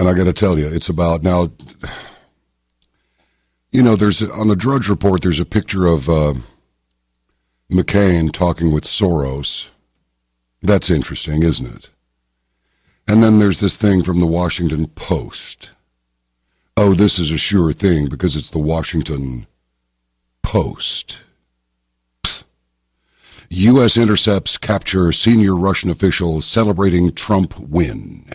I got to tell you, it's about now. There's on the Drudge Report. There's a picture of McCain talking with Soros. That's interesting, isn't it? And then there's this thing from the Washington Post. Oh, this is a sure thing because it's the Washington Post. Psst. U.S. intercepts capture senior Russian official celebrating Trump win.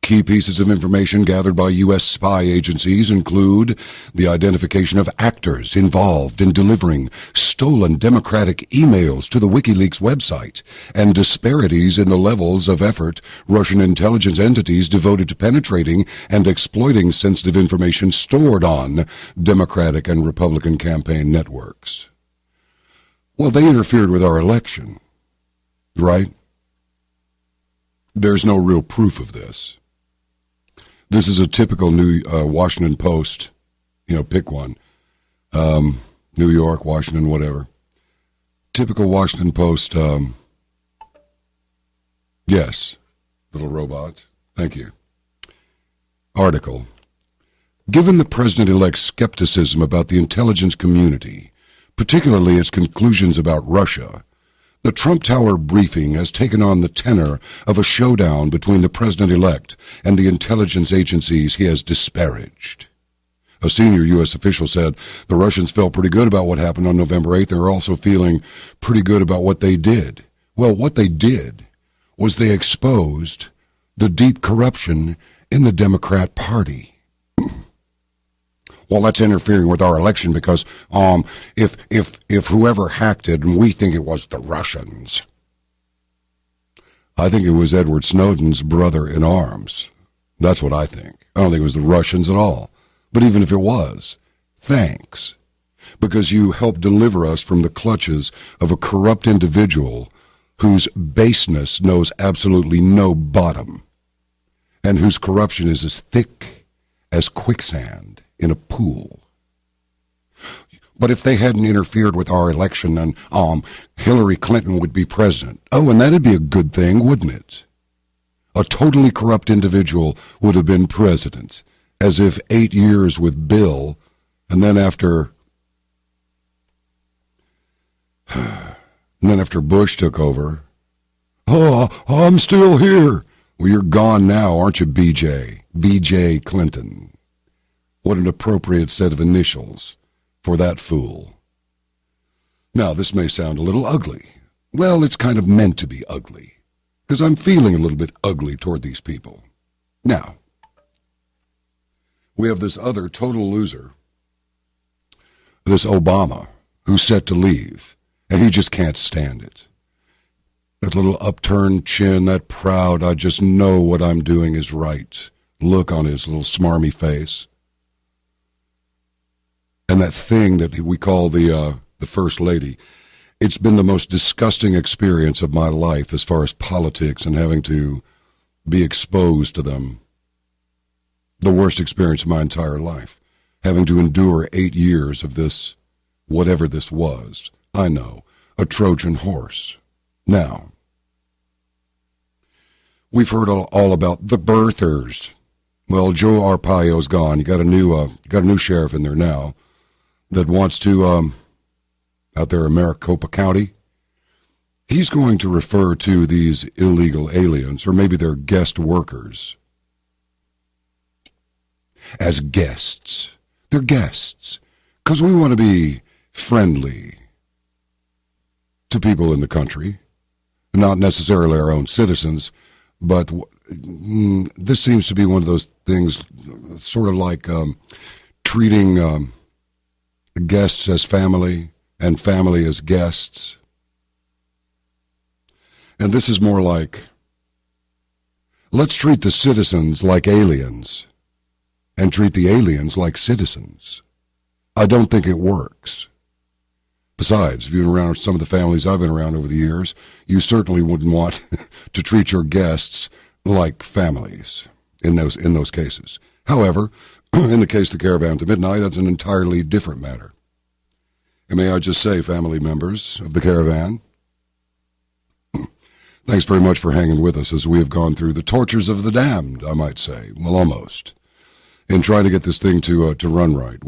Key pieces of information gathered by U.S. spy agencies include the identification of actors involved in delivering stolen Democratic emails to the WikiLeaks website and disparities in the levels of effort Russian intelligence entities devoted to penetrating and exploiting sensitive information stored on Democratic and Republican campaign networks. Well, they interfered with our election, right? There's no real proof of this. This is a typical New Washington Post, pick one. New York, Washington, whatever. Typical Washington Post, yes, little robot, thank you. Article. Given the president-elect's skepticism about the intelligence community, particularly its conclusions about Russia, the Trump Tower briefing has taken on the tenor of a showdown between the president-elect and the intelligence agencies he has disparaged. A senior U.S. official said the Russians felt pretty good about what happened on November 8th. They're also feeling pretty good about what they did. Well, what they did was they exposed the deep corruption in the Democrat Party. Well, that's interfering with our election because if whoever hacked it, and we think it was the Russians, I think it was Edward Snowden's brother in arms. That's what I think. I don't think it was the Russians at all. But even if it was, thanks, because you helped deliver us from the clutches of a corrupt individual whose baseness knows absolutely no bottom and whose corruption is as thick as quicksand in a pool. But if they hadn't interfered with our election, then Hillary Clinton would be president. Oh, and that'd be a good thing, wouldn't it? A totally corrupt individual would have been president, as if 8 years with Bill, and then after Bush took over, I'm still here. Well, you're gone now, aren't you, BJ? BJ Clinton. What an appropriate set of initials for that fool. Now, this may sound a little ugly. Well, it's kind of meant to be ugly, because I'm feeling a little bit ugly toward these people. Now, we have this other total loser, this Obama, who's set to leave, and he just can't stand it. That little upturned chin, that proud, I just know what I'm doing is right look on his little smarmy face. And that thing that we call the First Lady, it's been the most disgusting experience of my life as far as politics and having to be exposed to them. The worst experience of my entire life, having to endure 8 years of this, whatever this was, I know, a Trojan horse. Now, we've heard all about the birthers. Well, Joe Arpaio's gone. You got a new sheriff in there now that wants to, out there in Maricopa County, he's going to refer to these illegal aliens, or maybe they're guest workers, as guests. They're guests, because we want to be friendly to people in the country, not necessarily our own citizens, but this seems to be one of those things, sort of like treating guests as family and family as guests. And this is more like, let's treat the citizens like aliens and treat the aliens like citizens. I don't think it works. Besides, if you've been around some of the families I've been around over the years, you certainly wouldn't want to treat your guests like families in those cases. However, in the case of the Caravan to Midnight, that's an entirely different matter. And may I just say, family members of the Caravan, Thanks very much for hanging with us as we have gone through the tortures of the damned, I might say. Well, almost. In trying to get this thing to run right.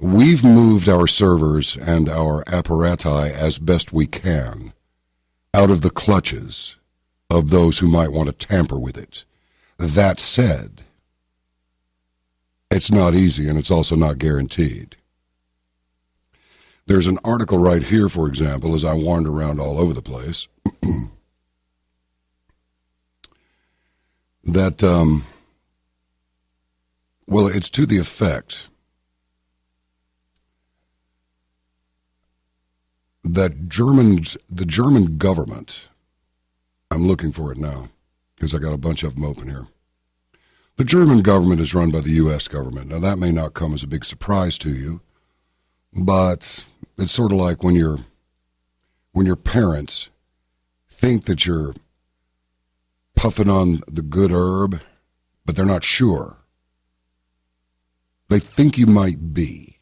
We've moved our servers and our apparati as best we can out of the clutches of those who might want to tamper with it. That said, it's not easy, and it's also not guaranteed. There's an article right here, for example, as I wander around all over the place, that, well, it's to the effect that the German government, I'm looking for it now, because I got a bunch of them open here. The German government is run by the U.S. government. Now, that may not come as a big surprise to you, but it's sort of like when your parents think that you're puffing on the good herb, but they're not sure. They think you might be,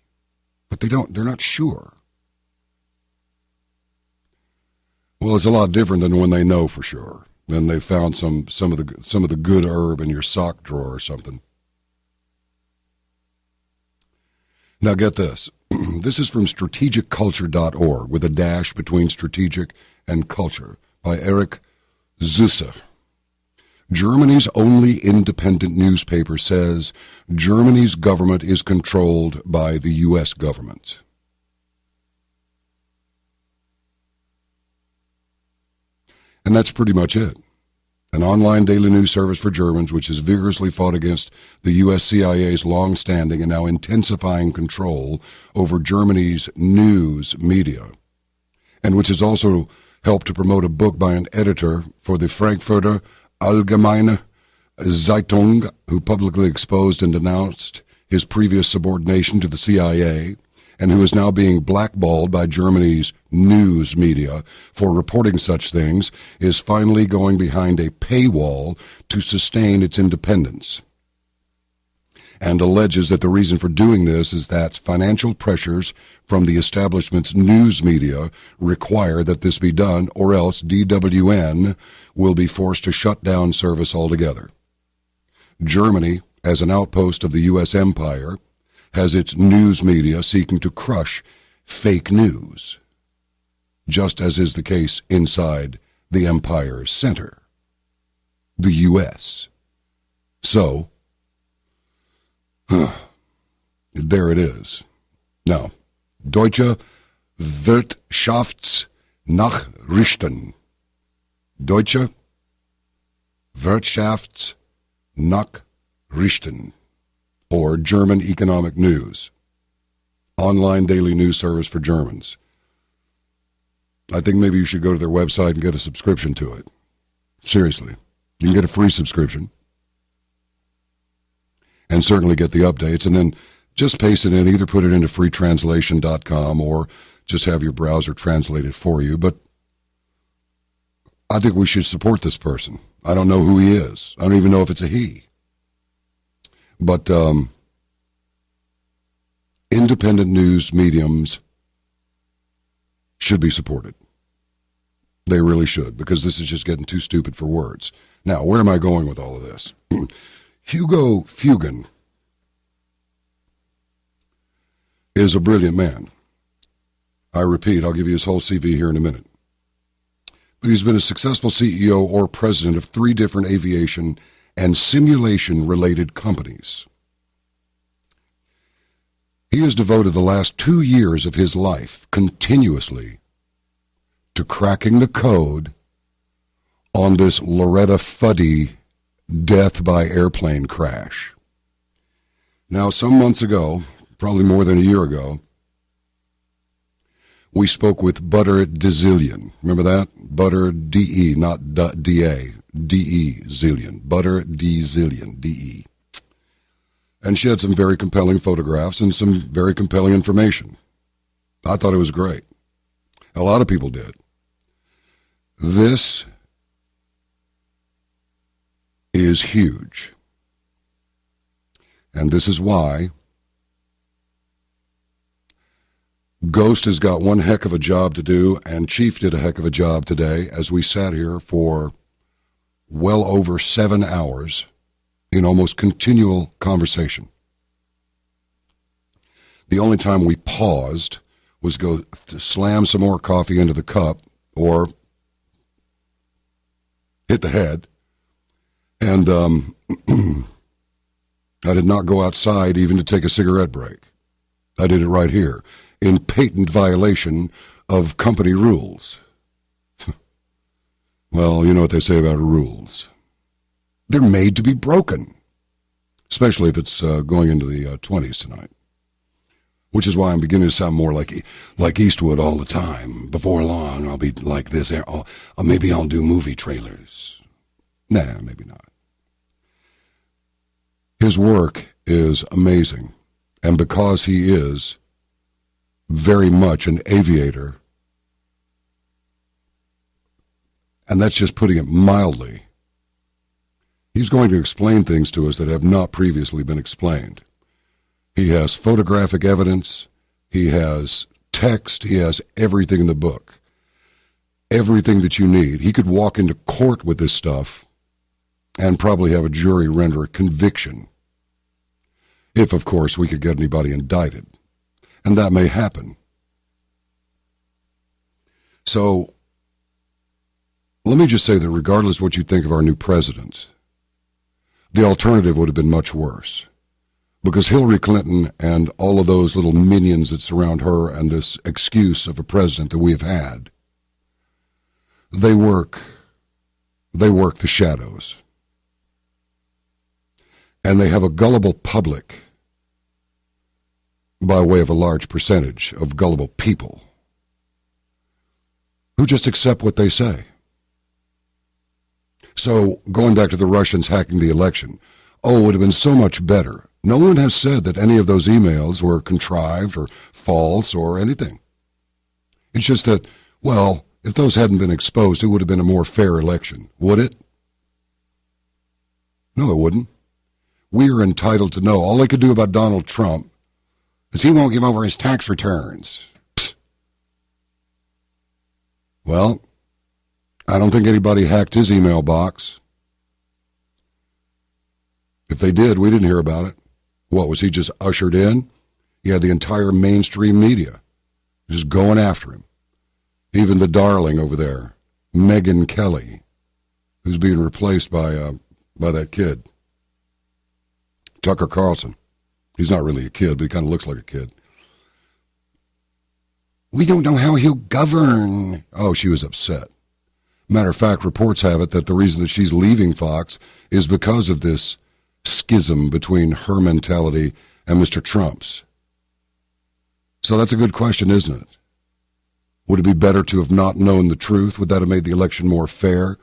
but they're not sure. Well, it's a lot different than when they know for sure. Then they found some of the good herb in your sock drawer or something. Now get this. This is from strategicculture.org with a dash between strategic and culture by Eric Zusser. Germany's only independent newspaper says Germany's government is controlled by the U.S. government. And that's pretty much it. An online daily news service for Germans which has vigorously fought against the U.S. CIA's long-standing and now intensifying control over Germany's news media, and which has also helped to promote a book by an editor for the Frankfurter Allgemeine Zeitung, who publicly exposed and denounced his previous subordination to the CIA, and who is now being blackballed by Germany's news media for reporting such things, is finally going behind a paywall to sustain its independence, and alleges that the reason for doing this is that financial pressures from the establishment's news media require that this be done, or else DWN will be forced to shut down service altogether. Germany, as an outpost of the U.S. empire, has its news media seeking to crush fake news, just as is the case inside the empire's center, the U.S. So, there it is. Now, Deutsche Wirtschaftsnachrichten. Deutsche Wirtschaftsnachrichten, or German Economic News, online daily news service for Germans. I think maybe you should go to their website and get a subscription to it. Seriously. You can get a free subscription and certainly get the updates, and then just paste it in, either put it into freetranslation.com or just have your browser translate it for you. But I think we should support this person. I don't know who he is. I don't even know if it's a he. But independent news mediums should be supported. They really should, because this is just getting too stupid for words. Now, where am I going with all of this? Hugo Feugen is a brilliant man. I repeat, I'll give you his whole CV here in a minute. But he's been a successful CEO or president of 3 different aviation and simulation-related companies. He has devoted the last 2 years of his life continuously to cracking the code on this Loretta Fuddy death by airplane crash. Now, some months ago, probably more than a year ago, we spoke with Butter Dezillion. Remember that? Butter D-E, not D-A. D-E, Zillion. Butter D-Zillion, D-E. And she had some very compelling photographs and some very compelling information. I thought it was great. A lot of people did. This is huge. And this is why Ghost has got one heck of a job to do, and Chief did a heck of a job today as we sat here for well over 7 hours in almost continual conversation. The only time we paused was go to slam some more coffee into the cup or hit the head. And I did not go outside even to take a cigarette break. I did it right here in patent violation of company rules. Well, you know what they say about rules. They're made to be broken, especially if it's going into the 20s tonight, which is why I'm beginning to sound more like Eastwood all the time. Before long, I'll be like this. Maybe I'll do movie trailers. Nah, maybe not. His work is amazing, and because he is very much an aviator, and that's just putting it mildly, he's going to explain things to us that have not previously been explained. He has photographic evidence, he has text, he has everything in the book. Everything that you need. He could walk into court with this stuff and probably have a jury render a conviction. If, of course, we could get anybody indicted. And that may happen. So, let me just say that regardless what you think of our new president, the alternative would have been much worse. Because Hillary Clinton and all of those little minions that surround her and this excuse of a president that we have had, they work the shadows. And they have a gullible public by way of a large percentage of gullible people who just accept what they say. So, going back to the Russians hacking the election, it would have been so much better. No one has said that any of those emails were contrived or false or anything. It's just that, well, if those hadn't been exposed, it would have been a more fair election, would it? No, it wouldn't. We are entitled to know. All they could do about Donald Trump is he won't give over his tax returns. Psst. Well, I don't think anybody hacked his email box. If they did, we didn't hear about it. What, was he just ushered in? He had the entire mainstream media just going after him. Even the darling over there, Megyn Kelly, who's being replaced by that kid. Tucker Carlson. He's not really a kid, but he kind of looks like a kid. We don't know how he'll govern. Oh, she was upset. Matter of fact, reports have it that the reason that she's leaving Fox is because of this schism between her mentality and Mr. Trump's. So that's a good question, isn't it? Would it be better to have not known the truth? Would that have made the election more fair?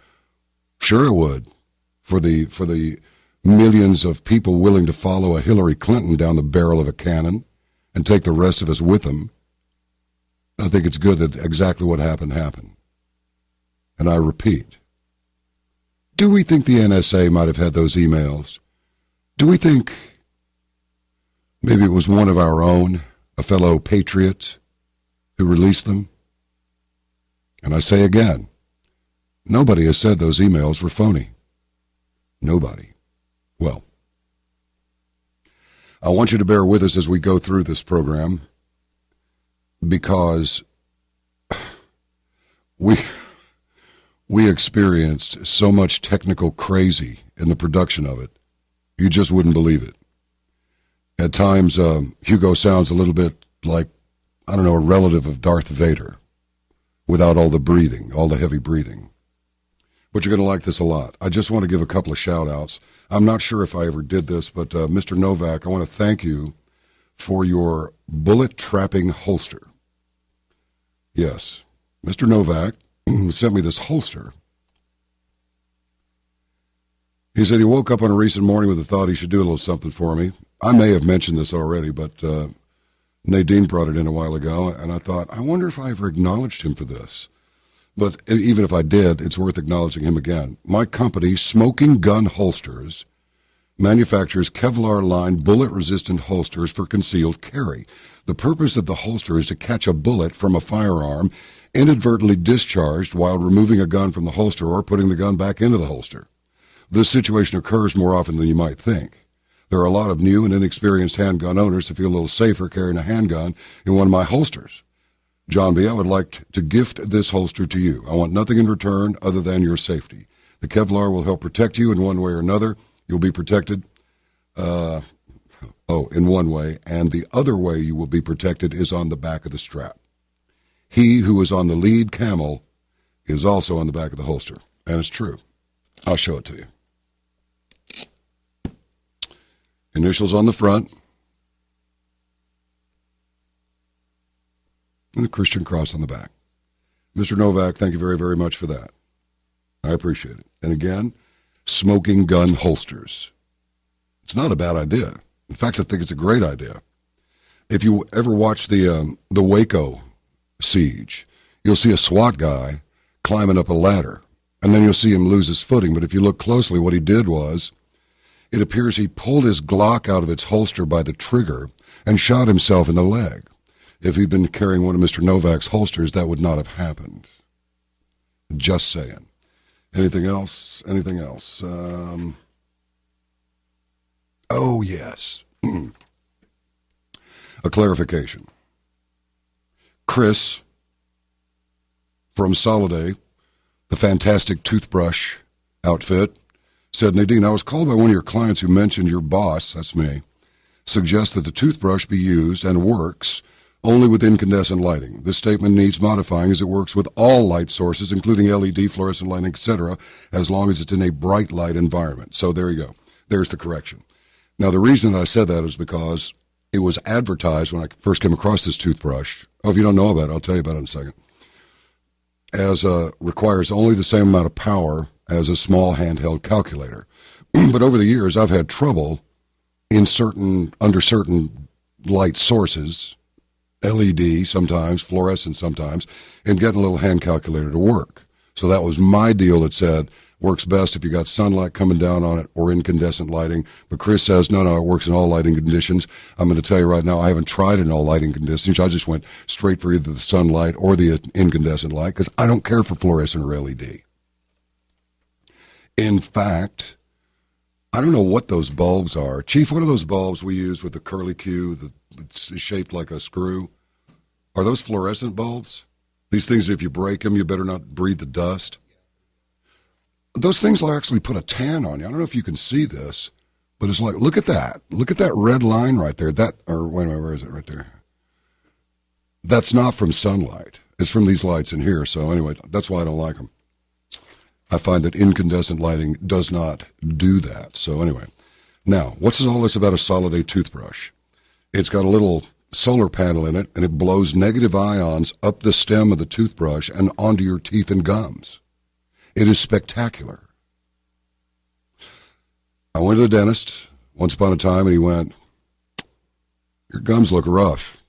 Sure it would. For the millions of people willing to follow a Hillary Clinton down the barrel of a cannon and take the rest of us with them, I think it's good that exactly what happened. And I repeat, do we think the NSA might have had those emails? Do we think maybe it was one of our own, a fellow patriot, who released them? And I say again, nobody has said those emails were phony. Nobody. Well, I want you to bear with us as we go through this program, because we experienced so much technical crazy in the production of it, you just wouldn't believe it. At times, Hugo sounds a little bit like, I don't know, a relative of Darth Vader, without all the breathing, all the heavy breathing. But you're going to like this a lot. I just want to give a couple of shout-outs. I'm not sure if I ever did this, but Mr. Novak, I want to thank you for your bullet-trapping holster. Yes, Mr. Novak sent me this holster. He said he woke up on a recent morning with the thought he should do a little something for me. I may have mentioned this already, but Nadine brought it in a while ago, and I thought, I wonder if I ever acknowledged him for this. But even if I did, it's worth acknowledging him again. My company, Smoking Gun Holsters, manufactures Kevlar-lined bullet-resistant holsters for concealed carry. The purpose of the holster is to catch a bullet from a firearm inadvertently discharged while removing a gun from the holster or putting the gun back into the holster. This situation occurs more often than you might think. There are a lot of new and inexperienced handgun owners who feel a little safer carrying a handgun in one of my holsters. John B., I would like to gift this holster to you. I want nothing in return other than your safety. The Kevlar will help protect you in one way or another. You'll be protected, in one way, and the other way you will be protected is on the back of the strap. He who is on the lead camel is also on the back of the holster, and it's true. I'll show it to you. Initials on the front, and the Christian cross on the back. Mr. Novak, thank you very, very much for that. I appreciate it. And again, smoking gun holsters. It's not a bad idea. In fact, I think it's a great idea. If you ever watch the Waco siege, you'll see a SWAT guy climbing up a ladder, and then you'll see him lose his footing. But if you look closely, what he did was, it appears he pulled his Glock out of its holster by the trigger and shot himself in the leg. If he'd been carrying one of Mr. Novak's holsters, that would not have happened. Just saying. Anything else? Anything else? Oh, yes. A clarification. Chris from Soliday, the fantastic toothbrush outfit, said, Nadine, I was called by one of your clients who mentioned your boss, that's me, suggests that the toothbrush be used and works only with incandescent lighting. This statement needs modifying as it works with all light sources, including LED, fluorescent lighting, etc., as long as it's in a bright light environment. So there you go. There's the correction. Now, the reason that I said that is because it was advertised when I first came across this toothbrush. Oh, if you don't know about it, I'll tell you about it in a second. As requires only the same amount of power as a small handheld calculator. But over the years, I've had trouble under certain light sources, LED sometimes, fluorescent sometimes, and getting a little hand calculator to work. So that was my deal that said, works best if you got sunlight coming down on it or incandescent lighting. But Chris says, no, it works in all lighting conditions. I'm going to tell you right now, I haven't tried it in all lighting conditions. I just went straight for either the sunlight or the incandescent light because I don't care for fluorescent or LED. In fact, I don't know what those bulbs are. Chief, what are those bulbs we use with the curly Q that's shaped like a screw? Are those fluorescent bulbs? These things, if you break them, you better not breathe the dust. Those things will actually put a tan on you. I don't know if you can see this, but it's like, look at that. Look at that red line right there. Wait a minute, where is it right there? That's not from sunlight. It's from these lights in here. So anyway, that's why I don't like them. I find that incandescent lighting does not do that. So anyway, now, what's all this about a Soliday toothbrush? It's got a little solar panel in it, and it blows negative ions up the stem of the toothbrush and onto your teeth and gums. It is spectacular. I went to the dentist once upon a time, and he went, your gums look rough.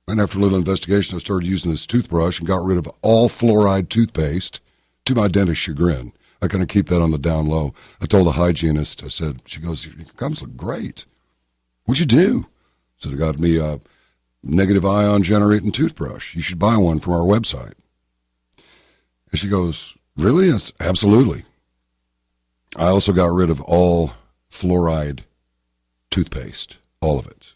And after a little investigation, I started using this toothbrush and got rid of all fluoride toothpaste, to my dentist's chagrin. I kind of keep that on the down low. I told the hygienist, she goes, your gums look great. What'd you do? So they got me a negative ion generating toothbrush. You should buy one from our website. And she goes, really? Yes, absolutely. I also got rid of all fluoride toothpaste, all of it.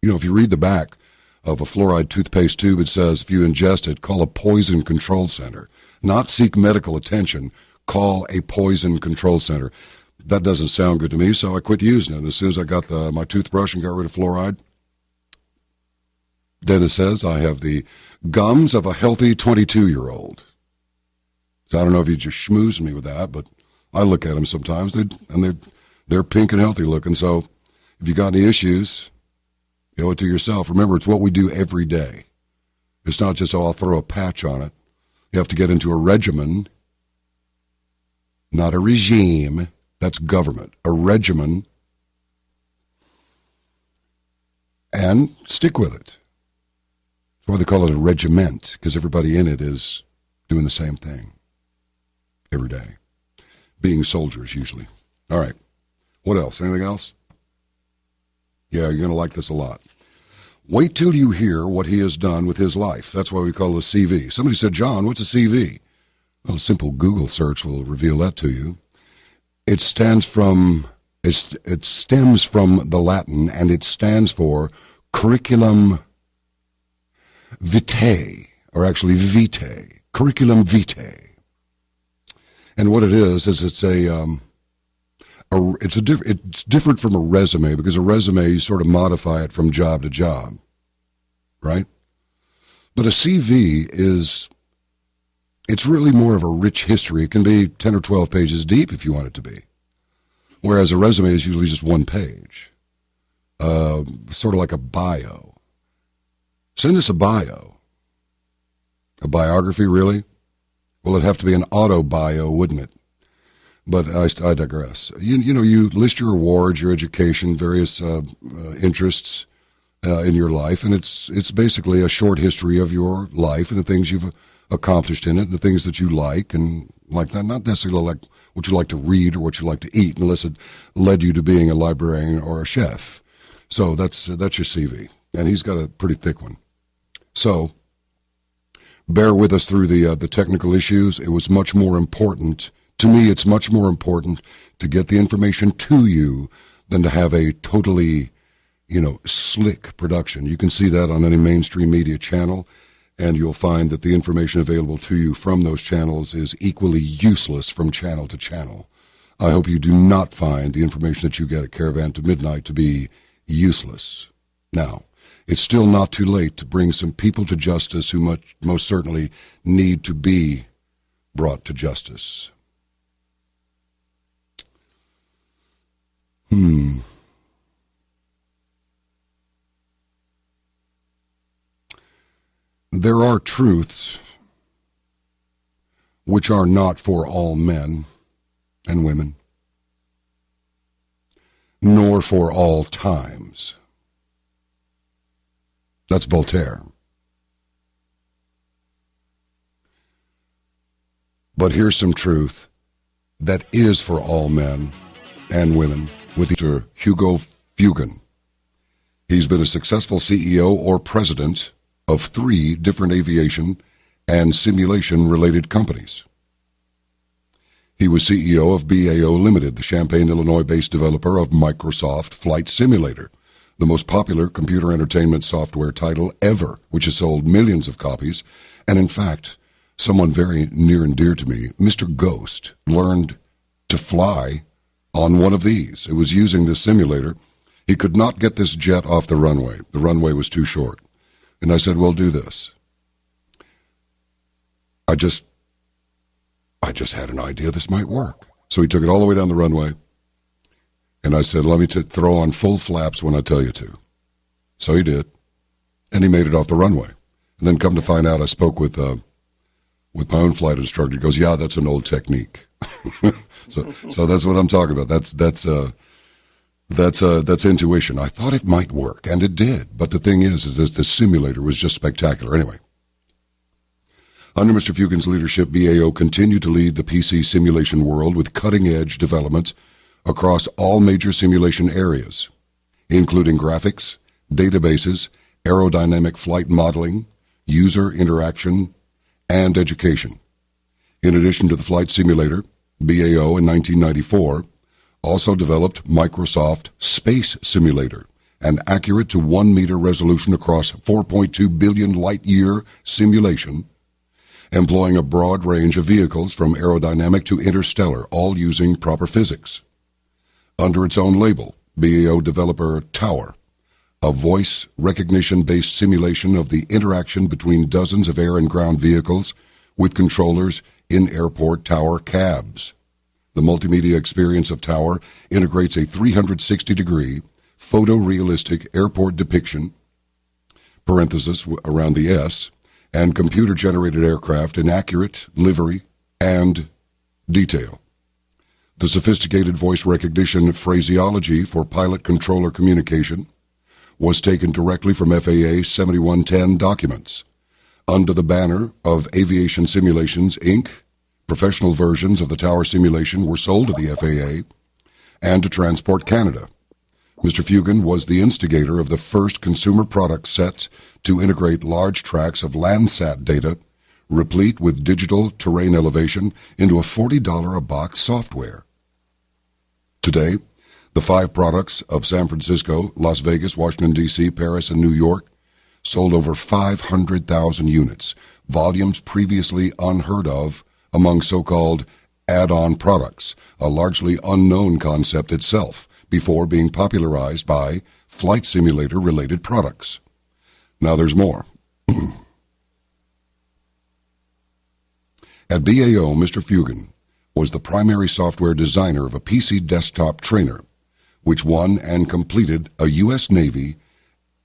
You know, if you read the back of a fluoride toothpaste tube, it says, if you ingest it, call a poison control center. Not seek medical attention, call a poison control center. That doesn't sound good to me, so I quit using it. And as soon as I got my toothbrush and got rid of fluoride, dentist says I have the gums of a healthy 22-year-old. So I don't know if he's just schmoozing me with that, but I look at them sometimes, they're pink and healthy looking. So if you got any issues, you owe it to yourself. Remember, it's what we do every day. It's not just, I'll throw a patch on it. You have to get into a regimen, not a regime. That's government. A regimen, and stick with it. That's why they call it a regiment, because everybody in it is doing the same thing every day. Being soldiers, usually. All right. What else? Anything else? Yeah, you're going to like this a lot. Wait till you hear what he has done with his life. That's why we call it a CV. Somebody said, John, what's a CV? Well, a simple Google search will reveal that to you. It stems from the Latin, and it stands for curriculum vitae, or actually vitae, curriculum vitae. And what it is it's different from a resume, because a resume, you sort of modify it from job to job, right? But a CV it's really more of a rich history. It can be 10 or 12 pages deep if you want it to be. Whereas a resume is usually just one page, sort of like a bio. Send us a bio. A biography, really? Well, it'd have to be an auto-bio, wouldn't it? But I digress. You list your awards, your education, various interests in your life, and it's basically a short history of your life and the things you've accomplished in it, and the things that you like and like that. Not necessarily like what you like to read or what you like to eat, unless it led you to being a librarian or a chef. So that's your CV, and he's got a pretty thick one. So bear with us through the technical issues. It was much more important. To me, it's much more important to get the information to you than to have a totally, slick production. You can see that on any mainstream media channel, and you'll find that the information available to you from those channels is equally useless from channel to channel. I hope you do not find the information that you get at Caravan to Midnight to be useless. Now, it's still not too late to bring some people to justice who most certainly need to be brought to justice. There are truths which are not for all men and women, nor for all times. That's Voltaire. But here's some truth that is for all men and women with Mr. Hugo Feugen. He's been a successful CEO or president of 3 different aviation and simulation-related companies. He was CEO of BAO Limited, the Champaign, Illinois-based developer of Microsoft Flight Simulator, the most popular computer entertainment software title ever, which has sold millions of copies. And in fact, someone very near and dear to me, Mr. Ghost, learned to fly on one of these. It was using this simulator. He could not get this jet off the runway. The runway was too short. And I said, well, do this. I just had an idea this might work. So he took it all the way down the runway. And I said, let me throw on full flaps when I tell you to. So he did. And he made it off the runway. And then come to find out, I spoke with my own flight instructor. He goes, yeah, that's an old technique. So that's what I'm talking about. That's intuition. I thought it might work, and it did. But the thing is this simulator was just spectacular. Anyway, under Mr. Feugen's leadership, BAO continued to lead the PC simulation world with cutting-edge developments across all major simulation areas, including graphics, databases, aerodynamic flight modeling, user interaction, and education. In addition to the flight simulator, BAO in 1994 also developed Microsoft Space Simulator, an accurate to 1-meter resolution across 4.2 billion light-year simulation, employing a broad range of vehicles from aerodynamic to interstellar, all using proper physics. Under its own label, BAO developer Tower, a voice recognition-based simulation of the interaction between dozens of air and ground vehicles with controllers in airport tower cabs. The multimedia experience of Tower integrates a 360-degree photorealistic airport depiction, parenthesis around the S, and computer-generated aircraft in accurate livery and detail. The sophisticated voice recognition phraseology for pilot-controller communication was taken directly from FAA 7110 documents. Under the banner of Aviation Simulations, Inc., professional versions of the Tower simulation were sold to the FAA, and to Transport Canada. Mr. Feugen was the instigator of the first consumer product set to integrate large tracts of Landsat data, replete with digital terrain elevation, into a $40 a box software. Today, the 5 products of San Francisco, Las Vegas, Washington, D.C., Paris, and New York sold over 500,000 units, volumes previously unheard of among so-called add-on products, a largely unknown concept itself, before being popularized by flight simulator-related products. Now there's more. At BAO, Mr. Feugen was the primary software designer of a PC desktop trainer, which won and completed a U.S. Navy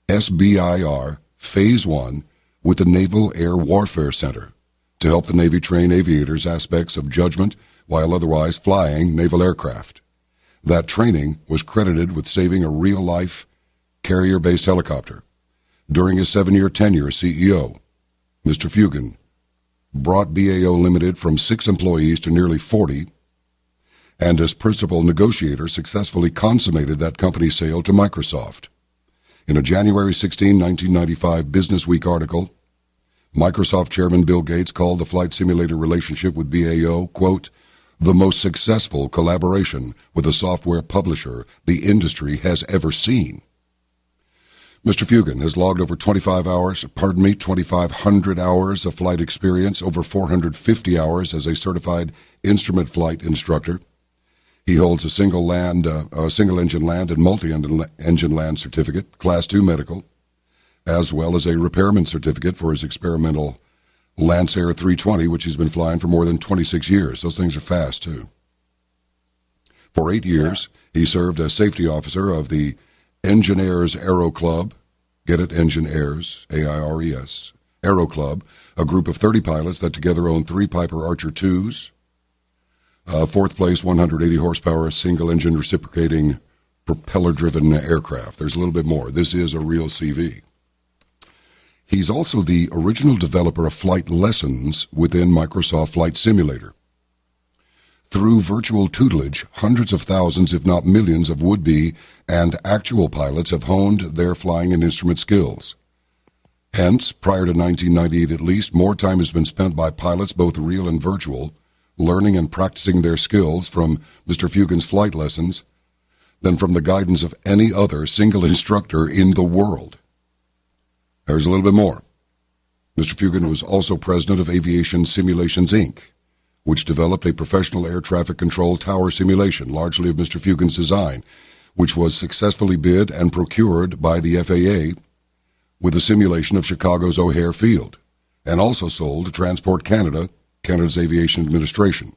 SBIR Phase 1 with the Naval Air Warfare Center to help the Navy train aviators aspects of judgment while otherwise flying naval aircraft. That training was credited with saving a real-life carrier-based helicopter. During his 7-year tenure as CEO, Mr. Feugen brought BAO Limited from 6 employees to nearly 40, and as principal negotiator successfully consummated that company's sale to Microsoft. In a January 16, 1995 Business Week article, Microsoft Chairman Bill Gates called the flight simulator relationship with BAO, quote, the most successful collaboration with a software publisher the industry has ever seen. Mr. Feugen has logged over 2,500 hours of flight experience, over 450 hours as a certified instrument flight instructor. He holds a single-engine land and multi-engine land certificate, Class 2 medical, as well as a repairman certificate for his experimental Lancer 320, which he's been flying for more than 26 years. Those things are fast, too. For 8 years, he served as safety officer of the Engineers Aero Club. Get it? Engineers, A-I-R-E-S. Aero Club, a group of 30 pilots that together own 3 Piper Archer IIs. 4th place, 180 horsepower, single-engine reciprocating propeller-driven aircraft. There's a little bit more. This is a real CV. He's also the original developer of flight lessons within Microsoft Flight Simulator. Through virtual tutelage, hundreds of thousands, if not millions, of would-be and actual pilots have honed their flying and instrument skills. Hence, prior to 1998 at least, more time has been spent by pilots, both real and virtual, learning and practicing their skills from Mr. Feugen's flight lessons than from the guidance of any other single instructor in the world. There's a little bit more. Mr. Feugen was also president of Aviation Simulations, Inc., which developed a professional air traffic control tower simulation, largely of Mr. Feugen's design, which was successfully bid and procured by the FAA with a simulation of Chicago's O'Hare Field, and also sold to Transport Canada, Canada's Aviation Administration.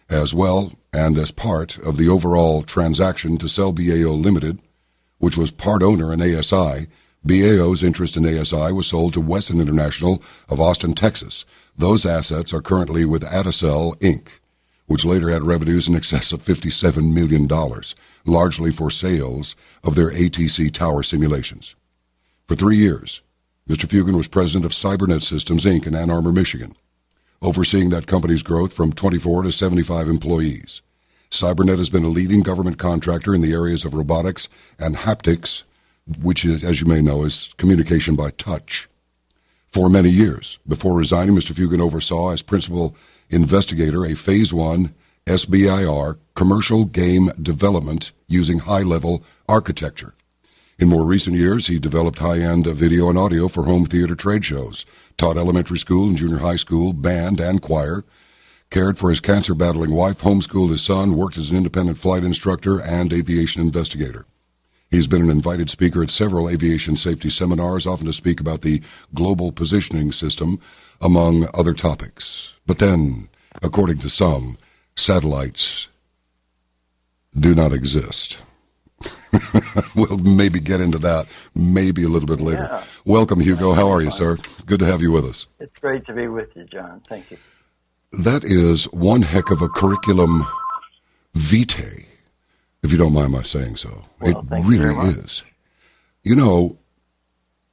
As well, and as part of the overall transaction to sell BAO Limited, which was part owner in ASI, BAO's interest in ASI was sold to Wesson International of Austin, Texas. Those assets are currently with Atacel, Inc., which later had revenues in excess of $57 million, largely for sales of their ATC tower simulations. For 3 years, Mr. Feugen was president of Cybernet Systems, Inc. in Ann Arbor, Michigan, overseeing that company's growth from 24 to 75 employees. Cybernet has been a leading government contractor in the areas of robotics and haptics, which is, as you may know, is communication by touch. For many years, before resigning, Mr. Feugen oversaw as principal investigator a Phase 1 SBIR commercial game development using high-level architecture. In more recent years, he developed high-end video and audio for home theater trade shows, taught elementary school and junior high school, band and choir, cared for his cancer-battling wife, homeschooled his son, worked as an independent flight instructor and aviation investigator. He's been an invited speaker at several aviation safety seminars, often to speak about the global positioning system, among other topics. But then, according to some, satellites do not exist. We'll maybe get into that maybe a little bit later. Yeah. Welcome, Hugo. How are you, sir? Good to have you with us. It's great to be with you, John. Thank you. That is one heck of a curriculum vitae, if you don't mind my saying so. Well, it really is. You know,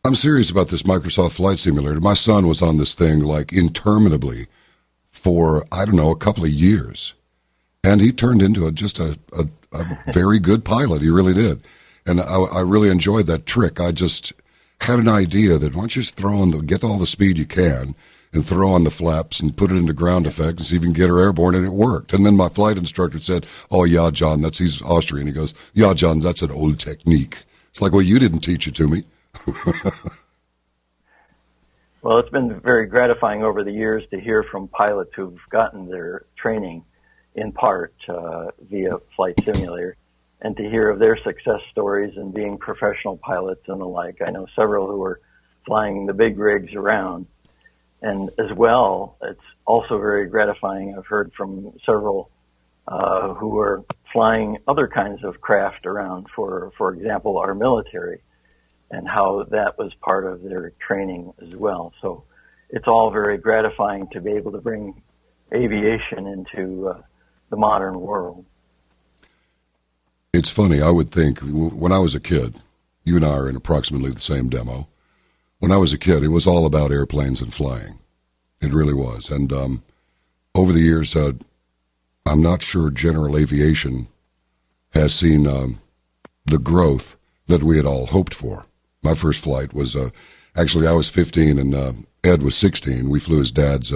I'm serious about this Microsoft Flight Simulator. My son was on this thing like interminably for, I don't know, a couple of years. And he turned into just a a very good pilot. He really did. And I really enjoyed that trick. I just had an idea that why don't you just get all the speed you can and throw on the flaps and put it into ground effect and see if you can get her airborne, and it worked. And then my flight instructor said, "Oh, yeah, John, he's Austrian." He goes, "Yeah, John, that's an old technique." It's like, well, you didn't teach it to me. Well, it's been very gratifying over the years to hear from pilots who've gotten their training in part via flight simulator, and to hear of their success stories and being professional pilots and the like. I know several who are flying the big rigs around. And as well, it's also very gratifying. I've heard from several who are flying other kinds of craft around, for example, our military, and how that was part of their training as well. So it's all very gratifying to be able to bring aviation into the modern world. It's funny. I would think when I was a kid, you and I are in approximately the same demo. When I was a kid, it was all about airplanes and flying. It really was. And over the years, I'm not sure general aviation has seen the growth that we had all hoped for. My first flight was, actually I was 15 and Ed was 16. We flew his dad's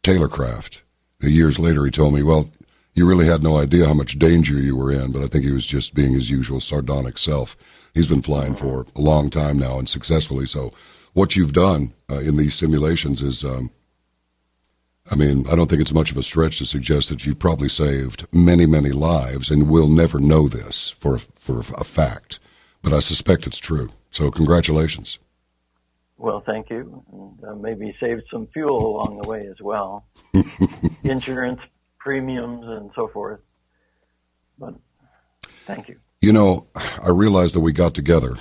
Taylorcraft. Years later, he told me, well, you really had no idea how much danger you were in, but I think he was just being his usual sardonic self. He's been flying for a long time now and successfully. So what you've done in these simulations is, I don't think it's much of a stretch to suggest that you've probably saved many, many lives, and we'll never know this for a fact. But I suspect it's true. So congratulations. Well, thank you. And maybe saved some fuel along the way as well. Insurance premiums and so forth. But thank you. You know, I realized that we got together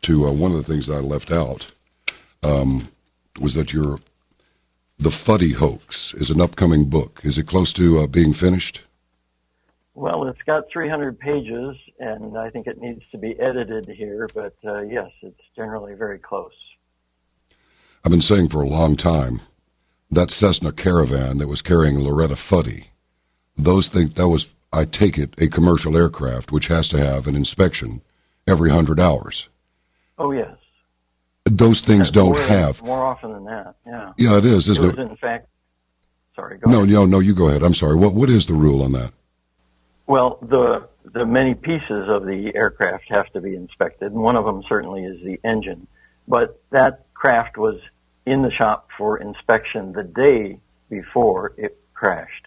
to one of the things that I left out was that The Fuddy Hoax is an upcoming book. Is it close to being finished? Well, it's got 300 pages, and I think it needs to be edited here, but yes, it's generally very close. I've been saying for a long time, that Cessna Caravan that was carrying Loretta Fuddy, that was, I take it, a commercial aircraft which has to have an inspection every 100 hours. Oh, yes. Those things don't have. More often than that, yeah. Yeah, it is, isn't it? In fact, sorry, go ahead. No, you go ahead. I'm sorry. What is the rule on that? Well, the many pieces of the aircraft have to be inspected, and one of them certainly is the engine. But that craft was in the shop for inspection the day before it crashed.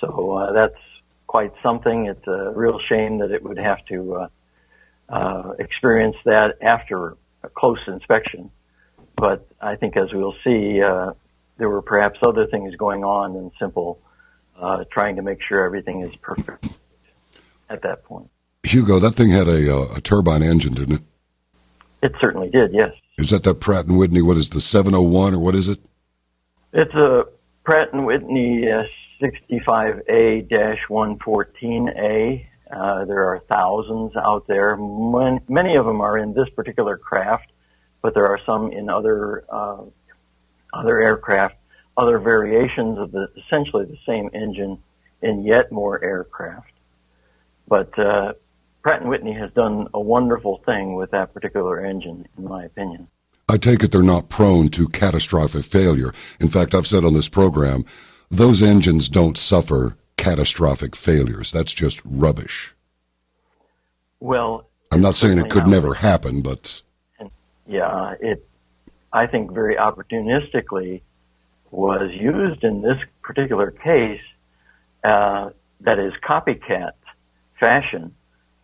So that's quite something. It's a real shame that it would have to experience that after a close inspection. But I think, as we'll see, there were perhaps other things going on than simple trying to make sure everything is perfect at that point. Hugo, that thing had a turbine engine, didn't it? It certainly did, yes. Is that Pratt & Whitney, what is the 701, or what is it? It's a Pratt & Whitney 65A-114A. There are thousands out there. Many of them are in this particular craft, but there are some in other aircraft, other variations of essentially the same engine in yet more aircraft. But Pratt & Whitney has done a wonderful thing with that particular engine, in my opinion. I take it they're not prone to catastrophic failure. In fact, I've said on this program, those engines don't suffer catastrophic failures. That's just rubbish. Well, I'm not saying it could never happen, but... Yeah, I think very opportunistically was used in this particular case, that is copycat fashion.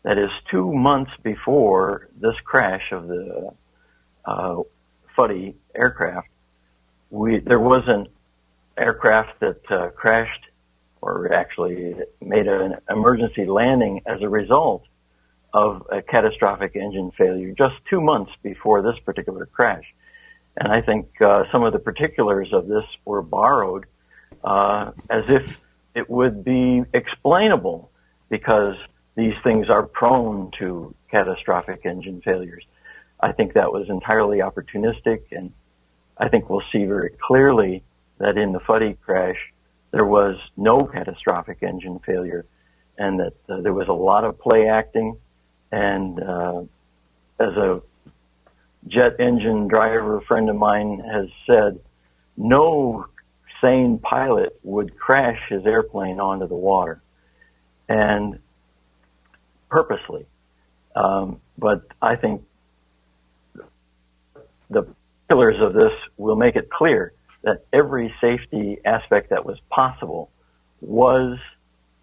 That is 2 months before this crash of the Fuddy aircraft. There was an aircraft that crashed, or actually made an emergency landing as a result of a catastrophic engine failure just 2 months before this particular crash. And I think some of the particulars of this were borrowed as if it would be explainable, because these things are prone to catastrophic engine failures. I think that was entirely opportunistic, and I think we'll see very clearly that in the Fuddy crash, there was no catastrophic engine failure. and that there was a lot of play acting. And as a jet engine driver friend of mine has said, no sane pilot would crash his airplane onto the water, and purposely. But I think the pillars of this will make it clear that every safety aspect that was possible was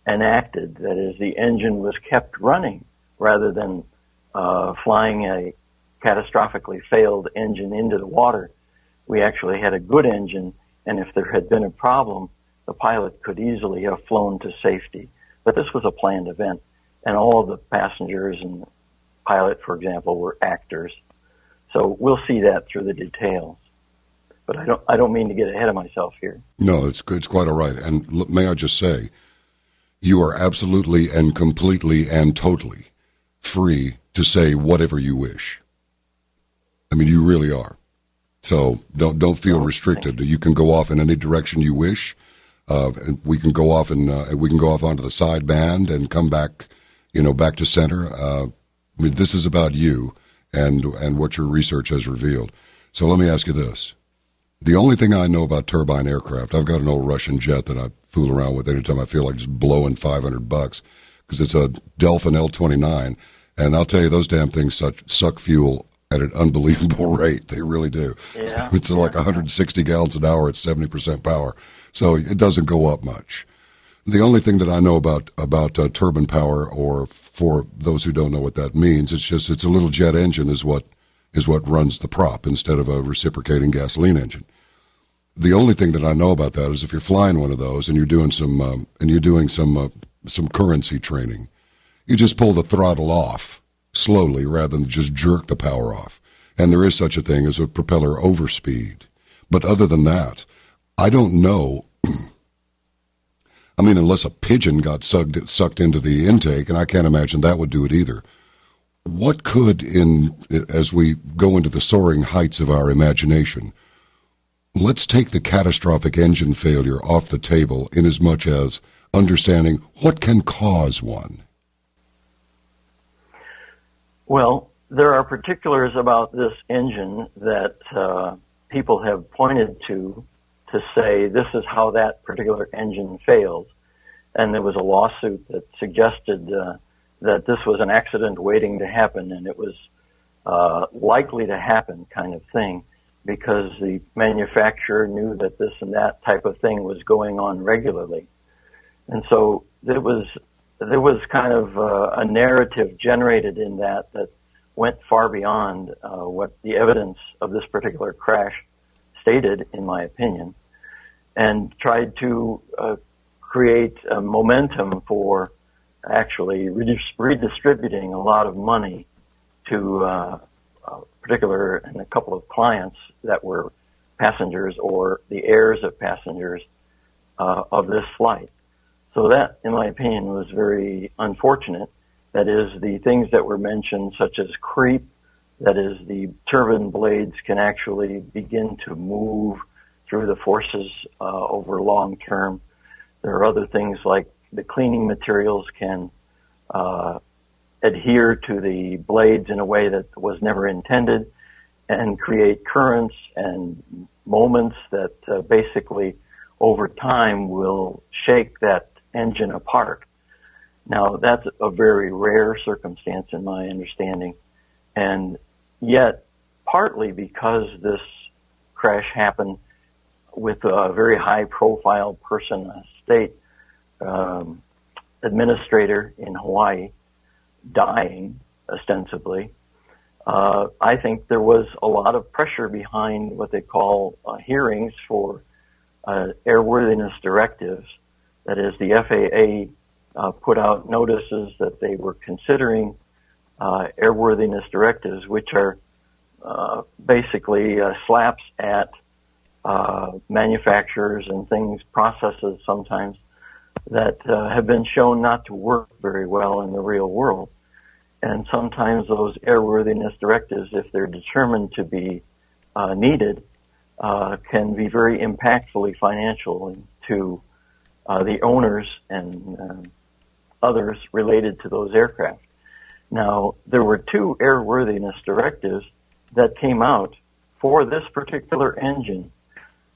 enacted. That is, the engine was kept running rather than flying a catastrophically failed engine into the water. We actually had a good engine, and if there had been a problem, the pilot could easily have flown to safety. But this was a planned event, and all of the passengers and the pilot, for example, were actors. So we'll see that through the details. But I don't mean to get ahead of myself here. No, it's good. It's quite all right. And may I just say, you are absolutely and completely and totally free to say whatever you wish. I mean, you really are. So don't feel restricted. You can go off in any direction you wish. And we can go off onto the side band and come back, back to center. I mean, this is about you and what your research has revealed. So let me ask you this. The only thing I know about turbine aircraft, I've got an old Russian jet that I fool around with anytime I feel like just blowing $500 because it's a Delphin L-29. And I'll tell you, those damn things suck fuel at an unbelievable rate. They really do. Yeah. It's like 160 gallons an hour at 70% power. So it doesn't go up much. The only thing that I know about turbine power, or for those who don't know what that means, it's a little jet engine is what runs the prop instead of a reciprocating gasoline engine. The only thing that I know about that is if you're flying one of those and you're doing some currency training, you just pull the throttle off slowly rather than just jerk the power off. And there is such a thing as a propeller overspeed. But other than that, I don't know. I mean, unless a pigeon got sucked into the intake, and I can't imagine that would do it either. What could, as we go into the soaring heights of our imagination, let's take the catastrophic engine failure off the table in as much as understanding what can cause one. Well, there are particulars about this engine that people have pointed to say this is how that particular engine failed. And there was a lawsuit that suggested that this was an accident waiting to happen, and it was likely to happen kind of thing, because the manufacturer knew that this and that type of thing was going on regularly. And so there was kind of a narrative generated in that went far beyond what the evidence of this particular crash stated, in my opinion, and tried to create a momentum for actually redistributing a lot of money to a couple of clients that were passengers or the heirs of passengers of this flight. So that, in my opinion, was very unfortunate. That is, the things that were mentioned, such as creep, that is, the turbine blades can actually begin to move through the forces over long term. There are other things like the cleaning materials can adhere to the blades in a way that was never intended and create currents and moments that basically over time will shake that engine apart. Now, that's a very rare circumstance in my understanding, and yet partly because this crash happened with a very high-profile person, a state administrator in Hawaii, dying, ostensibly, I think there was a lot of pressure behind what they call hearings for airworthiness directives. That is, the FAA put out notices that they were considering airworthiness directives, which are basically slaps at manufacturers and things, processes sometimes, that have been shown not to work very well in the real world. And sometimes those airworthiness directives, if they're determined to be needed, can be very impactfully financial to the owners and others related to those aircraft. Now, there were 2 airworthiness directives that came out for this particular engine,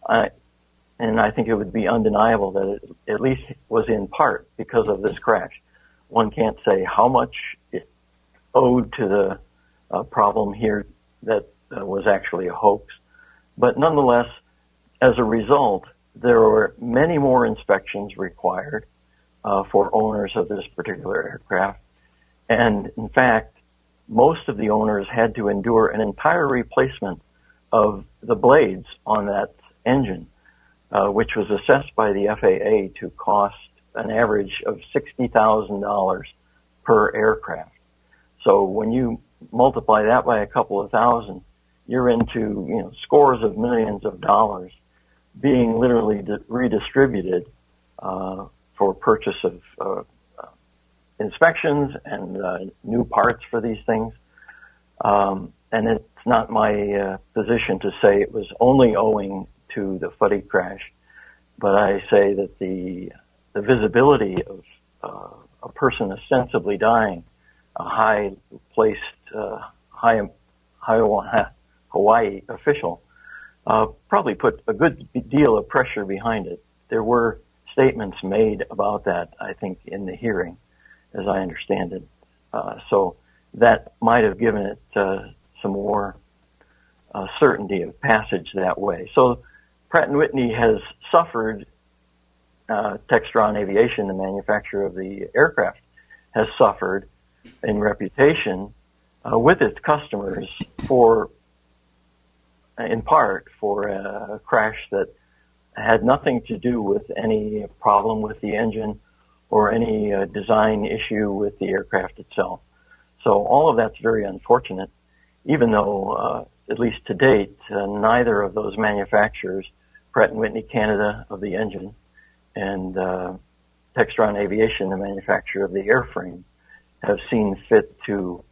and I think it would be undeniable that it at least was in part because of this crash. One can't say how much it owed to the problem here that was actually a hoax, but nonetheless, as a result, there were many more inspections required for owners of this particular aircraft. And in fact, most of the owners had to endure an entire replacement of the blades on that engine, which was assessed by the FAA to cost an average of $60,000 per aircraft. So when you multiply that by a couple of thousand, you're into scores of millions of dollars being literally redistributed for purchase of inspections and new parts for these things. And it's not my position to say it was only owing to the Fuddy crash, but I say that the visibility of a person ostensibly dying, a high-placed Hawaii official, probably put a good deal of pressure behind it. There were statements made about that, I think, in the hearing, as I understand it. So that might have given it some more certainty of passage that way. So Pratt & Whitney has suffered, Textron Aviation, the manufacturer of the aircraft, has suffered in reputation with its customers in part for a crash that had nothing to do with any problem with the engine or any design issue with the aircraft itself. So all of that's very unfortunate, even though, at least to date, neither of those manufacturers, Pratt & Whitney Canada of the engine and Textron Aviation, the manufacturer of the airframe, have seen fit to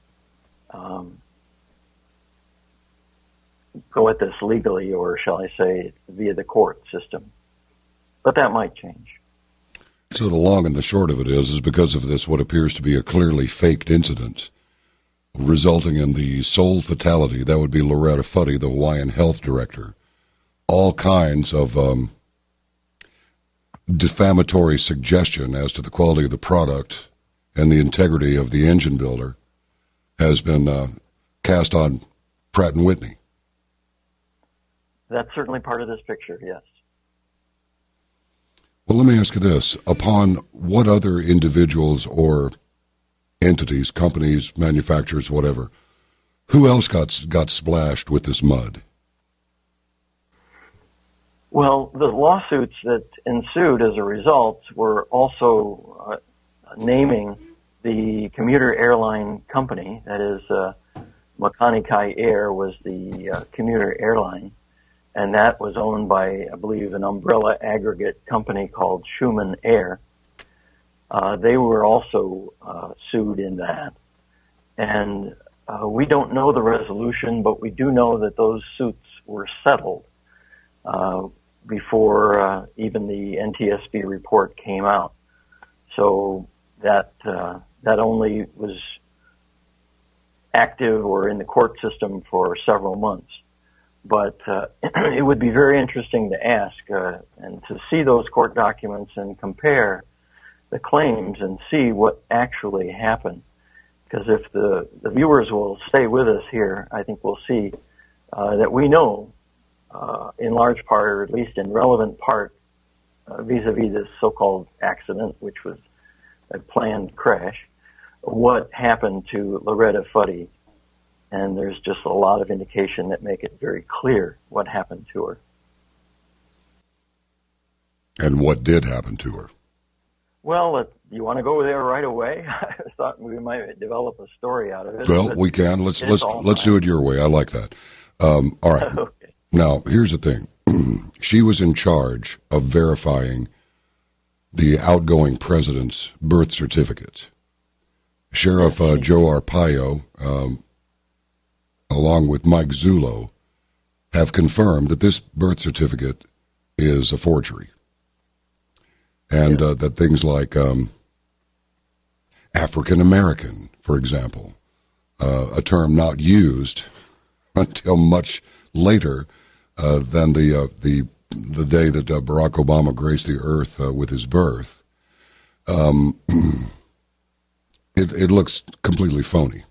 go at this legally, or shall I say, via the court system. But that might change. So the long and the short of it is because of this, what appears to be a clearly faked incident, resulting in the sole fatality, that would be Loretta Fuddy, the Hawaiian health director. All kinds of defamatory suggestion as to the quality of the product and the integrity of the engine builder has been cast on Pratt & Whitney. That's certainly part of this picture, yes. Well, let me ask you this. Upon what other individuals or entities, companies, manufacturers, whatever, who else got splashed with this mud? Well, the lawsuits that ensued as a result were also naming the commuter airline company, that is, Makanikai Air was the commuter airline, and that was owned by, I believe, an umbrella aggregate company called Schumann Air. They were also sued in that. And we don't know the resolution, but we do know that those suits were settled before even the NTSB report came out. So that only was active or in the court system for several months. But it would be very interesting to ask and to see those court documents and compare the claims and see what actually happened. Because if the viewers will stay with us here, I think we'll see that we know in large part, or at least in relevant part, vis-a-vis this so-called accident, which was a planned crash, what happened to Loretta Fuddy. And there's just a lot of indication that make it very clear what happened to her. And what did happen to her? Well, you want to go there right away? I thought we might develop a story out of it. Well, we can. Let's do it your way. I like that. All right. Okay. Now, here's the thing. She was in charge of verifying the outgoing president's birth certificate. Sheriff Joe Arpaio, along with Mike Zullo, have confirmed that this birth certificate is a forgery. And that things like African American, for example, a term not used until much later than the day that Barack Obama graced the earth with his birth. It looks completely phony.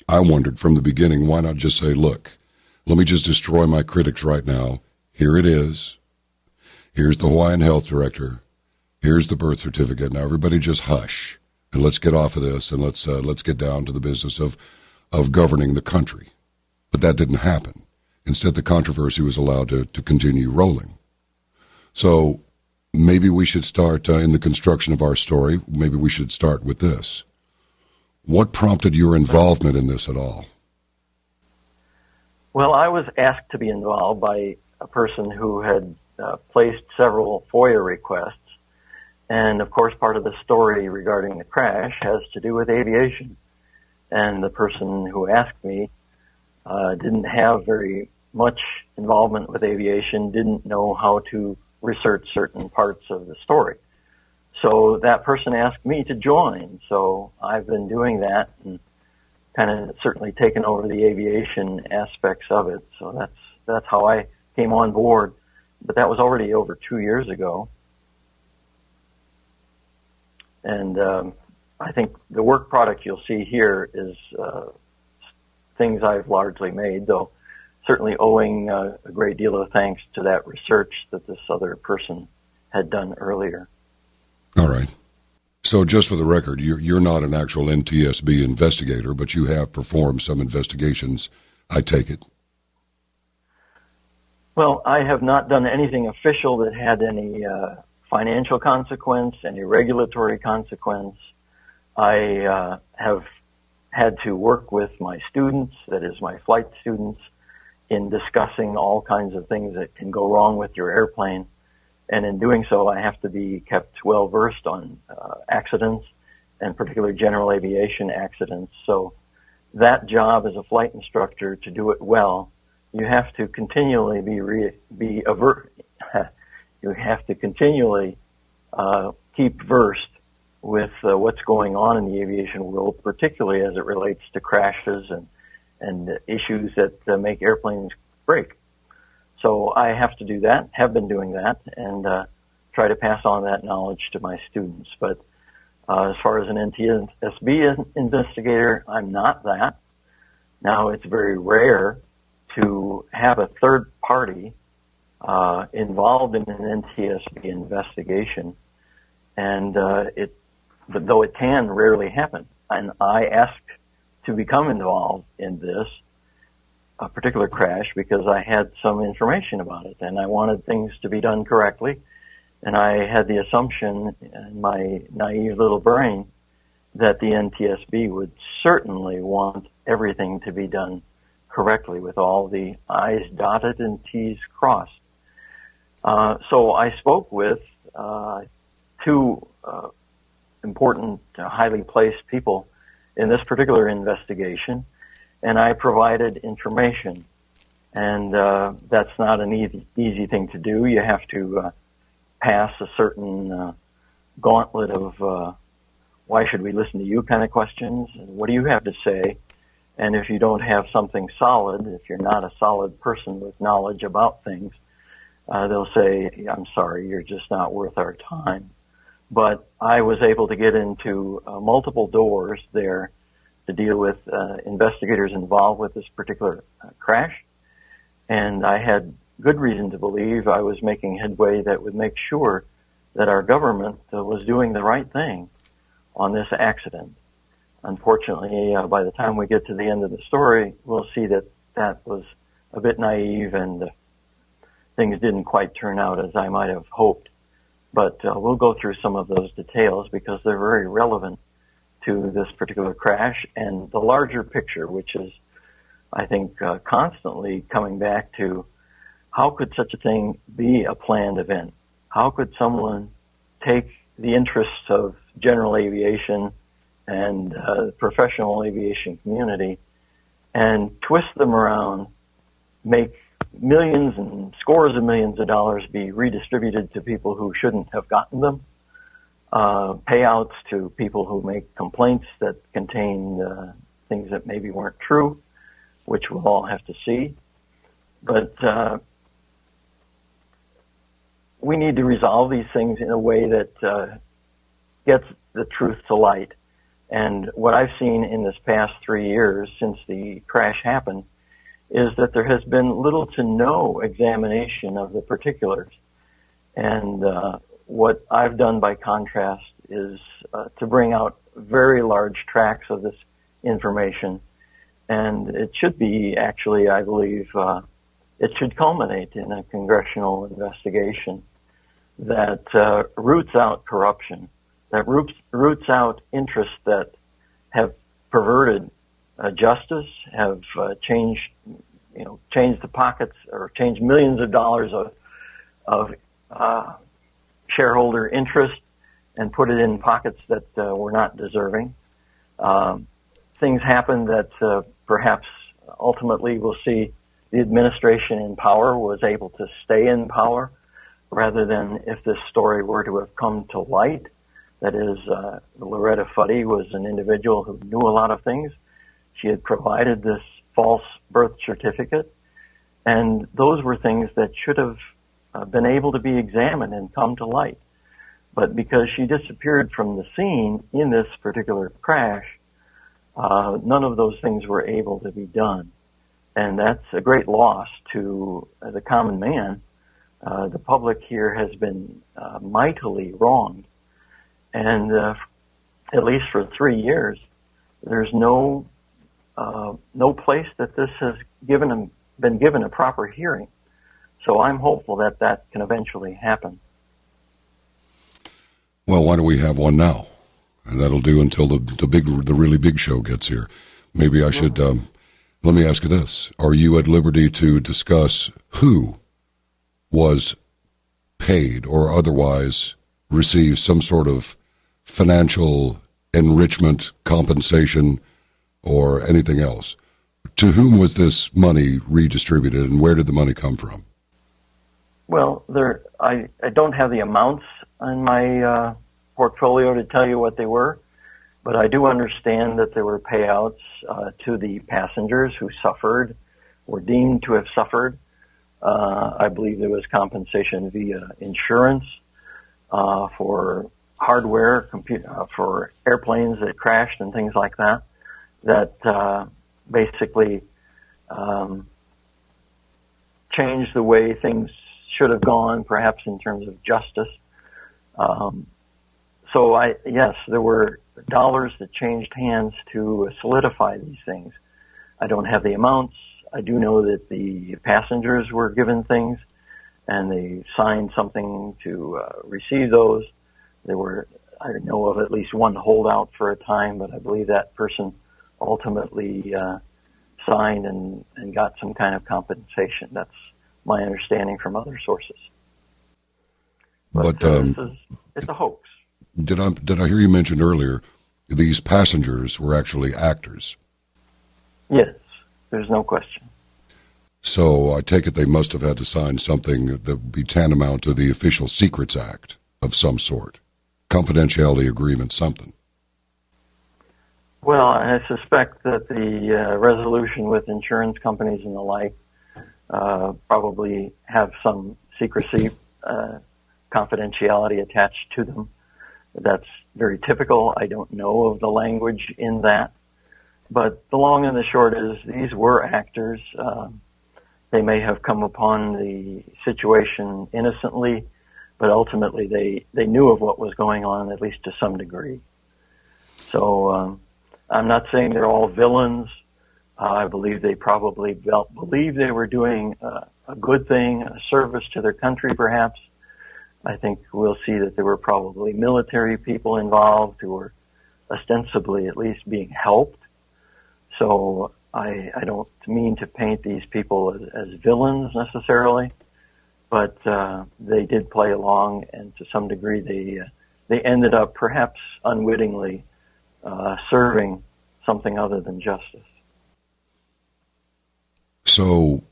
I wondered from the beginning, why not just say, look, let me just destroy my critics right now. Here it is. Here's the Hawaiian health director. Here's the birth certificate. Now everybody just hush and let's get off of this and let's get down to the business of governing the country. But that didn't happen. Instead, the controversy was allowed to continue rolling. So maybe we should start in the construction of our story. Maybe we should start with this. What prompted your involvement in this at all? Well, I was asked to be involved by a person who had placed several FOIA requests. And, of course, part of the story regarding the crash has to do with aviation. And the person who asked me didn't have very much involvement with aviation, didn't know how to research certain parts of the story. So that person asked me to join. So I've been doing that and kind of certainly taken over the aviation aspects of it. So that's how I came on board. But that was already over 2 years ago. And I think the work product you'll see here is things I've largely made, though certainly owing a great deal of thanks to that research that this other person had done earlier. All right. So just for the record, you're not an actual NTSB investigator, but you have performed some investigations, I take it. Well, I have not done anything official that had any financial consequence, any regulatory consequence. I have had to work with my students, that is my flight students, in discussing all kinds of things that can go wrong with your airplane. And in doing so, I have to be kept well versed on accidents, and particularly general aviation accidents. So that job as a flight instructor, to do it well, you have to continually keep versed with what's going on in the aviation world, particularly as it relates to crashes and issues that make airplanes break. So I have to do that, have been doing that, and try to pass on that knowledge to my students. But as far as an NTSB investigator, I'm not that. Now, it's very rare to have a third party involved in an NTSB investigation, and though it can rarely happen. And I asked to become involved in this particular crash because I had some information about it, and I wanted things to be done correctly. And I had the assumption in my naive little brain that the NTSB would certainly want everything to be done correctly with all the I's dotted and T's crossed. So I spoke with two important, highly placed people in this particular investigation, and I provided information. And that's not an easy thing to do. You have to pass a certain gauntlet of why should we listen to you kind of questions, and what do you have to say? And if you don't have something solid, if you're not a solid person with knowledge about things, they'll say, I'm sorry, you're just not worth our time. But I was able to get into multiple doors there to deal with investigators involved with this particular crash. And I had good reason to believe I was making headway that would make sure that our government was doing the right thing on this accident. Unfortunately, by the time we get to the end of the story, we'll see that that was a bit naive and things didn't quite turn out as I might have hoped. But we'll go through some of those details because they're very relevant to this particular crash and the larger picture, which is, I think, constantly coming back to how could such a thing be a planned event? How could someone take the interests of general aviation and the professional aviation community and twist them around, make millions and scores of millions of dollars be redistributed to people who shouldn't have gotten them? payouts to people who make complaints that contain things that maybe weren't true, which we'll all have to see. But we need to resolve these things in a way that gets the truth to light. And what I've seen in this past 3 years since the crash happened is that there has been little to no examination of the particulars. And what I've done by contrast is to bring out very large tracts of this information. And it should be actually, I believe, it should culminate in a congressional investigation that roots out corruption, that roots out interests that have perverted justice, have changed the pockets or changed millions of dollars of shareholder interest and put it in pockets that were not deserving. Things happen that perhaps ultimately we'll see the administration in power was able to stay in power rather than if this story were to have come to light. That is, Loretta Fuddy was an individual who knew a lot of things. She had provided this false birth certificate, and those were things that should have been able to be examined and come to light. But because she disappeared from the scene in this particular crash, none of those things were able to be done. And that's a great loss to the common man. The public here has been mightily wronged. And at least for 3 years, there's no place that this has been given a proper hearing. So I'm hopeful that that can eventually happen. Well, why don't we have one now? And that'll do until the really big show gets here. Maybe I should, let me ask you this. Are you at liberty to discuss who was paid or otherwise received some sort of financial enrichment, compensation, or anything else? To whom was this money redistributed, and where did the money come from? Well, I don't have the amounts in my portfolio to tell you what they were, but I do understand that there were payouts to the passengers who suffered, were deemed to have suffered. I believe there was compensation via insurance for hardware, for airplanes that crashed and things like that, that basically changed the way things should have gone, perhaps in terms of justice. Yes, there were dollars that changed hands to solidify these things. I don't have the amounts. I do know that the passengers were given things, and they signed something to receive those. I know of at least one holdout for a time, but I believe that person ultimately signed and got some kind of compensation. That's my understanding from other sources. But it's a hoax. Did I hear you mention earlier these passengers were actually actors? Yes, there's no question. So I take it they must have had to sign something that would be tantamount to the Official Secrets Act of some sort, confidentiality agreement, something. Well, I suspect that the resolution with insurance companies and the like probably have some secrecy, confidentiality attached to them. That's very typical. I don't know of the language in that. But the long and the short is these were actors. They may have come upon the situation innocently, but ultimately they knew of what was going on, at least to some degree. So I'm not saying they're all villains. I believe they probably believed they were doing a good thing, a service to their country perhaps. I think we'll see that there were probably military people involved who were ostensibly at least being helped. So I don't mean to paint these people as villains necessarily, but they did play along, and to some degree they ended up perhaps unwittingly serving something other than justice. So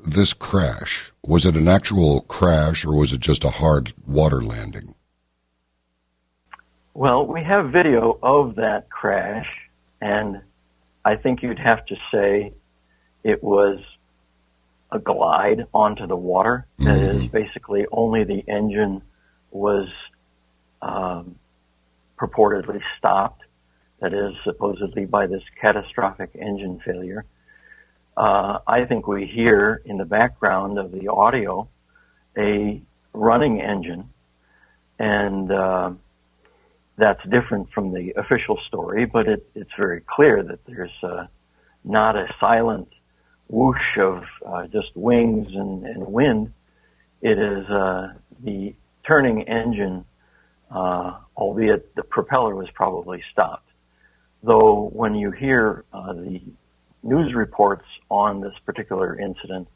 this crash, was it an actual crash or was it just a hard water landing? Well, we have video of that crash, and I think you'd have to say it was a glide onto the water. That is, basically only the engine was purportedly stopped. That is, supposedly by this catastrophic engine failure. I think we hear in the background of the audio a running engine, and that's different from the official story, but it's very clear that there's not a silent whoosh of just wings and wind. It is the turning engine, albeit the propeller was probably stopped. Though when you hear the news reports on this particular incident,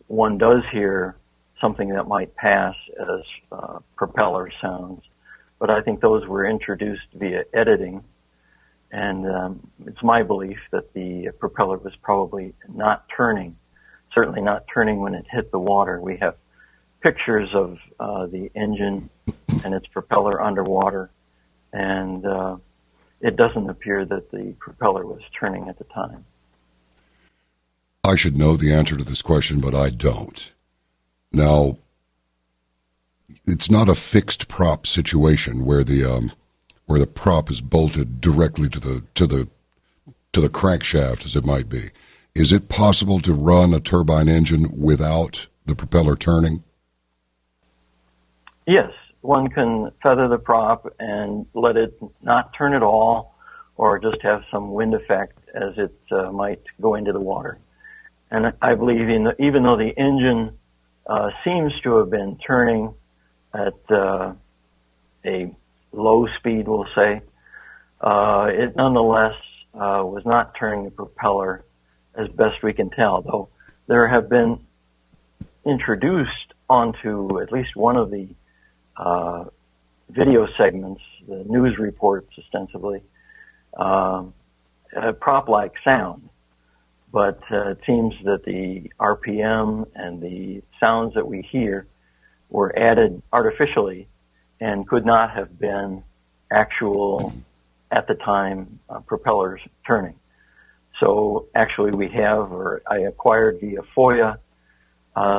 one does hear something that might pass as propeller sounds. But I think those were introduced via editing, and it's my belief that the propeller was probably not turning, certainly not turning when it hit the water. We have pictures of the engine and its propeller underwater, and it doesn't appear that the propeller was turning at the time. I should know the answer to this question, but I don't. Now, it's not a fixed prop situation where the prop is bolted directly to the crankshaft, as it might be. Is it possible to run a turbine engine without the propeller turning? Yes, one can feather the prop and let it not turn at all, or just have some wind effect as it might go into the water. And I believe even though the engine seems to have been turning at a low speed, we'll say, it nonetheless was not turning the propeller as best we can tell, though there have been introduced onto at least one of the video segments, the news reports ostensibly, a prop-like sound. But it seems that the RPM and the sounds that we hear were added artificially and could not have been actual, at the time, propellers turning. So actually we have, or I acquired via FOIA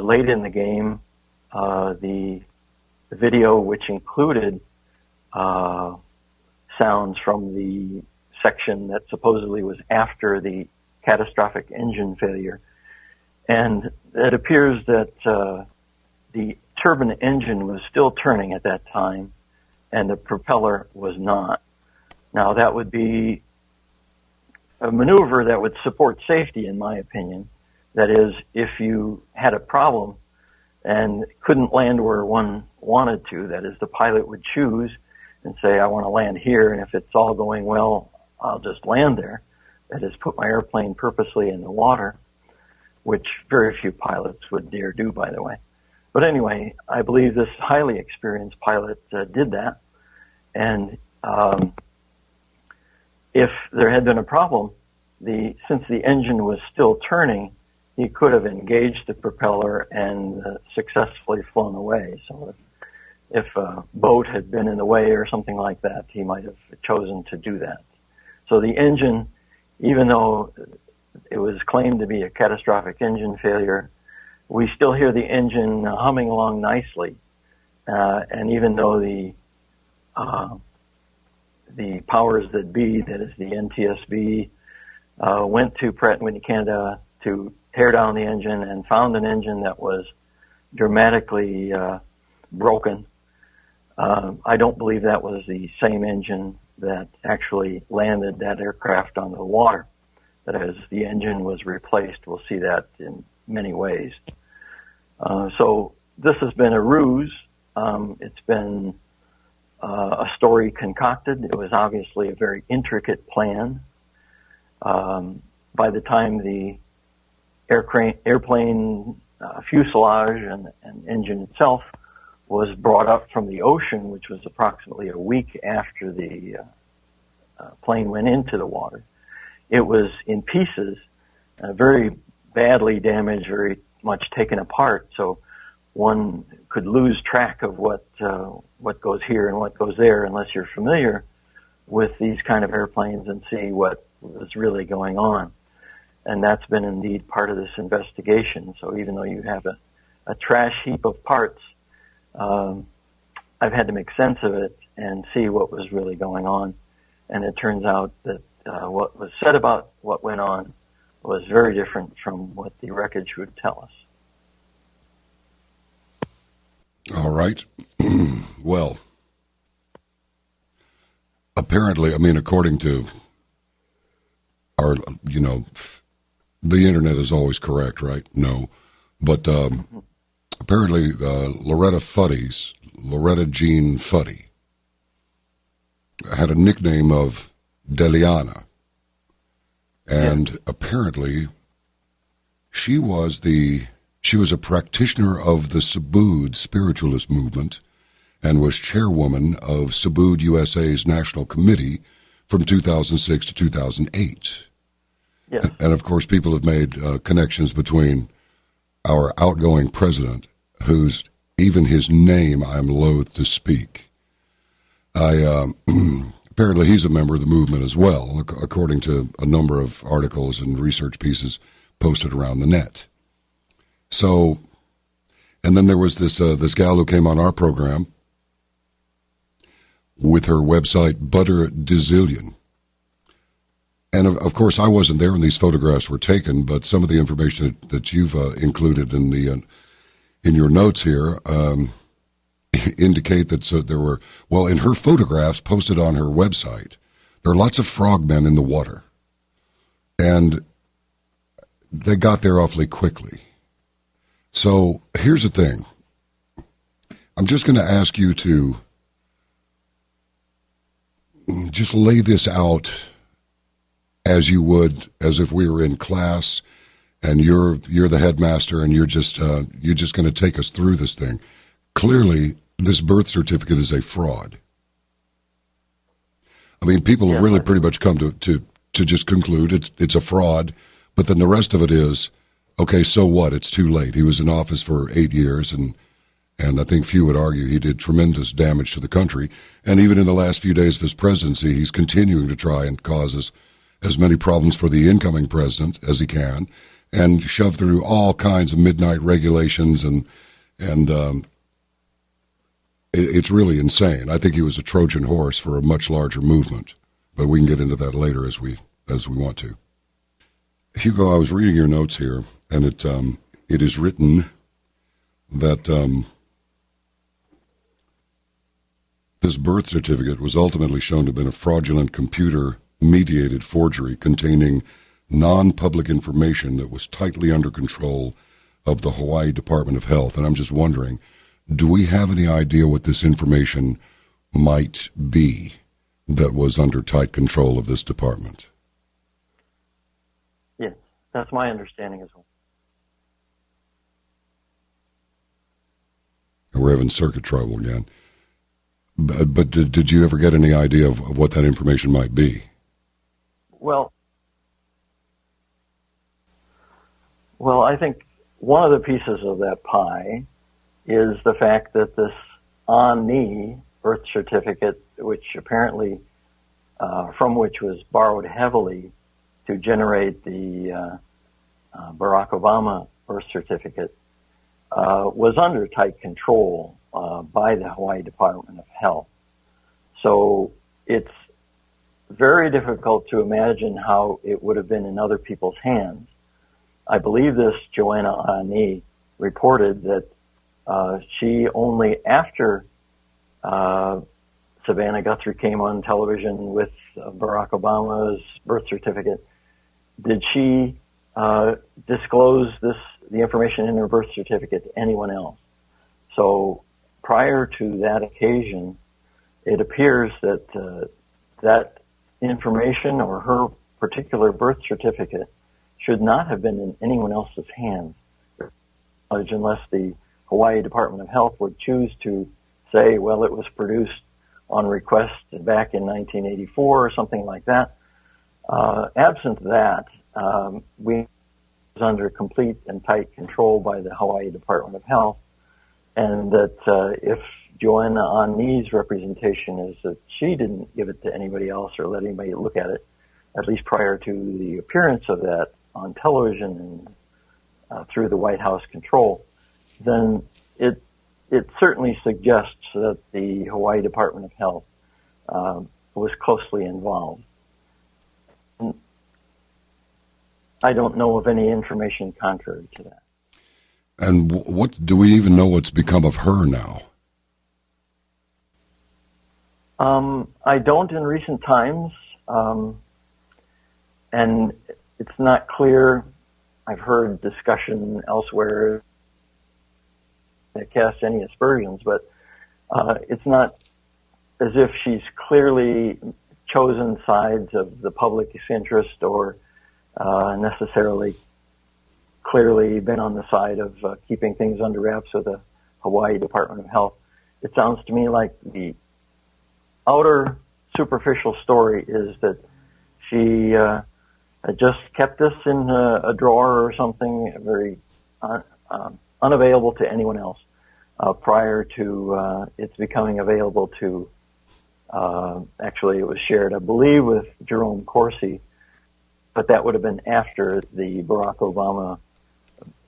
late in the game, the video which included sounds from the section that supposedly was after the catastrophic engine failure. And it appears that the turbine engine was still turning at that time, and the propeller was not. Now, that would be a maneuver that would support safety, in my opinion. That is, if you had a problem and couldn't land where one wanted to, that is, the pilot would choose and say, I want to land here, and if it's all going well, I'll just land there. That is, put my airplane purposely in the water, which very few pilots would dare do, by the way. But anyway, I believe this highly experienced pilot did that. And if there had been a problem, since the engine was still turning, he could have engaged the propeller and successfully flown away. So if a boat had been in the way or something like that, he might have chosen to do that. So the engine, even though it was claimed to be a catastrophic engine failure, we still hear the engine humming along nicely. And even though the powers that be, that is the NTSB, went to Pratt & Whitney Canada to tear down the engine and found an engine that was dramatically broken, I don't believe that was the same engine that actually landed that aircraft on the water. That is, the engine was replaced. We'll see that in many ways. So this has been a ruse. It's been a story concocted. It was obviously a very intricate plan. By the time the airplane fuselage and engine itself was brought up from the ocean, which was approximately a week after the plane went into the water, it was in pieces, very badly damaged, very much taken apart. So one could lose track of what goes here and what goes there unless you're familiar with these kind of airplanes and see what was really going on. And that's been indeed part of this investigation. So even though you have a trash heap of parts, I've had to make sense of it and see what was really going on. And it turns out that what was said about what went on was very different from what the wreckage would tell us. All right. Well, apparently, I mean, according to our, the internet is always correct, right? No. But apparently, Loretta Jean Fuddy, had a nickname of Deliana. And apparently, she was a practitioner of the Subud spiritualist movement and was chairwoman of Subud USA's National Committee from 2006 to 2008. Yes. And of course, people have made connections between our outgoing president, whose even his name I'm loath to speak. Apparently he's a member of the movement as well, according to a number of articles and research pieces posted around the net. So, and then there was this gal who came on our program with her website, Butter Dizillion. And of course, I wasn't there when these photographs were taken, but some of the information that you've included in your notes here indicate that there were, well, in her photographs posted on her website, there are lots of frogmen in the water. And they got there awfully quickly. So here's the thing. I'm just going to ask you to just lay this out as you would, as if we were in class and you're the headmaster and you're just going to take us through this thing. Clearly, this birth certificate is a fraud. I mean, people have really pretty much come to just conclude it's a fraud, but then the rest of it is, okay, so what? It's too late. He was in office for 8 years, and I think few would argue he did tremendous damage to the country. And even in the last few days of his presidency, he's continuing to try and cause as many problems for the incoming president as he can, and shove through all kinds of midnight regulations, and it's really insane. I think he was a Trojan horse for a much larger movement, but we can get into that later as we want to. Hugo, I was reading your notes here, and it is written that this birth certificate was ultimately shown to have been a fraudulent computer-mediated forgery containing non-public information that was tightly under control of the Hawaii Department of Health. And I'm just wondering, do we have any idea what this information might be that was under tight control of this department? Yes, that's my understanding as well. We're having circuit trouble again. But did you ever get any idea of what that information might be? Well, I think one of the pieces of that pie is the fact that this on-knee birth certificate, which apparently, from which was borrowed heavily to generate the Barack Obama birth certificate, was under tight control by the Hawaii Department of Health. So it's very difficult to imagine how it would have been in other people's hands. I believe this Joanna Ani reported that she only after Savannah Guthrie came on television with Barack Obama's birth certificate, did she disclose the information in her birth certificate to anyone else. So prior to that occasion, it appears that that information or her particular birth certificate should not have been in anyone else's hands, unless the Hawaii Department of Health would choose to say, well, it was produced on request back in 1984 or something like that. Absent that, we was under complete and tight control by the Hawaii Department of Health, and that if Joanna Ani's representation is that she didn't give it to anybody else or let anybody look at it, at least prior to the appearance of that on television and through the White House control, then it certainly suggests that the Hawaii Department of Health was closely involved. I don't know of any information contrary to that. And what do we even know what's become of her now? I don't in recent times, and it's not clear. I've heard discussion elsewhere that casts any aspersions, but it's not as if she's clearly chosen sides of the public's interest or necessarily clearly been on the side of keeping things under wraps with the Hawaii Department of Health. It sounds to me like the outer superficial story is that she just kept this in a drawer or something, very unavailable to anyone else prior to its becoming available to, actually it was shared, I believe, with Jerome Corsi, but that would have been after the Barack Obama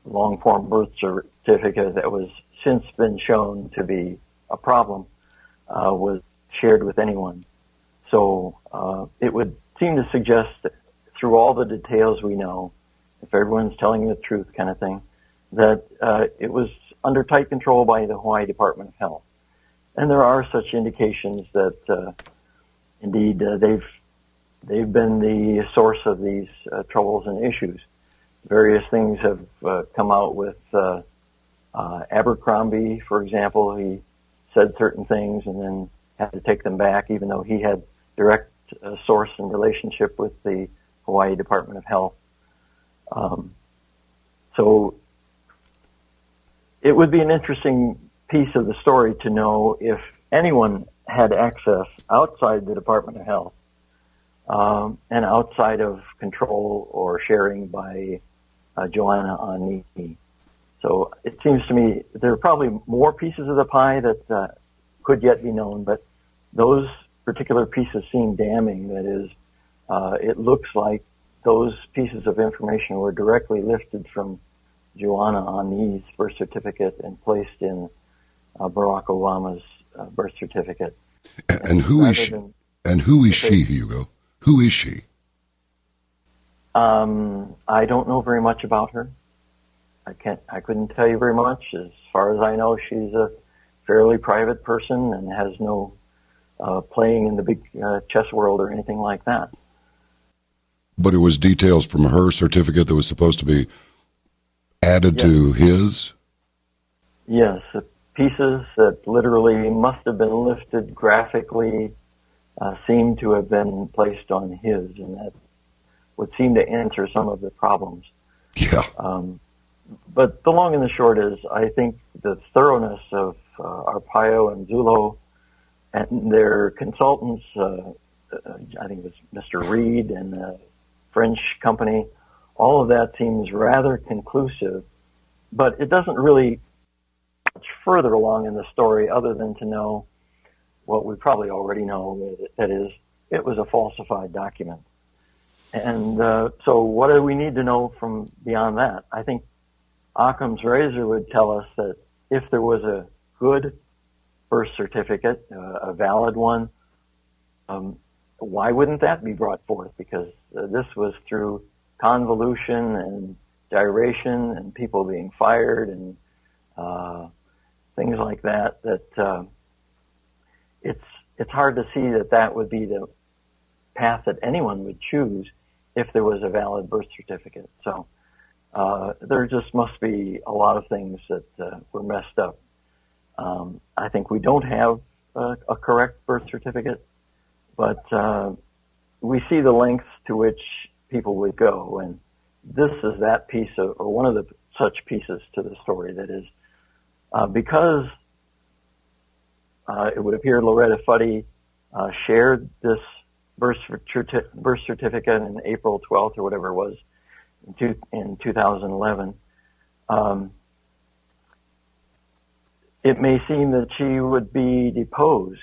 long-form birth certificate that was since been shown to be a problem was shared with anyone. So it would seem to suggest that through all the details we know, if everyone's telling the truth kind of thing, that it was under tight control by the Hawaii Department of Health. And there are such indications that indeed they've been the source of these troubles and issues. Various things have come out with Abercrombie, for example. He said certain things and then had to take them back, even though he had direct source and relationship with the Hawaii Department of Health. So it would be an interesting piece of the story to know if anyone had access outside the Department of Health and outside of control or sharing by Joanna Ani. So it seems to me there are probably more pieces of the pie that could yet be known, but those particular pieces seem damning. That is, it looks like those pieces of information were directly lifted from Joanna Ani's birth certificate and placed in Barack Obama's birth certificate. And who is she? And who is she, Hugo? Who is she? I don't know very much about her. I couldn't tell you very much. As far as I know, she's a fairly private person and has no playing in the big chess world or anything like that. But it was details from her certificate that was supposed to be added to his? Yes, pieces that literally must have been lifted graphically seem to have been placed on his, and that would seem to answer some of the problems. Yeah. But the long and the short is, I think the thoroughness of Arpaio and Zullo and their consultants, I think it was Mr. Reed and the French company, all of that seems rather conclusive, but it doesn't really much further along in the story other than to know what we probably already know, that is, it was a falsified document. And so what do we need to know from beyond that? I think Occam's razor would tell us that if there was a good birth certificate, a valid one, why wouldn't that be brought forth? Because this was through convolution and gyration and people being fired and things like that, it's hard to see that would be the path that anyone would choose if there was a valid birth certificate. So there just must be a lot of things that were messed up. I think we don't have a correct birth certificate, but we see the lengths to which people would go, and this is that piece of, or one of the such pieces to the story, that is, because it would appear Loretta Fuddy shared this birth certificate in April 12th or whatever it was in 2011. it may seem that she would be deposed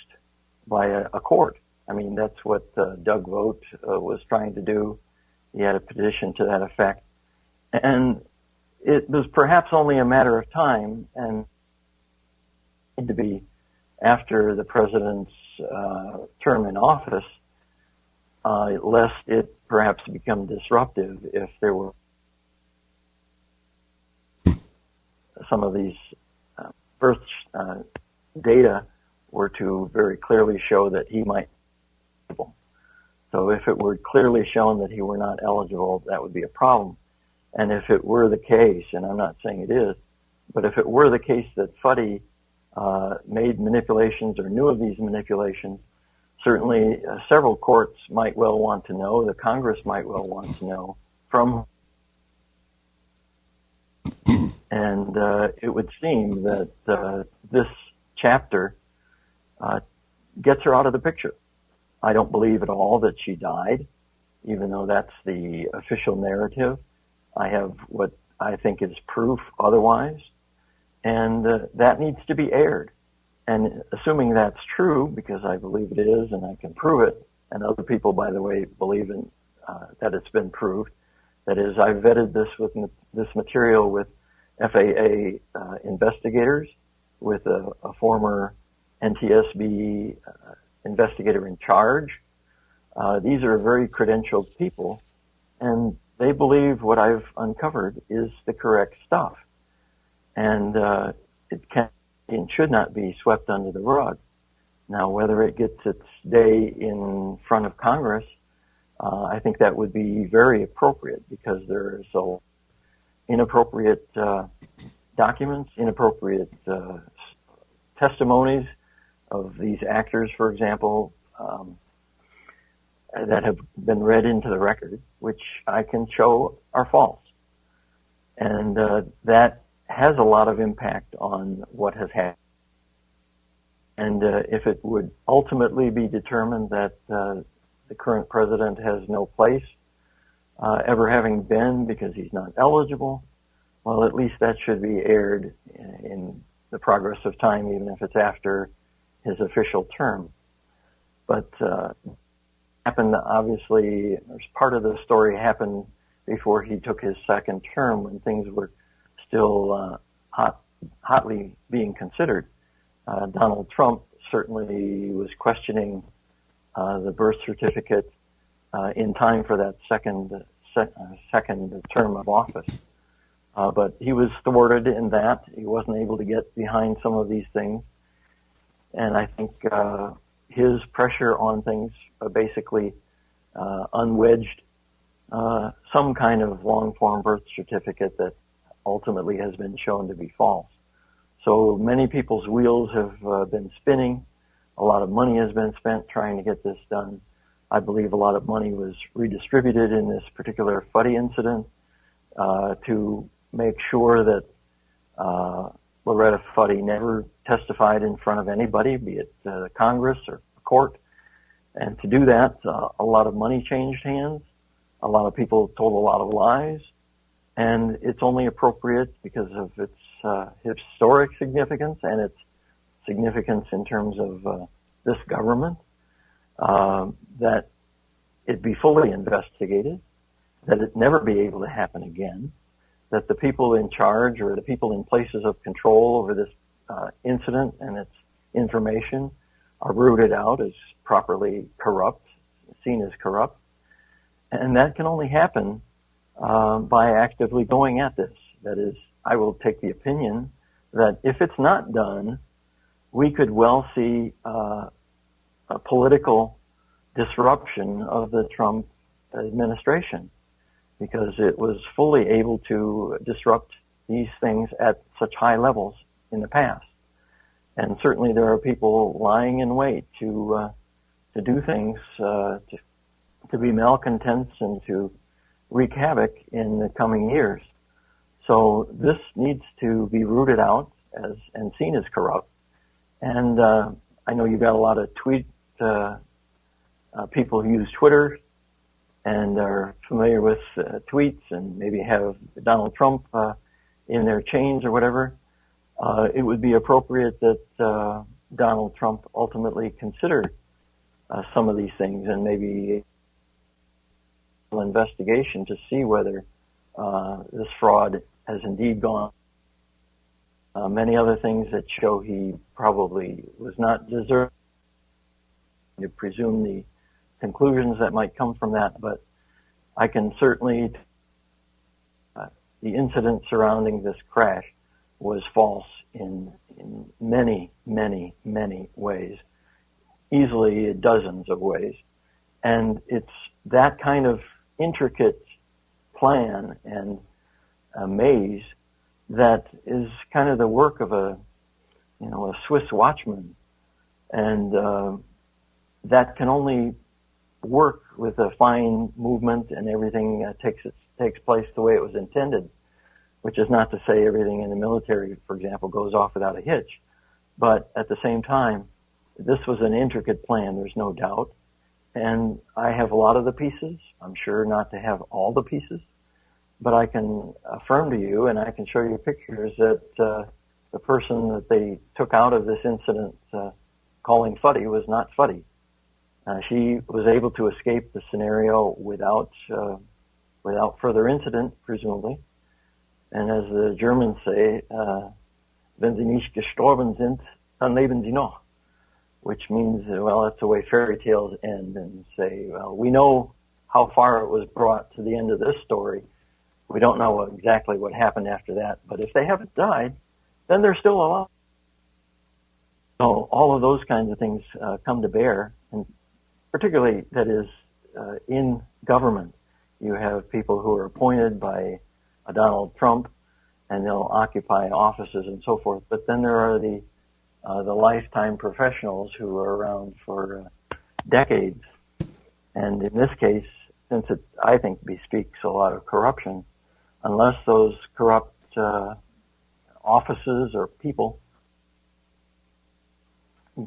by a court. I mean, that's what Doug Vogt was trying to do. He had a petition to that effect. And it was perhaps only a matter of time, and to be after the president's term in office, lest it perhaps become disruptive if there were some of these birth data were to very clearly show that he might be eligible. So if it were clearly shown that he were not eligible, that would be a problem. And if it were the case, and I'm not saying it is, but if it were the case that Fuddy made manipulations or knew of these manipulations, certainly several courts might well want to know, the Congress might well want to know from, and it would seem that this chapter gets her out of the picture. I don't believe at all that she died, even though that's the official narrative. I have what I think is proof otherwise, and that needs to be aired. And assuming that's true, because I believe it is and I can prove it, and other people, by the way, believe in that it's been proved. That is, I vetted this material with FAA investigators, with a former NTSB investigator in charge. These are very credentialed people, and they believe what I've uncovered is the correct stuff. And it can and should not be swept under the rug. Now, whether it gets its day in front of Congress, I think that would be very appropriate, because there are so inappropriate documents, inappropriate testimonies of these actors, for example, that have been read into the record, which I can show are false. And that has a lot of impact on what has happened. And if it would ultimately be determined that the current president has no place, ever having been, because he's not eligible, well, at least that should be aired in the progress of time, even if it's after his official term. But happened, obviously, as part of the story happened before he took his second term, when things were still hotly being considered. Donald Trump certainly was questioning the birth certificate in time for that second term of office. But he was thwarted in that. He wasn't able to get behind some of these things. And I think his pressure on things basically unwedged some kind of long-form birth certificate that ultimately has been shown to be false. So many people's wheels have been spinning. A lot of money has been spent trying to get this done. I believe a lot of money was redistributed in this particular Fuddy incident to make sure that Loretta Fuddy never testified in front of anybody, be it Congress or court. And to do that, a lot of money changed hands. A lot of people told a lot of lies. And it's only appropriate because of its historic significance and its significance in terms of this government, that it be fully investigated, that it never be able to happen again, that the people in charge or the people in places of control over this incident and its information are rooted out as properly corrupt, seen as corrupt. And that can only happen by actively going at this. That is, I will take the opinion that if it's not done, we could well see a political disruption of the Trump administration, because it was fully able to disrupt these things at such high levels in the past. And certainly there are people lying in wait to do things, to be malcontents and to wreak havoc in the coming years. So this needs to be rooted out as and seen as corrupt. And I know you've got a lot of people who use Twitter and are familiar with tweets and maybe have Donald Trump in their chains or whatever. it would be appropriate that Donald Trump ultimately consider some of these things and maybe an investigation to see whether this fraud has indeed gone. Many other things that show he probably was not deserving. To presume the conclusions that might come from that, but I can certainly the incident surrounding this crash was false in many, many, many ways, easily dozens of ways, and it's that kind of intricate plan and maze that is kind of the work of a Swiss watchman, and that can only work with a fine movement and everything takes place the way it was intended, which is not to say everything in the military, for example, goes off without a hitch. But at the same time, this was an intricate plan, there's no doubt. And I have a lot of the pieces. I'm sure not to have all the pieces, but I can affirm to you, and I can show you pictures that the person that they took out of this incident calling Fuddy was not Fuddy. She was able to escape the scenario without further incident, presumably. And as the Germans say, wenn sie nicht gestorben sind, dann leben sie noch, which means, well, that's the way fairy tales end, and say, well, we know how far it was brought to the end of this story. We don't know exactly what happened after that, but if they haven't died, then they're still alive. So all of those kinds of things come to bear, and particularly, that is, in government. You have people who are appointed by Donald Trump, and they'll occupy offices and so forth. But then there are the lifetime professionals who are around for decades. And in this case, since it, I think, bespeaks a lot of corruption, unless those corrupt offices or people,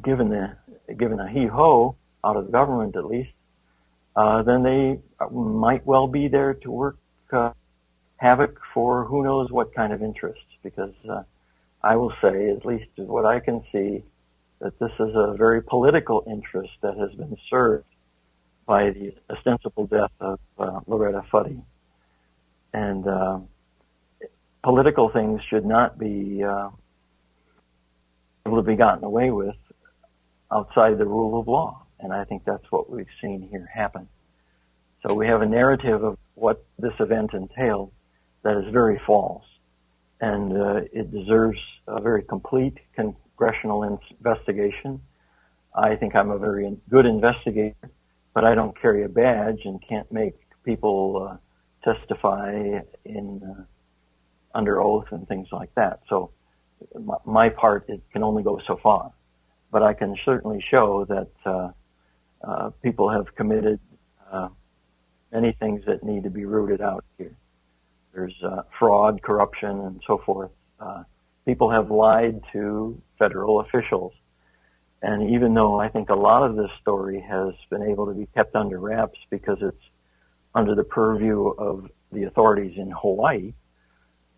given a hee-ho, out of the government at least, then they might well be there to work havoc for who knows what kind of interests. Because I will say, at least what I can see, that this is a very political interest that has been served by the ostensible death of Loretta Fuddy. And political things should not be able to be gotten away with outside the rule of law. And I think that's what we've seen here happen. So we have a narrative of what this event entailed that is very false. And it deserves a very complete congressional investigation. I think I'm a very good investigator, but I don't carry a badge and can't make people testify in under oath and things like that. So my part, it can only go so far. But I can certainly show that people have committed many things that need to be rooted out here. There's fraud, corruption, and so forth. People have lied to federal officials. And even though I think a lot of this story has been able to be kept under wraps because it's under the purview of the authorities in Hawaii,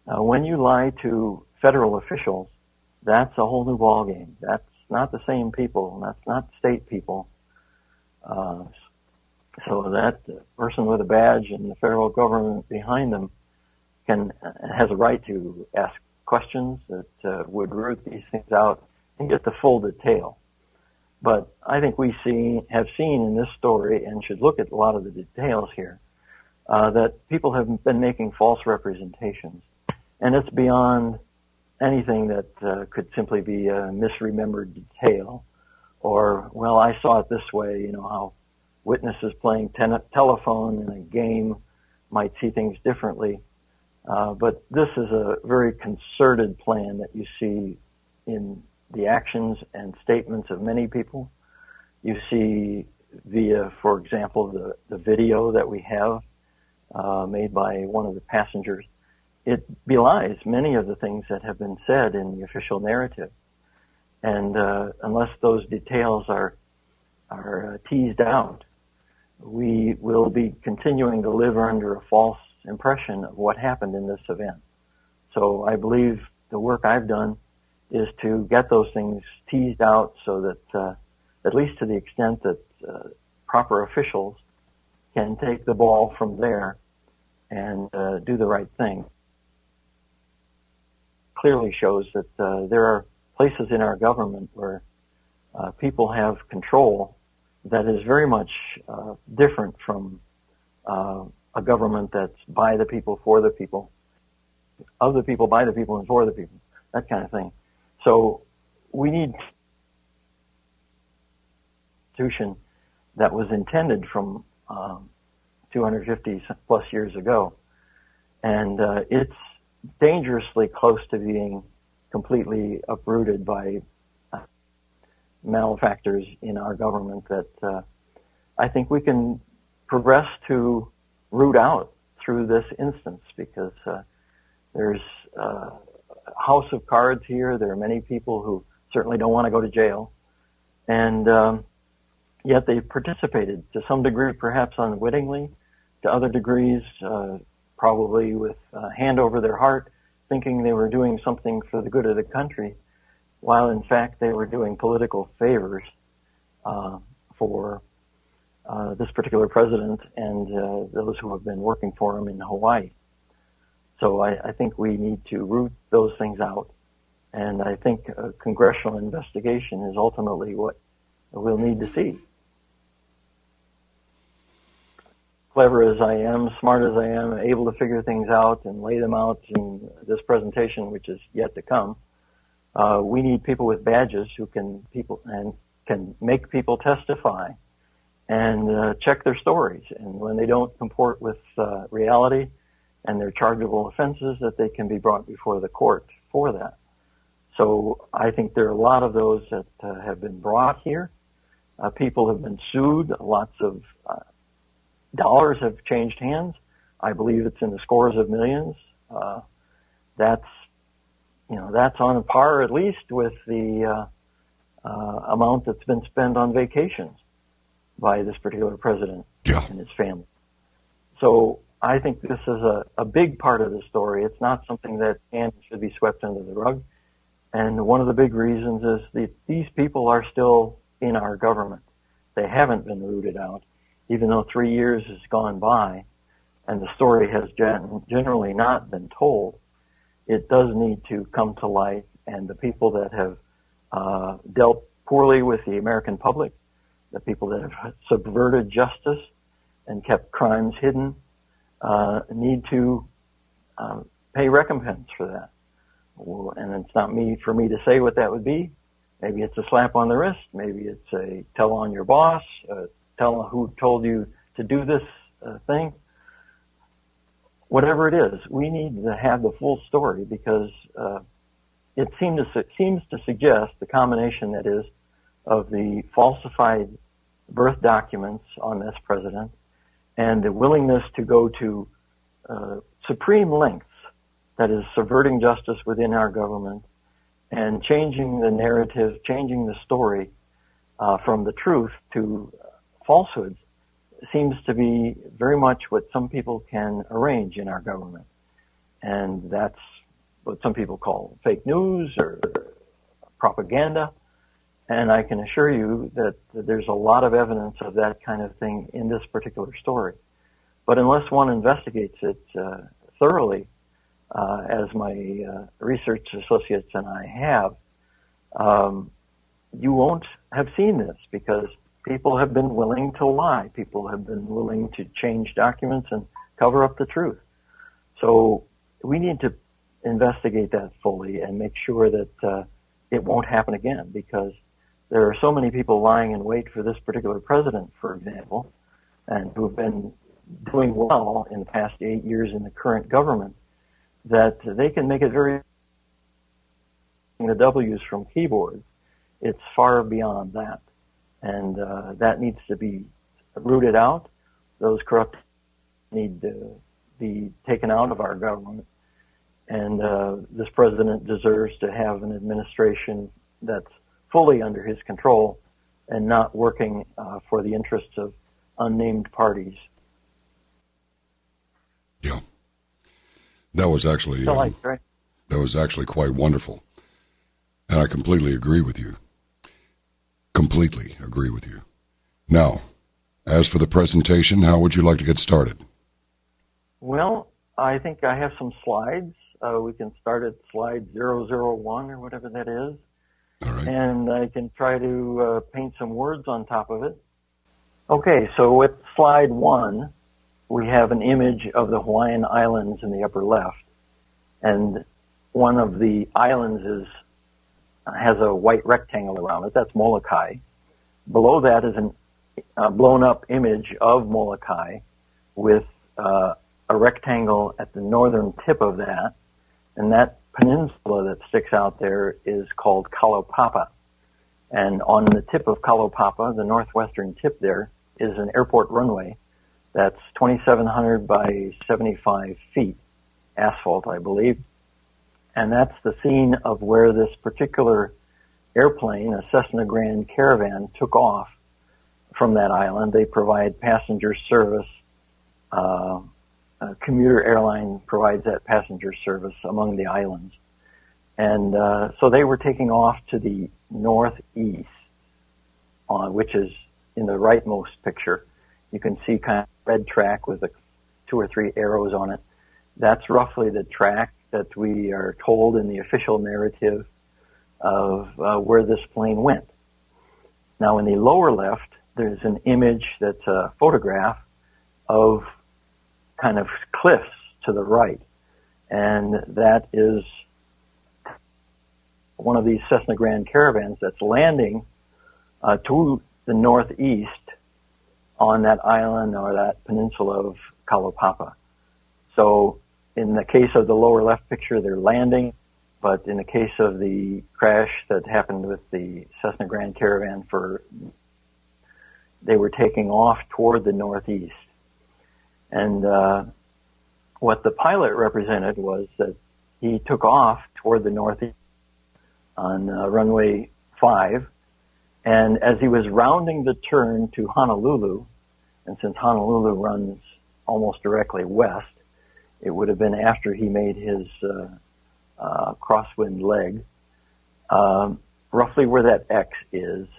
when you lie to federal officials, that's a whole new ballgame. That's not the same people. That's not state people. So that person with a badge and the federal government behind them has a right to ask questions that would root these things out and get the full detail. But I think we have seen in this story, and should look at a lot of the details here, that people have been making false representations. And it's beyond anything that could simply be a misremembered detail. Or, well, I saw it this way, how witnesses playing telephone in a game might see things differently. But this is a very concerted plan that you see in the actions and statements of many people. You see via, for example, the video that we have made by one of the passengers. It belies many of the things that have been said in the official narrative. And unless those details are teased out, we will be continuing to live under a false impression of what happened in this event. So I believe the work I've done is to get those things teased out so that, at least to the extent that proper officials can take the ball from there and do the right thing. Clearly shows that there are places in our government where people have control that is very much different from a government that's by the people, for the people, of the people, by the people, and for the people, that kind of thing. So we need a institution that was intended from 250 plus years ago, and it's dangerously close to being completely uprooted by malefactors in our government that I think we can progress to root out through this instance, because there's a house of cards here. There are many people who certainly don't want to go to jail, and yet they participated to some degree, perhaps unwittingly, to other degrees, probably with a hand over their heart, thinking they were doing something for the good of the country, while in fact they were doing political favors for this particular president and those who have been working for him in Hawaii. So I think we need to root those things out, and I think a congressional investigation is ultimately what we'll need to see. Clever as I am, smart as I am, able to figure things out and lay them out in this presentation, which is yet to come, we need people with badges who can make people testify and check their stories. And when they don't comport with reality and their chargeable offenses, that they can be brought before the court for that. So I think there are a lot of those that have been brought here. People have been sued. Lots of dollars have changed hands. I believe it's in the scores of millions. That's on par at least with the amount that's been spent on vacations by this particular president and his family. So I think this is a big part of the story. It's not something that should be swept under the rug. And one of the big reasons is that these people are still in our government. They haven't been rooted out, even though 3 years has gone by and the story has generally not been told. It does need to come to light, and the people that have dealt poorly with the American public, the people that have subverted justice and kept crimes hidden, need to pay recompense for that. And it's not for me to say what that would be. Maybe it's a slap on the wrist. Maybe it's a tell on your boss, tell who told you to do this thing. Whatever it is, we need to have the full story, because it seems to suggest the combination, that is, of the falsified birth documents on this president and the willingness to go to supreme lengths, that is, subverting justice within our government and changing the narrative, changing the story from the truth to falsehoods, seems to be very much what some people can arrange in our government. And that's what some people call fake news or propaganda. And I can assure you that there's a lot of evidence of that kind of thing in this particular story. But unless one investigates it thoroughly, as my research associates and I have, you won't have seen this, because people have been willing to lie. People have been willing to change documents and cover up the truth. So we need to investigate that fully and make sure that it won't happen again, because there are so many people lying in wait for this particular president, for example, and who've been doing well in the past 8 years in the current government, that they can make it very the W's from keyboards. It's far beyond that. And that needs to be rooted out. Those corrupt need to be taken out of our government. And this president deserves to have an administration that's fully under his control and not working for the interests of unnamed parties. Yeah. That was actually quite wonderful. And I completely agree with you. Completely agree with you. Now, as for the presentation, how would you like to get started? Well, I think I have some slides. We can start at slide 001 or whatever that is. All right. And I can try to paint some words on top of it. Okay, so with slide 1, we have an image of the Hawaiian Islands in the upper left. And one of the islands has a white rectangle around it. That's Molokai. Below that is a blown-up image of Molokai with a rectangle at the northern tip of that. And that peninsula that sticks out there is called Kalaupapa. And on the tip of Kalaupapa, the northwestern tip there, is an airport runway that's 2,700 by 75 feet, asphalt, I believe. And that's the scene of where this particular airplane, a Cessna Grand Caravan, took off from that island. They provide passenger service. A commuter airline provides that passenger service among the islands. And so they were taking off to the northeast, which is in the rightmost picture. You can see kind of a red track with 2 or 3 arrows on it. That's roughly the track that we are told in the official narrative of where this plane went. Now, in the lower left, there's an image that's a photograph of kind of cliffs to the right. And that is one of these Cessna Grand Caravans that's landing to the northeast on that island or that peninsula of Kalaupapa. So in the case of the lower left picture, they're landing, but in the case of the crash that happened with the Cessna Grand Caravan, they were taking off toward the northeast. And what the pilot represented was that he took off toward the northeast on runway 5, and as he was rounding the turn to Honolulu, and since Honolulu runs almost directly west, it would have been after he made his crosswind leg, roughly where that X is.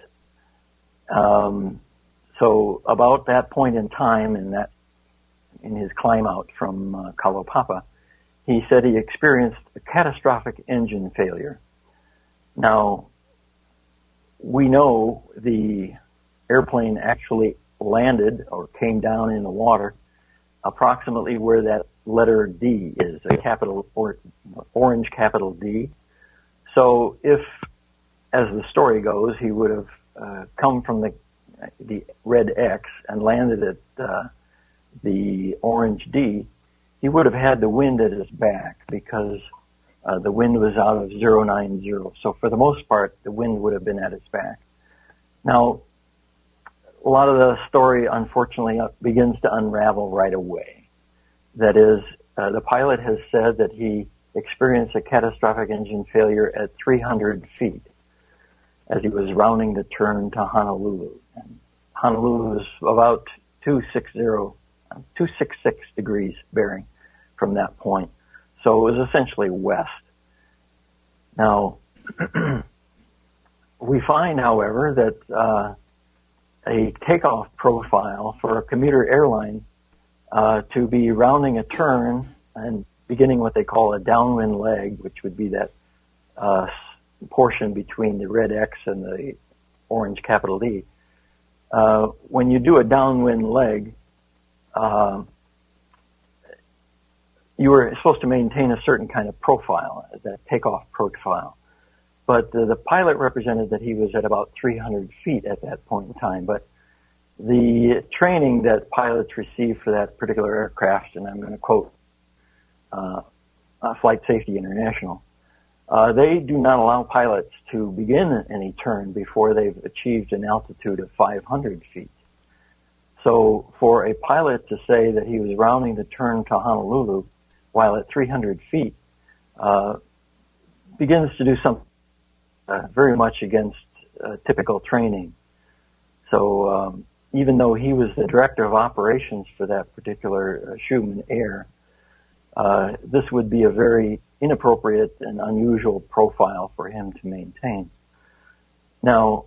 So about that point in time in his climb out from Kalaupapa, he said he experienced a catastrophic engine failure. Now, we know the airplane actually landed or came down in the water approximately where that letter D is, a capital or orange capital D. So if, as the story goes, he would have come from the red X and landed at the orange D, he would have had the wind at his back because the wind was out of 090. So for the most part, the wind would have been at his back. Now, a lot of the story, unfortunately, begins to unravel right away. That is, the pilot has said that he experienced a catastrophic engine failure at 300 feet as he was rounding the turn to Honolulu. And Honolulu is about 266 degrees bearing from that point. So it was essentially west. Now, we find, however, that a takeoff profile for a commuter airline to be rounding a turn and beginning what they call a downwind leg, which would be that portion between the red X and the orange capital D. When you do a downwind leg, you were supposed to maintain a certain kind of profile, that takeoff profile. But the pilot represented that he was at about 300 feet at that point in time. But the training that pilots receive for that particular aircraft, and I'm going to quote Flight Safety International, they do not allow pilots to begin any turn before they've achieved an altitude of 500 feet. So for a pilot to say that he was rounding the turn to Honolulu while at 300 feet begins to do something very much against typical training. So even though he was the director of operations for that particular Schumann Air, this would be a very inappropriate and unusual profile for him to maintain. Now,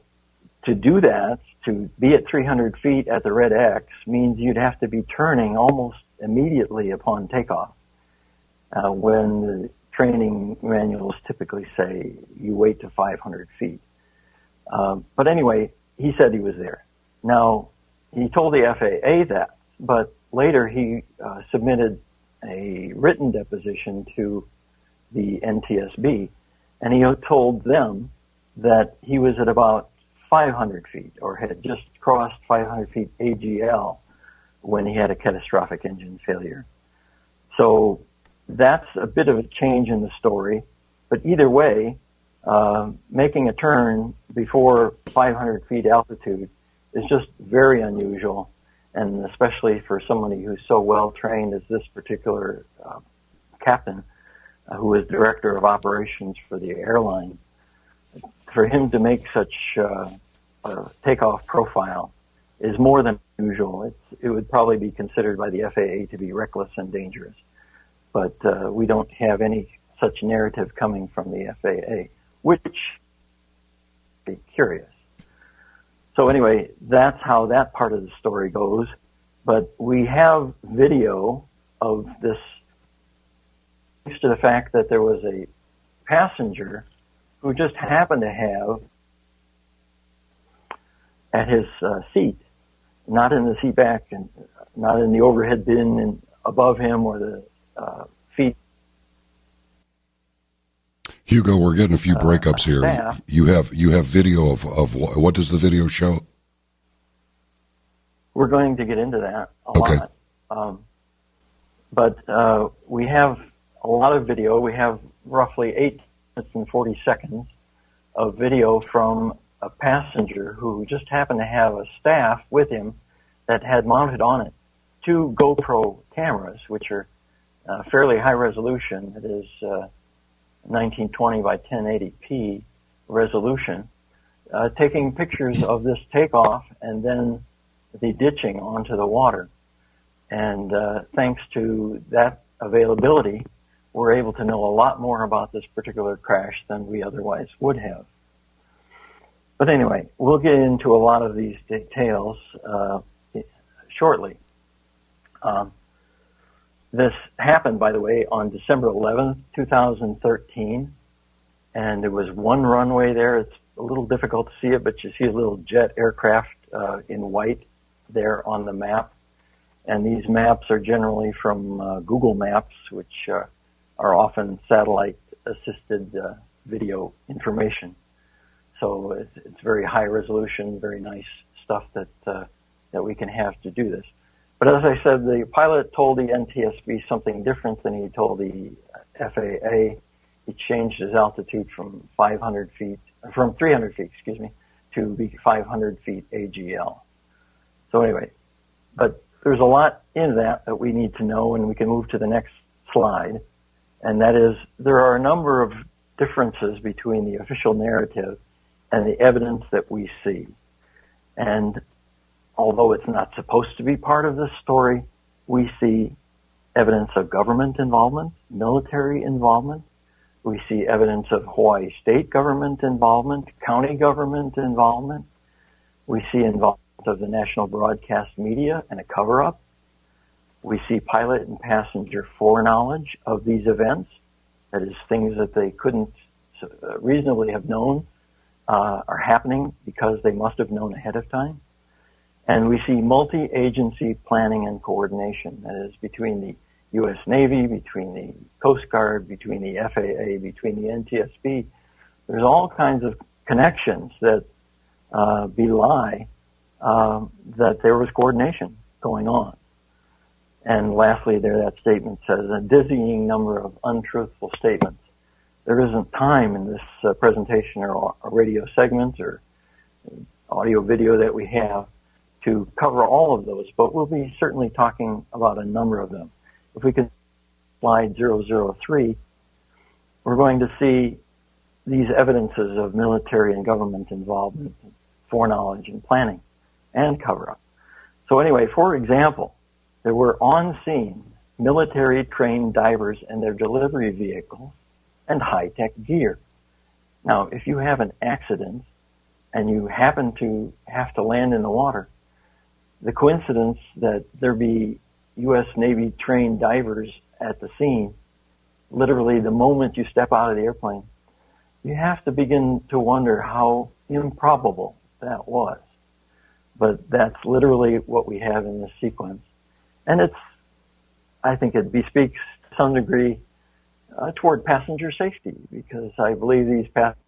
to do that, to be at 300 feet at the red X, means you'd have to be turning almost immediately upon takeoff, when the training manuals typically say you wait to 500 feet. But anyway, he said he was there. Now, he told the FAA that, but later he submitted a written deposition to the NTSB, and he told them that he was at about 500 feet, or had just crossed 500 feet AGL when he had a catastrophic engine failure. So that's a bit of a change in the story, but either way, making a turn before 500 feet altitude is just very unusual, and especially for somebody who's so well trained as this particular captain, who was director of operations for the airline. For him to make such a takeoff profile is more than usual. It would probably be considered by the FAA to be reckless and dangerous, but we don't have any such narrative coming from the FAA, which is curious. So anyway, that's how that part of the story goes. But we have video of this, thanks to the fact that there was a passenger who just happened to have at his seat, not in the seat back and not in the overhead bin and above him or the feet. Hugo, we're getting a few breakups here. Staff. You have video of what does the video show? We're going to get into that a lot. But we have a lot of video. We have roughly 8 minutes and 40 seconds of video from a passenger who just happened to have a staff with him that had mounted on it 2 GoPro cameras, which are fairly high resolution. It is 1920 by 1080p resolution, taking pictures of this takeoff and then the ditching onto the water. And thanks to that availability, we're able to know a lot more about this particular crash than we otherwise would have. But anyway, we'll get into a lot of these details shortly. This happened, by the way, on December 11th, 2013, and there was one runway there. It's a little difficult to see it, but you see a little jet aircraft in white there on the map. And these maps are generally from Google Maps, which are often satellite-assisted video information. So it's very high resolution, very nice stuff that we can have to do this. But as I said, the pilot told the NTSB something different than he told the FAA. He changed his altitude from 300 feet, to be 500 feet AGL. So anyway, but there's a lot in that we need to know, and we can move to the next slide. And that is, there are a number of differences between the official narrative and the evidence that we see. And although it's not supposed to be part of this story, we see evidence of government involvement, military involvement. We see evidence of Hawaii state government involvement, county government involvement. We see involvement of the national broadcast media and a cover-up. We see pilot and passenger foreknowledge of these events. That is, things that they couldn't reasonably have known are happening because they must have known ahead of time. And we see multi-agency planning and coordination. That is, between the U.S. Navy, between the Coast Guard, between the FAA, between the NTSB. There's all kinds of connections that belie that there was coordination going on. And lastly, there that statement says, a dizzying number of untruthful statements. There isn't time in this presentation or a radio segment or audio video that we have to cover all of those, but we'll be certainly talking about a number of them. If we could slide 003, we're going to see these evidences of military and government involvement, foreknowledge and planning, and cover-up. So anyway, for example, there were on-scene military-trained divers and their delivery vehicles and high-tech gear. Now, if you have an accident and you happen to have to land in the water, the coincidence that there be U.S. Navy trained divers at the scene, literally the moment you step out of the airplane, you have to begin to wonder how improbable that was. But that's literally what we have in this sequence. And I think it bespeaks to some degree toward passenger safety, because I believe these passengers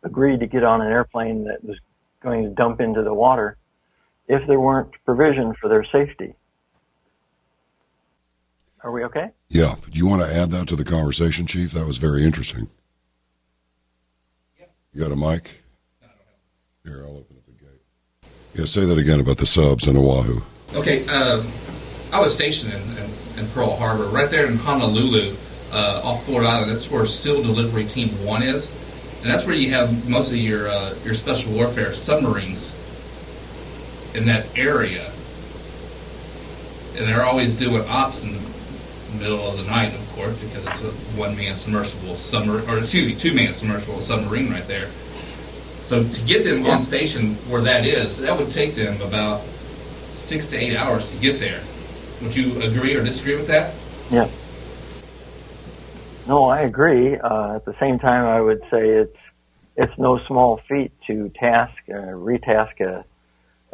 agreed to get on an airplane that was going to dump into the water if there weren't provision for their safety. Are we okay? Yeah. Do you want to add that to the conversation, Chief? That was very interesting. You got a mic? Here, I'll open up the gate. Yeah, say that again about the subs in Oahu. Okay, I was stationed in Pearl Harbor, right there in Honolulu, off Fort Island. That's where SEAL Delivery Team 1 is. And that's where you have most of your special warfare submarines in that area. And they're always doing ops in the middle of the night, of course, because it's a one-man submersible submarine, or excuse me, two-man submersible submarine right there. So to get them on station where that is, that would take them about 6 to 8 hours to get there. Would you agree or disagree with that? Yeah. No, I agree. At the same time, I would say it's no small feat to retask a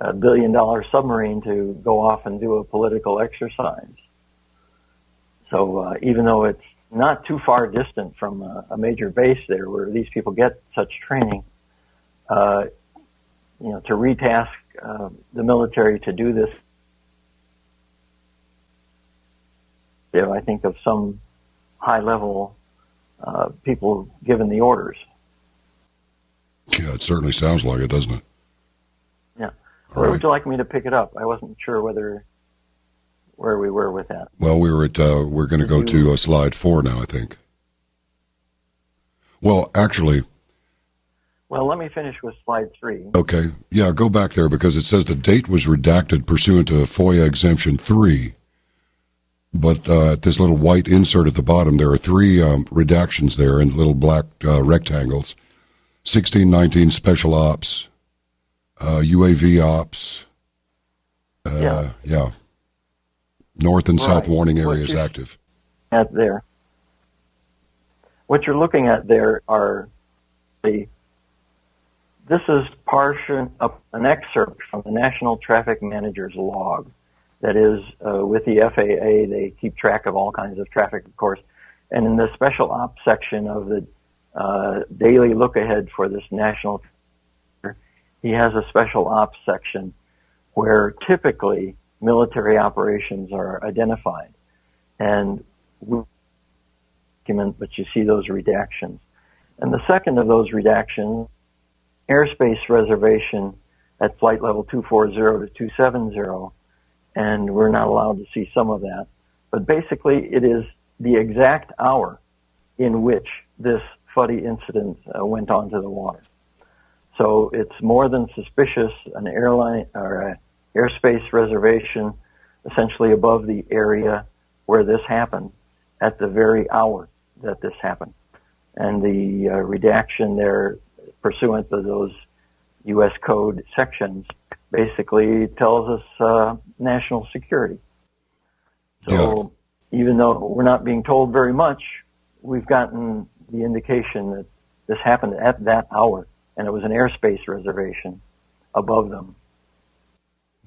$1 billion submarine to go off and do a political exercise. So even though it's not too far distant from a major base there where these people get such training, to retask the military to do this, I think of some high-level people given the orders. Yeah, it certainly sounds like it, doesn't it? Yeah. Where would you like me to pick it up? I wasn't sure where we were with that. Well, we're going to go to slide 4 now, I think. Well, actually... Well, let me finish with slide 3. Okay. Yeah, go back there because it says the date was redacted pursuant to FOIA Exemption 3. But at this little white insert at the bottom, there are 3 redactions there in little black rectangles. 1619 Special Ops, UAV Ops, yeah. North and South warning areas active. At there. What you're looking at there are this is an excerpt from the National Traffic Manager's log. That is, with the FAA, they keep track of all kinds of traffic, of course. And in the special ops section of the daily look ahead for this national, he has a special ops section where typically military operations are identified. And but you see those redactions. And the second of those redactions, airspace reservation at flight level 240 to 270, and we're not allowed to see some of that. But basically, it is the exact hour in which this Fuddy incident went onto the water. So it's more than suspicious, an airline or an airspace reservation essentially above the area where this happened at the very hour that this happened. And the redaction there pursuant to those U.S. Code sections basically tells us national security. So even though we're not being told very much, we've gotten the indication that this happened at that hour, and it was an airspace reservation above them.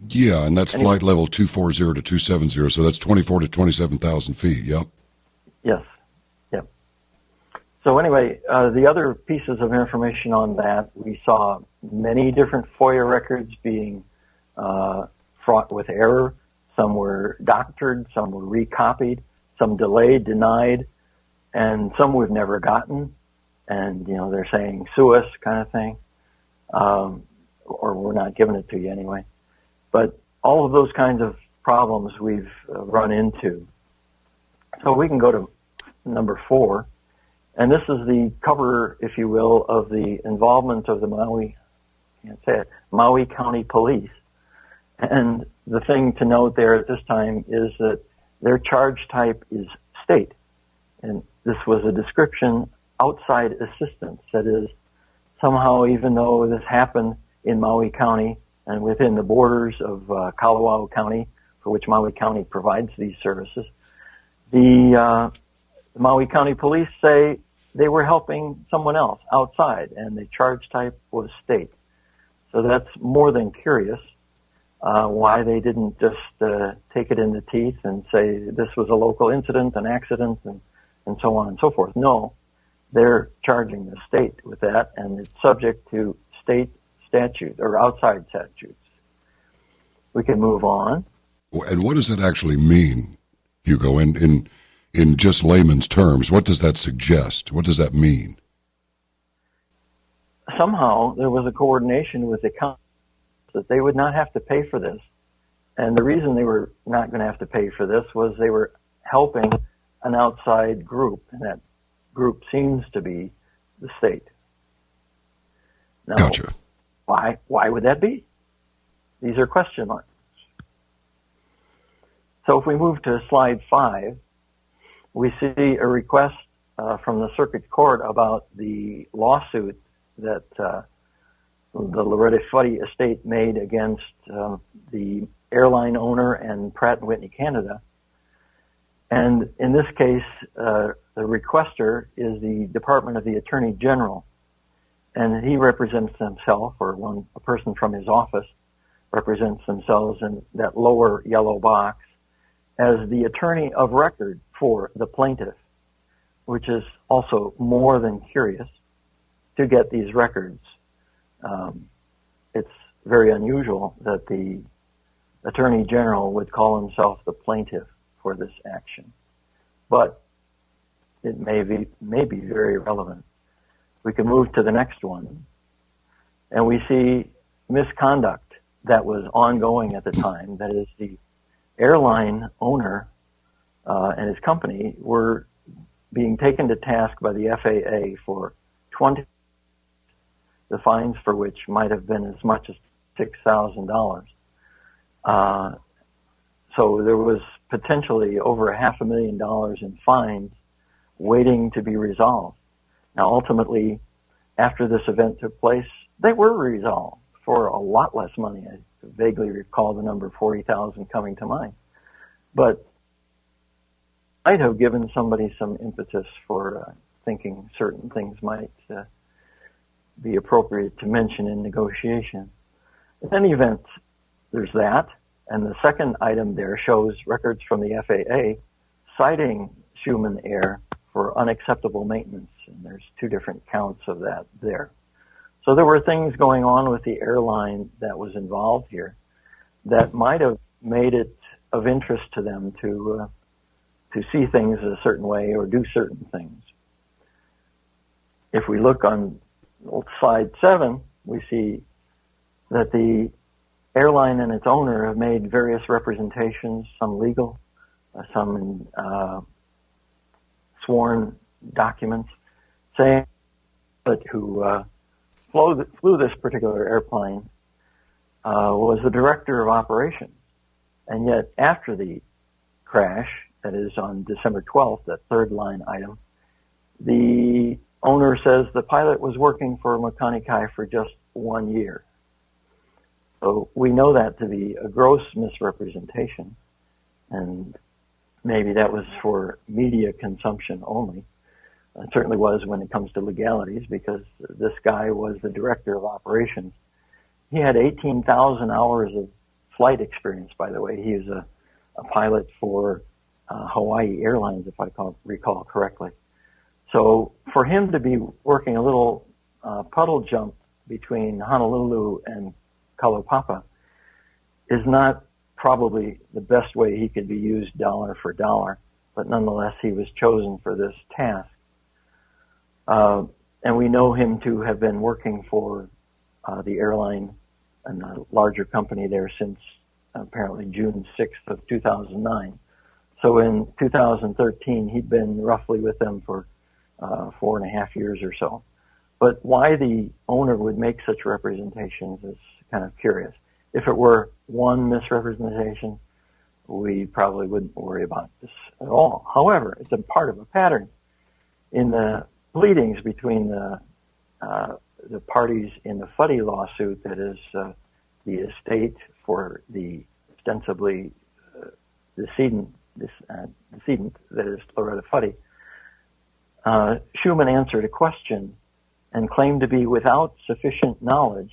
Yeah, and that's flight level 240 to 270, so that's 24 to 27,000 feet, yep. Yes, yep. So anyway, the other pieces of information on that, we saw many different FOIA records being fraught with error. Some were doctored, some were recopied, some delayed, denied, and some we've never gotten. And, you know, they're saying, sue us kind of thing, or we're not giving it to you anyway. But all of those kinds of problems we've run into. So we can go to number 4. And this is the cover, if you will, of the involvement of the Maui County Police. And the thing to note there at this time is that their charge type is state. And this was a description outside assistance. That is, somehow, even though this happened in Maui County and within the borders of Kalawao County, for which Maui County provides these services, the Maui County Police say they were helping someone else outside, and the charge type was state. So that's more than curious why they didn't just take it in the teeth and say this was a local incident, an accident, and so on and so forth. No, they're charging the state with that, and it's subject to state statute or outside statutes. We can move on. And what does that actually mean, Hugo, in just layman's terms? What does that suggest? What does that mean? Somehow there was a coordination with the county that they would not have to pay for this. And the reason they were not going to have to pay for this was they were helping an outside group, and that group seems to be the state. Now, Gotcha. Why would that be? These are question marks. So if we move to slide 5, we see a request from the circuit court about the lawsuit that the Loretta Fuddy estate made against the airline owner and Pratt & Whitney Canada. And in this case, the requester is the Department of the Attorney General, and he represents himself, or a person from his office represents themselves in that lower yellow box as the attorney of record for the plaintiff, which is also more than curious to get these records. It's very unusual that the Attorney General would call himself the plaintiff for this action, but it may be very relevant. We can move to the next one, and we see misconduct that was ongoing at the time. That is, the airline owner and his company were being taken to task by the FAA for 20, the fines for which might have been as much as $6,000. So there was potentially over $500,000 in fines waiting to be resolved. Now, ultimately, after this event took place, they were resolved for a lot less money. I vaguely recall the number 40,000 coming to mind, but might have given somebody some impetus for thinking certain things might be appropriate to mention in negotiation. In any event, there's that. And the second item there shows records from the FAA citing Schumann Air for unacceptable maintenance. And there's 2 different counts of that there. So there were things going on with the airline that was involved here that might have made it of interest to them to see things a certain way or do certain things. If we look on slide 7, we see that the airline and its owner have made various representations, some legal, some sworn documents, saying that who flew this particular airplane was the director of operations. And yet after the crash, that is on December 12th, that third line item, the owner says the pilot was working for Makani Kai for just 1 year. So we know that to be a gross misrepresentation, and maybe that was for media consumption only. It certainly was when it comes to legalities, because this guy was the director of operations. He had 18,000 hours of flight experience, by the way. He was a pilot for Hawaii Airlines, if I recall correctly. So for him to be working a little puddle jump between Honolulu and Kalaupapa is not probably the best way he could be used dollar for dollar, but nonetheless he was chosen for this task. And we know him to have been working for the airline and a larger company there since apparently June 6th of 2009. So in 2013, he'd been roughly with them for 4.5 years or so. But why the owner would make such representations is kind of curious. If it were one misrepresentation, we probably wouldn't worry about this at all. However, it's a part of a pattern in the pleadings between the parties in the Fuddy lawsuit, that is the estate for the ostensibly decedent, that is Loretta Fuddy. Schumann answered a question and claimed to be without sufficient knowledge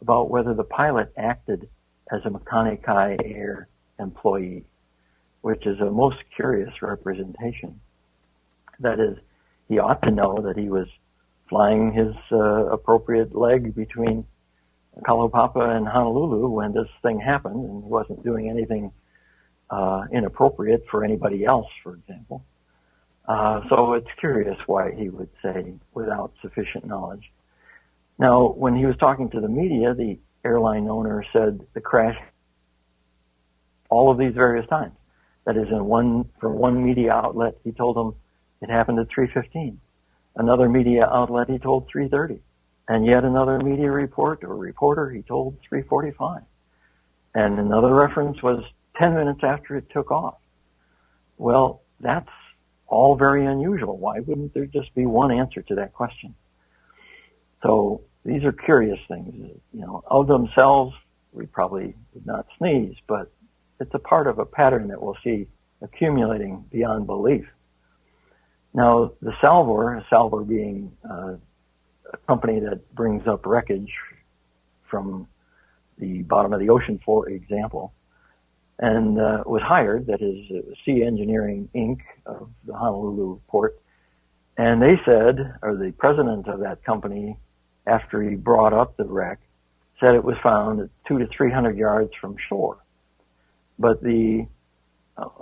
about whether the pilot acted as a Makani Air employee, which is a most curious representation. That is, he ought to know that he was flying his appropriate leg between Kalaupapa and Honolulu when this thing happened, and he wasn't doing anything inappropriate for anybody else, for example. So it's curious why he would say without sufficient knowledge. Now, when he was talking to the media, the airline owner said the crash all of these various times. That is, from one media outlet, he told them it happened at 3:15. Another media outlet, he told 3:30. And yet another media reporter, he told 3:45. And another reference was 10 minutes after it took off. Well, that's all very unusual. Why wouldn't there just be one answer to that question? So these are curious things. Of themselves, we probably would not sneeze, but it's a part of a pattern that we'll see accumulating beyond belief. Now, the Salvor being a company that brings up wreckage from the bottom of the ocean, for example, and was hired, that is Sea Engineering Inc. of the Honolulu port. And they said, or the president of that company, after he brought up the wreck, said it was found at 200 to 300 yards from shore. But the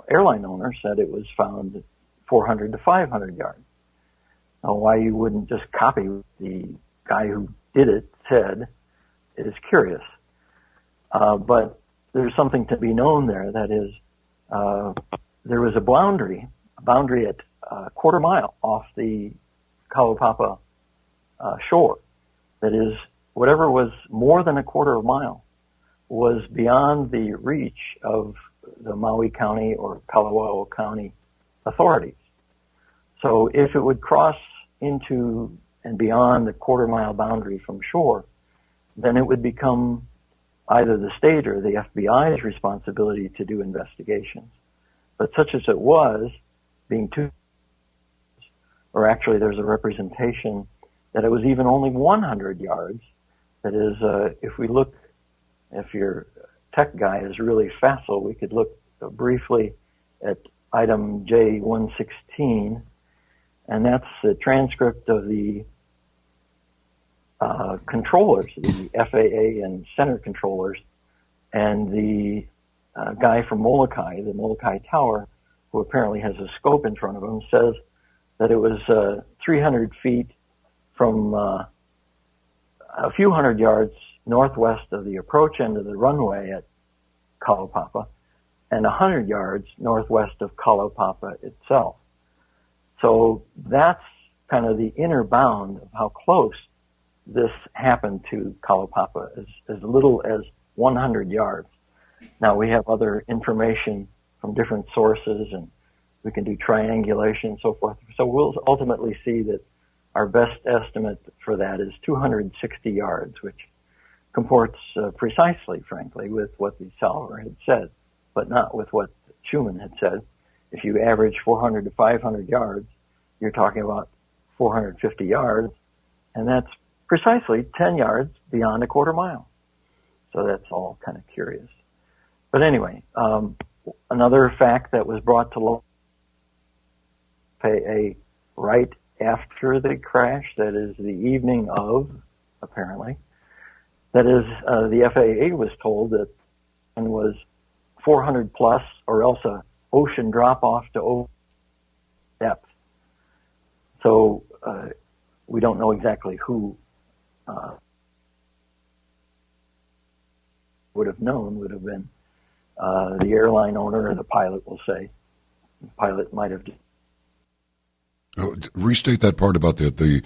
airline owner said it was found at 400 to 500 yards. Now, why you wouldn't just copy what the guy who did it said is curious. But there's something to be known there. That is, there was a boundary at a quarter mile off the Kalaupapa shore. That is, whatever was more than a quarter of a mile was beyond the reach of the Maui County or Kalawao County authorities. So if it would cross into and beyond the quarter mile boundary from shore, then it would become either the state or the FBI's responsibility to do investigations. But such as it was, being or actually there's a representation that it was even only 100 yards. That is, if your tech guy is really facile, we could look briefly at item J116, and that's the transcript of the controllers, the FAA and center controllers, and the guy from Molokai, the Molokai Tower, who apparently has a scope in front of him, says that it was 300 feet from a few hundred yards northwest of the approach end of the runway at Kalaupapa and 100 yards northwest of Kalaupapa itself. So that's kind of the inner bound of how close this happened to Kalaupapa, as little as 100 yards. Now, we have other information from different sources, and we can do triangulation and so forth. So we'll ultimately see that our best estimate for that is 260 yards, which comports precisely, frankly, with what the Salvor had said, but not with what Schumann had said. If you average 400 to 500 yards, you're talking about 450 yards, and that's precisely 10 yards beyond a quarter mile. So that's all kind of curious. But anyway, another fact that was brought to light right after the crash, that is the evening of, apparently, that is, the FAA was told that it was 400 plus, or else a ocean drop off to depth. So we don't know exactly who would have known. Would have been the airline owner or the pilot, we'll say. The pilot might have. Restate that part about the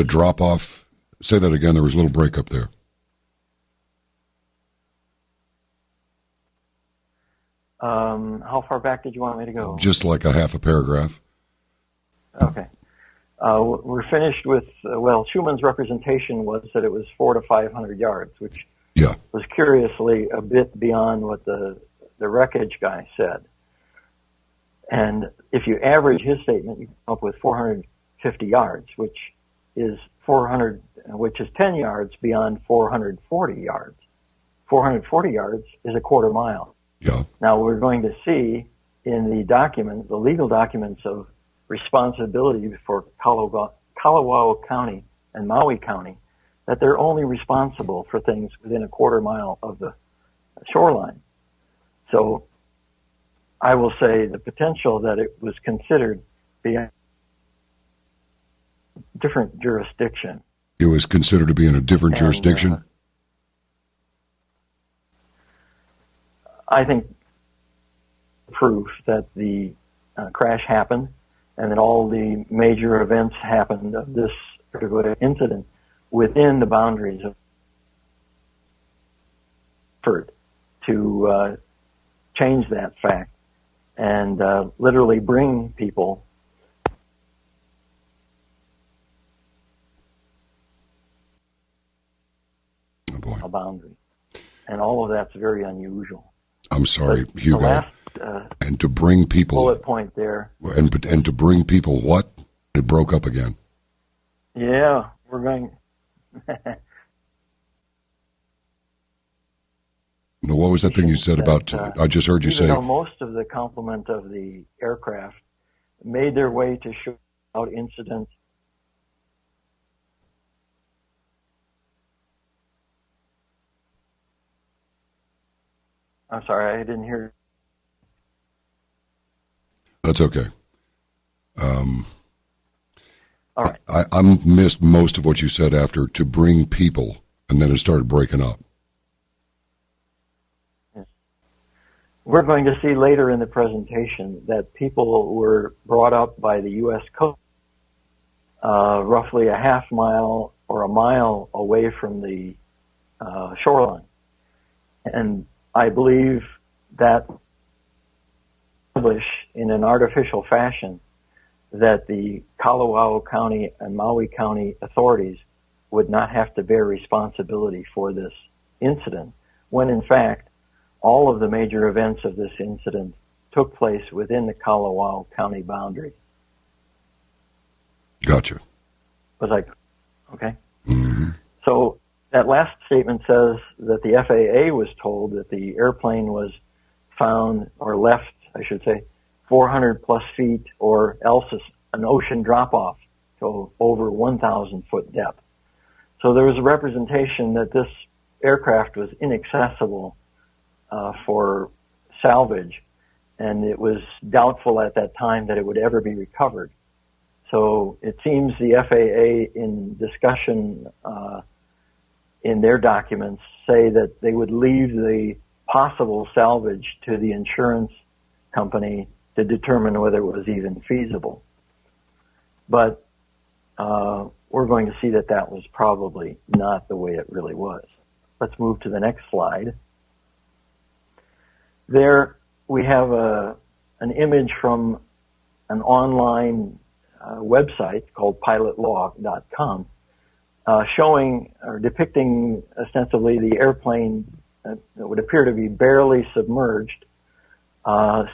drop off. Say that again. There was a little break up there. How far back did you want me to go? Just like a half a paragraph. Okay. We're finished with, Schumann's representation was that it was 400 to 500 yards, which was curiously a bit beyond what the wreckage guy said. And if you average his statement, you come up with 450 yards, which is 10 yards beyond 440 yards. 440 yards is a quarter mile. Yeah. Now we're going to see in the legal documents of responsibility for Kalawao County and Maui County, that they're only responsible for things within a quarter mile of the shoreline. So I will say the potential that it was considered beyond different jurisdiction. It was considered to be in a different jurisdiction? I think proof that the crash happened and that all the major events happened of this particular incident within the boundaries of effort to change that fact and literally bring people a boundary. And all of that's very unusual. I'm sorry, but Hugo. The last, and to bring people... bullet point there. And to bring people what? It broke up again. Yeah, we're going... No, what was that thing you said about... I just heard you say... Even though most of the complement of the aircraft made their way to shoot out incidents. I'm sorry, I didn't hear. That's okay. All right. I missed most of what you said after to bring people, and then it started breaking up. Yes. We're going to see later in the presentation that people were brought up by the U.S. Coast roughly a half mile or a mile away from the shoreline. And I believe that establish in an artificial fashion that the Kalawao County and Maui County authorities would not have to bear responsibility for this incident, when in fact all of the major events of this incident took place within the Kalawao County boundary. Gotcha. Was I okay? Mm-hmm. So that last statement says that the FAA was told that the airplane was found or left, I should say, 400 plus feet or else an ocean drop-off to over 1,000 foot depth. So there was a representation that this aircraft was inaccessible for salvage, and it was doubtful at that time that it would ever be recovered. So it seems the FAA, in discussion in their documents, say that they would leave the possible salvage to the insurance company to determine whether it was even feasible. But we're going to see that that was probably not the way it really was. Let's move to the next slide. There we have an image from an online website called pilotlog.com showing or depicting ostensibly the airplane that would appear to be barely submerged,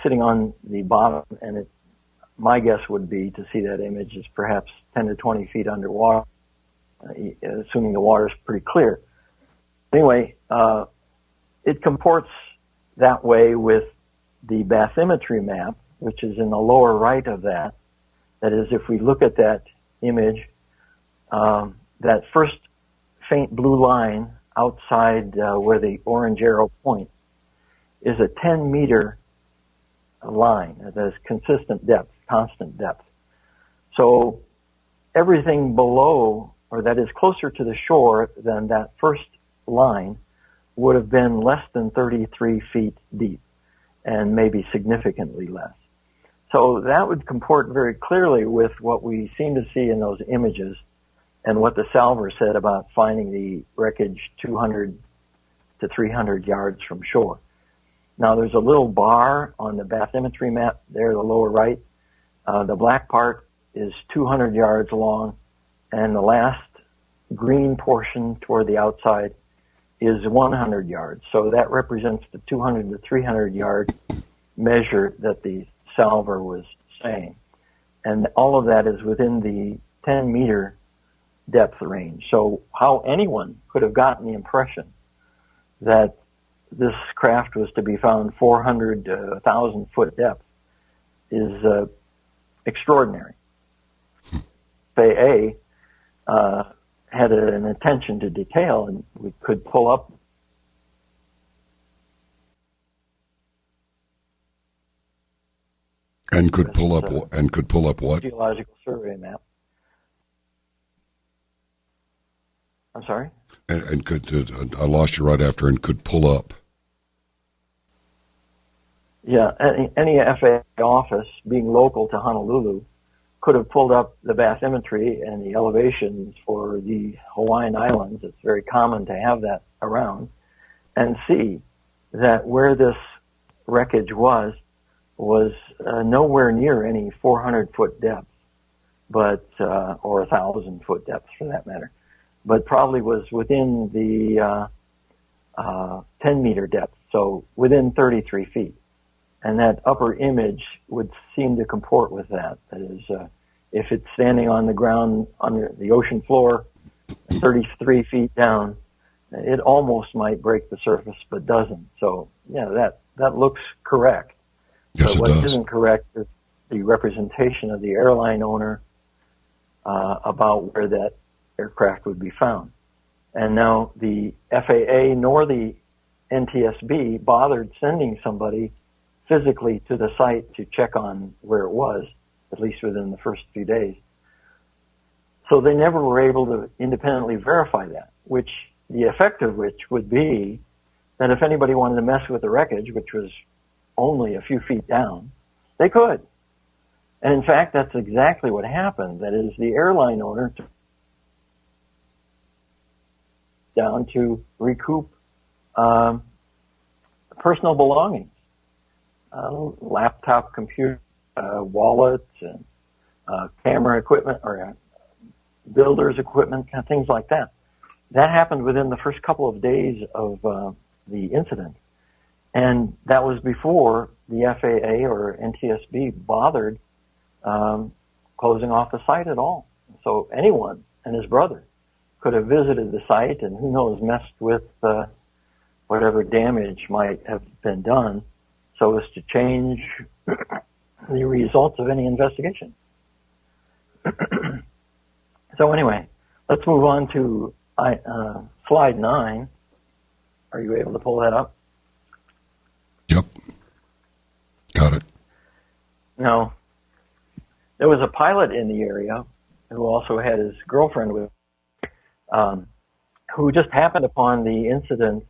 sitting on the bottom, and my guess would be to see that image is perhaps 10 to 20 feet underwater, assuming the water is pretty clear. Anyway, it comports that way with the bathymetry map, which is in the lower right of that. That is, if we look at that image, that first faint blue line outside where the orange arrow points is a 10-meter line that is consistent depth, constant depth. So everything below, or that is closer to the shore than that first line, would have been less than 33 feet deep, and maybe significantly less. So that would comport very clearly with what we seem to see in those images and what the salver said about finding the wreckage 200 to 300 yards from shore. Now there's a little bar on the bathymetry map there, the lower right. The black part is 200 yards long, and the last green portion toward the outside is 100 yards. So that represents the 200 to 300 yard measure that the salver was saying. And all of that is within the 10 meter depth range. So how anyone could have gotten the impression that this craft was to be found 400 to 1,000 foot depth is extraordinary. FAA had an attention to detail, and we could pull up and could pull up what? Geological survey map. I'm sorry? And could I lost you right after, and could pull up. Yeah, any FAA office, being local to Honolulu, could have pulled up the bathymetry and the elevations for the Hawaiian Islands. It's very common to have that around, and see that where this wreckage was nowhere near any 400-foot depth, but or 1,000-foot depth for that matter, but probably was within the 10-meter depth, so within 33 feet. And that upper image would seem to comport with that. That is, if it's standing on the ground under the ocean floor, 33 feet down, it almost might break the surface, but doesn't. So, yeah, that looks correct. Yes, but what it does. isn't correct is the representation of the airline owner about where that aircraft would be found. And now the FAA nor the NTSB bothered sending somebody physically to the site to check on where it was, at least within the first few days. So they never were able to independently verify that, which the effect of which would be that if anybody wanted to mess with the wreckage, which was only a few feet down, they could. And in fact, that's exactly what happened. That is, the airline owner took down to recoup personal belongings, laptop, computer, wallets, and camera equipment, or builder's equipment, kind of things like that. That happened within the first couple of days of the incident. And that was before the FAA or NTSB bothered closing off the site at all. So anyone and his brother could have visited the site and, who knows, messed with whatever damage might have been done so as to change the results of any investigation. So anyway, let's move on to slide 9. Are you able to pull that up? Yep. Got it. Now, there was a pilot in the area who also had his girlfriend with who just happened upon the incident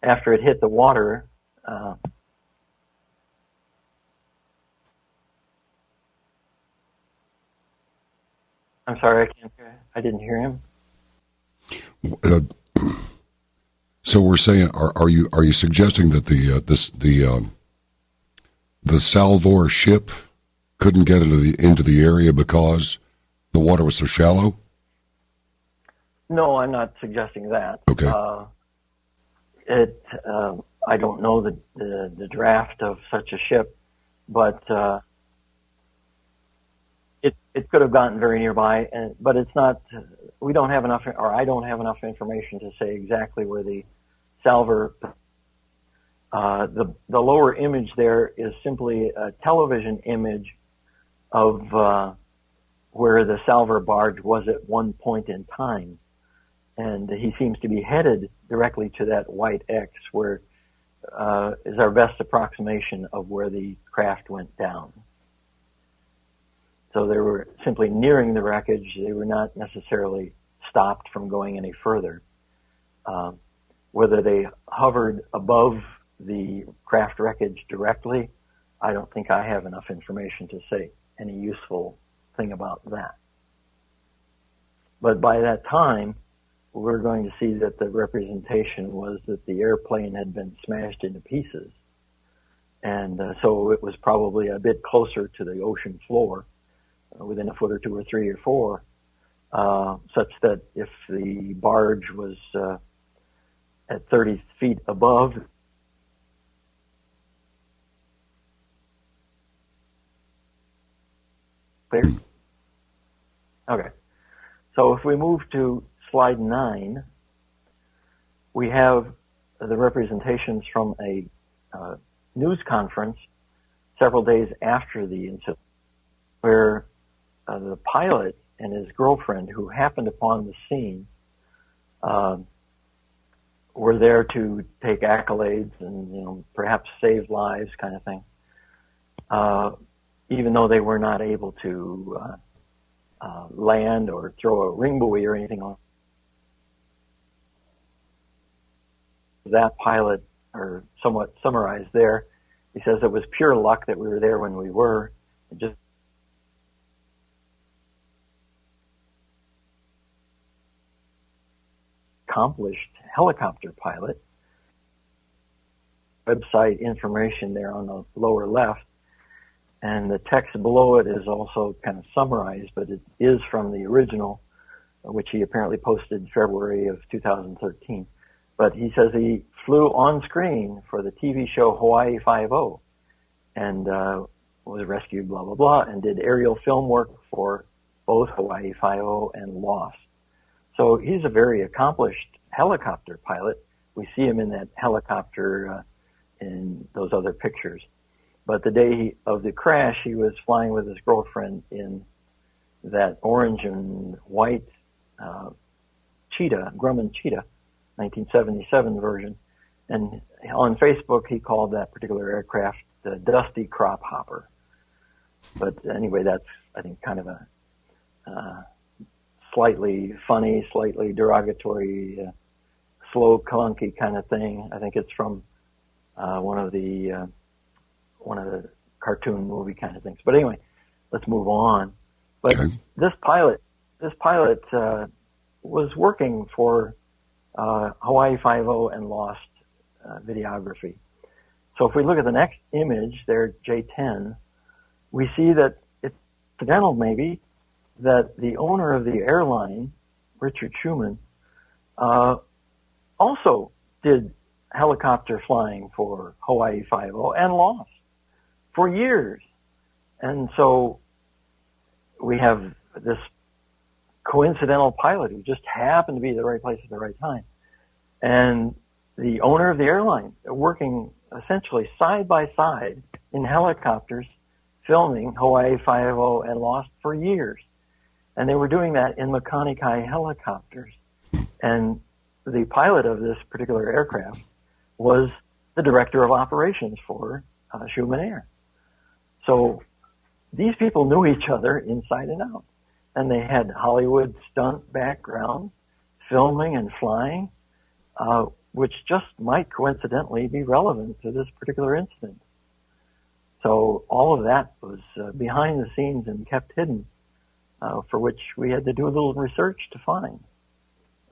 after it hit the water. I'm sorry, I didn't hear him. So we're saying, are you suggesting that the Salvor ship couldn't get into the area because the water was so shallow? No, I'm not suggesting that. Okay. I don't know the draft of such a ship, but it could have gotten very nearby, but it's not. We don't have enough, or I don't have enough information to say exactly where the salver. The lower image there is simply a television image of where the salver barge was at one point in time, and he seems to be headed directly to that white X, where is our best approximation of where the craft went down. So they were simply nearing the wreckage. They were not necessarily stopped from going any further. Whether they hovered above the craft wreckage directly, I don't think I have enough information to say any useful thing about that. But by that time, we're going to see that the representation was that the airplane had been smashed into pieces And so it was probably a bit closer to the ocean floor, within a foot or two or three or four, such that if the barge was at 30 feet above, clear? Okay. So if we move to slide 9, we have the representations from a news conference several days after the incident, where the pilot and his girlfriend, who happened upon the scene, were there to take accolades and perhaps save lives, kind of thing. Even though they were not able to land or throw a ring buoy or anything on that pilot, or somewhat summarized there, he says it was pure luck that we were there when we were. It just accomplished helicopter pilot. Website information there on the lower left, and the text below it is also kind of summarized, but it is from the original, which he apparently posted February of 2013. But he says he flew on screen for the TV show Hawaii Five-0 and was rescued, blah, blah, blah, and did aerial film work for both Hawaii Five-0 and Lost. So he's a very accomplished helicopter pilot. We see him in that helicopter in those other pictures. But the day of the crash, he was flying with his girlfriend in that orange and white Grumman Cheetah, 1977 version. And on Facebook, he called that particular aircraft the Dusty Crop Hopper. But anyway, that's, I think, kind of a slightly funny, slightly derogatory, slow, clunky kind of thing. I think it's from one of the cartoon movie kind of things. But anyway, let's move on. But Okay. this pilot was working for Hawaii Five-0 and Lost videography. So if we look at the next image there, J10, we see that it's incidental maybe that the owner of the airline, Richard Schumann, also did helicopter flying for Hawaii Five-0 and Lost for years. And so we have this coincidental pilot who just happened to be at the right place at the right time. And the owner of the airline working essentially side by side in helicopters filming Hawaii Five-0 and Lost for years. And they were doing that in Makanikai helicopters. And the pilot of this particular aircraft was the director of operations for Schumann Air. So these people knew each other inside and out. And they had Hollywood stunt background, filming and flying, which just might coincidentally be relevant to this particular incident. So all of that was behind the scenes and kept hidden, for which we had to do a little research to find.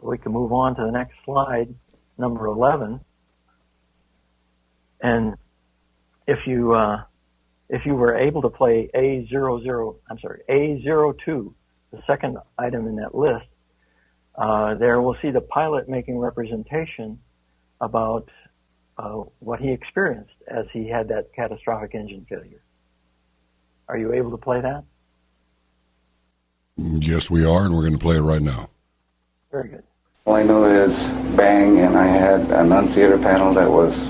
We can move on to the next slide, number 11. And if you were able to play A02, the second item in that list, there we'll see the pilot making representation about what he experienced as he had that catastrophic engine failure. Are you able to play that? Yes, we are, and we're going to play it right now. Very good. All I know is bang, and I had an annunciator panel that was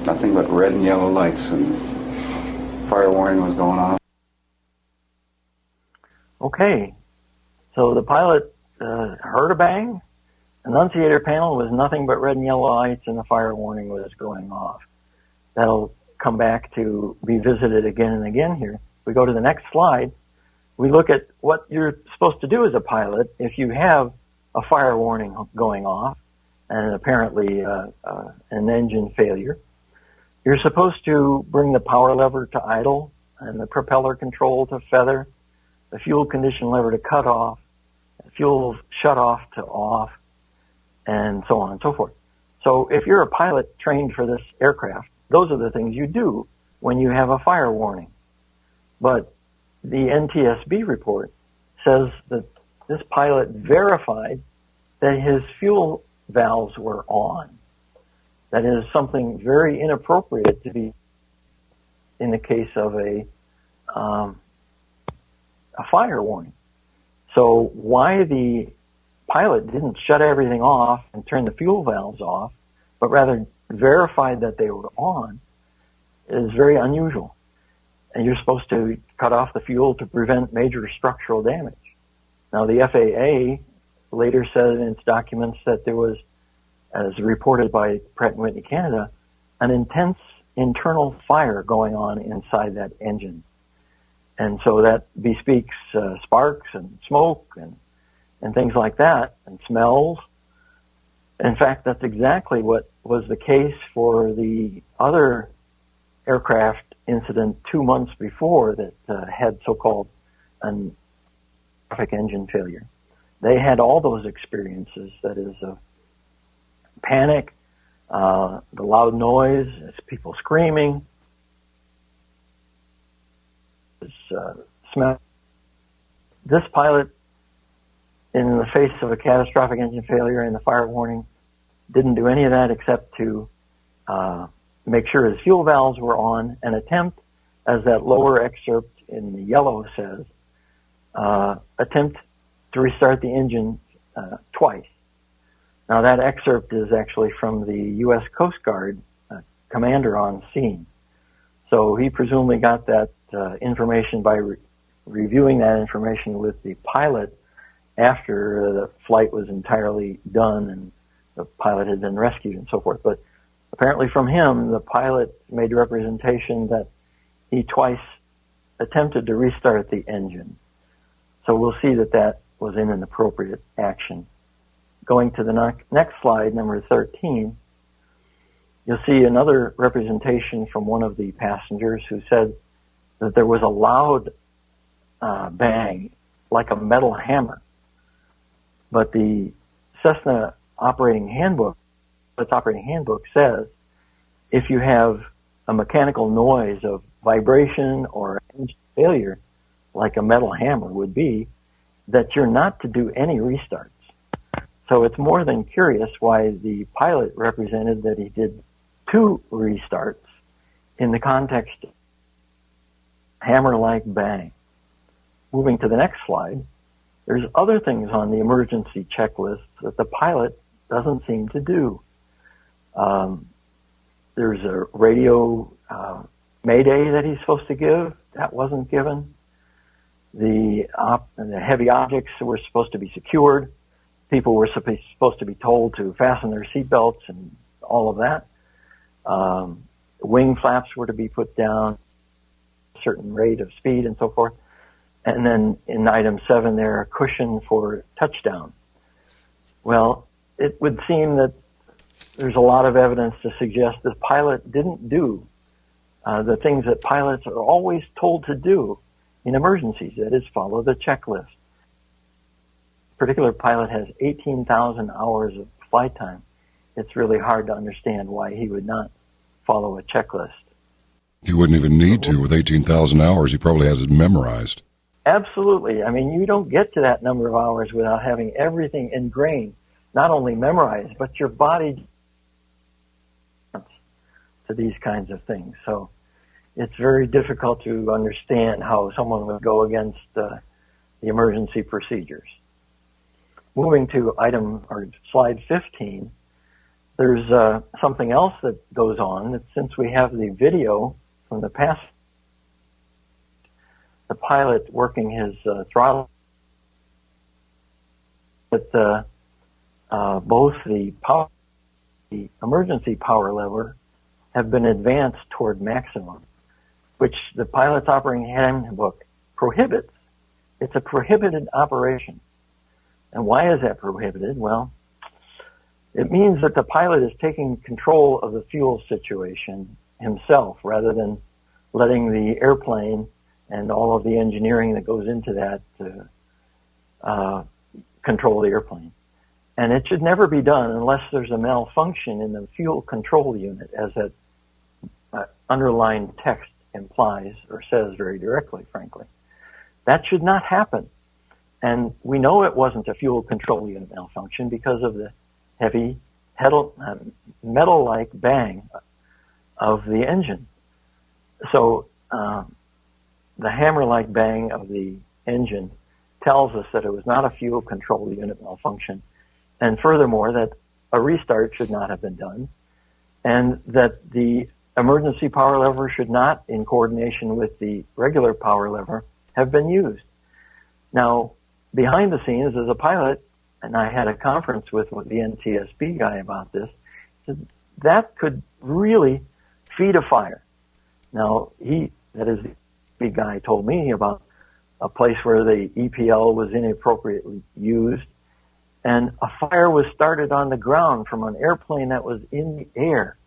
nothing but red and yellow lights, and fire warning was going off. Okay, so the pilot heard a bang, annunciator panel was nothing but red and yellow lights, and the fire warning was going off. That'll come back to be visited again and again here. We go to the next slide. We look at what you're supposed to do as a pilot if you have a fire warning going off and apparently an engine failure. You're supposed to bring the power lever to idle and the propeller control to feather, the fuel condition lever to cut off, the fuel shut off to off, and so on and so forth. So if you're a pilot trained for this aircraft, those are the things you do when you have a fire warning. But the NTSB report says that this pilot verified that his fuel valves were on. That is something very inappropriate to be in the case of a fire warning. So why the pilot didn't shut everything off and turn the fuel valves off, but rather verified that they were on, is very unusual. And you're supposed to cut off the fuel to prevent major structural damage. Now, the FAA later said in its documents that there was, as reported by Pratt & Whitney Canada, an intense internal fire going on inside that engine. And so that bespeaks sparks and smoke and things like that, and smells. In fact, that's exactly what was the case for the other aircraft incident 2 months before that had so-called an photographic engine failure. They had all those experiences, that is, panic, the loud noise, people screaming, smell. This pilot, in the face of a catastrophic engine failure and the fire warning, didn't do any of that except to make sure his fuel valves were on and attempt, as that lower excerpt in the yellow says, attempt to restart the engine twice. Now that excerpt is actually from the U.S. Coast Guard commander on scene. So he presumably got that information by reviewing that information with the pilot after the flight was entirely done and the pilot had been rescued and so forth. But apparently from him, the pilot made representation that he twice attempted to restart the engine. So we'll see that that was in an appropriate action. Going to the next slide, number 13, you'll see another representation from one of the passengers who said that there was a loud bang, like a metal hammer. But the Cessna operating handbook, its operating handbook says, if you have a mechanical noise of vibration or engine failure, like a metal hammer would be, that you're not to do any restarts. So it's more than curious why the pilot represented that he did 2 restarts in the context of hammer-like bang. Moving to the next slide, there's other things on the emergency checklist that the pilot doesn't seem to do. There's a radio mayday that he's supposed to give. That wasn't given. The heavy objects were supposed to be secured. People were supposed to be told to fasten their seatbelts and all of that. Wing flaps were to be put down a certain rate of speed and so forth. And then in item 7 there, a cushion for touchdown. Well, it would seem that there's a lot of evidence to suggest the pilot didn't do the things that pilots are always told to do in emergencies, that is, follow the checklist. A particular pilot has 18,000 hours of flight time. It's really hard to understand why he would not follow a checklist. He wouldn't even need to. With 18,000 hours, he probably has it memorized. Absolutely. I mean, you don't get to that number of hours without having everything ingrained, not only memorized, but your body to these kinds of things. So it's very difficult to understand how someone would go against the emergency procedures. Moving to slide 15, there's something else that goes on. That since we have the video from the past, the pilot working his throttle, but both the emergency power lever have been advanced toward maximum, which the pilot's operating handbook prohibits. It's a prohibited operation. And why is that prohibited? Well, it means that the pilot is taking control of the fuel situation himself rather than letting the airplane and all of the engineering that goes into that to control the airplane. And it should never be done unless there's a malfunction in the fuel control unit, as that underlined text implies or says very directly, frankly. That should not happen. And we know it wasn't a fuel control unit malfunction because of the heavy metal-like bang of the engine. So the hammer-like bang of the engine tells us that it was not a fuel control unit malfunction, and furthermore that a restart should not have been done, and that the emergency power lever should not, in coordination with the regular power lever, have been used. Now, behind the scenes, as a pilot, and I had a conference with the NTSB guy about this, that could really feed a fire. Now, the big guy told me about a place where the EPL was inappropriately used, and a fire was started on the ground from an airplane that was in the air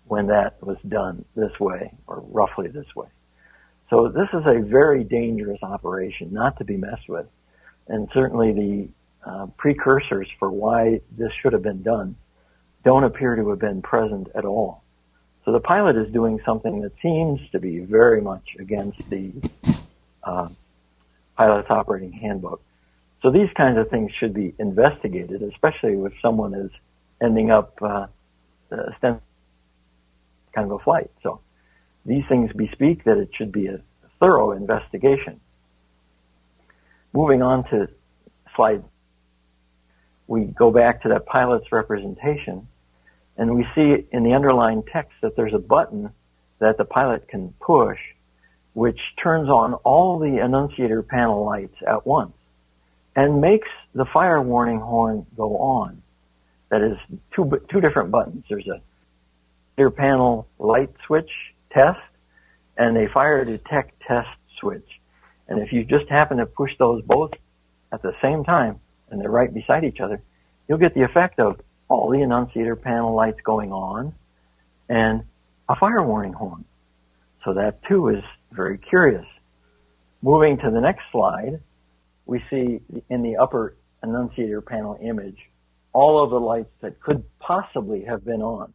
when that was done this way, or roughly this way. So this is a very dangerous operation, not to be messed with. And certainly the precursors for why this should have been done don't appear to have been present at all. So the pilot is doing something that seems to be very much against the pilot's operating handbook. So these kinds of things should be investigated, especially if someone is ending up kind of a flight. So these things bespeak that it should be a thorough investigation. Moving on to slide, we go back to that pilot's representation, and we see in the underlying text that there's a button that the pilot can push, which turns on all the annunciator panel lights at once and makes the fire warning horn go on. That is two different buttons. There's a fire panel light switch test and a fire detect test switch. And if you just happen to push those both at the same time, and they're right beside each other, you'll get the effect of all the annunciator panel lights going on and a fire warning horn. So that too is very curious. Moving to the next slide, we see in the upper annunciator panel image all of the lights that could possibly have been on,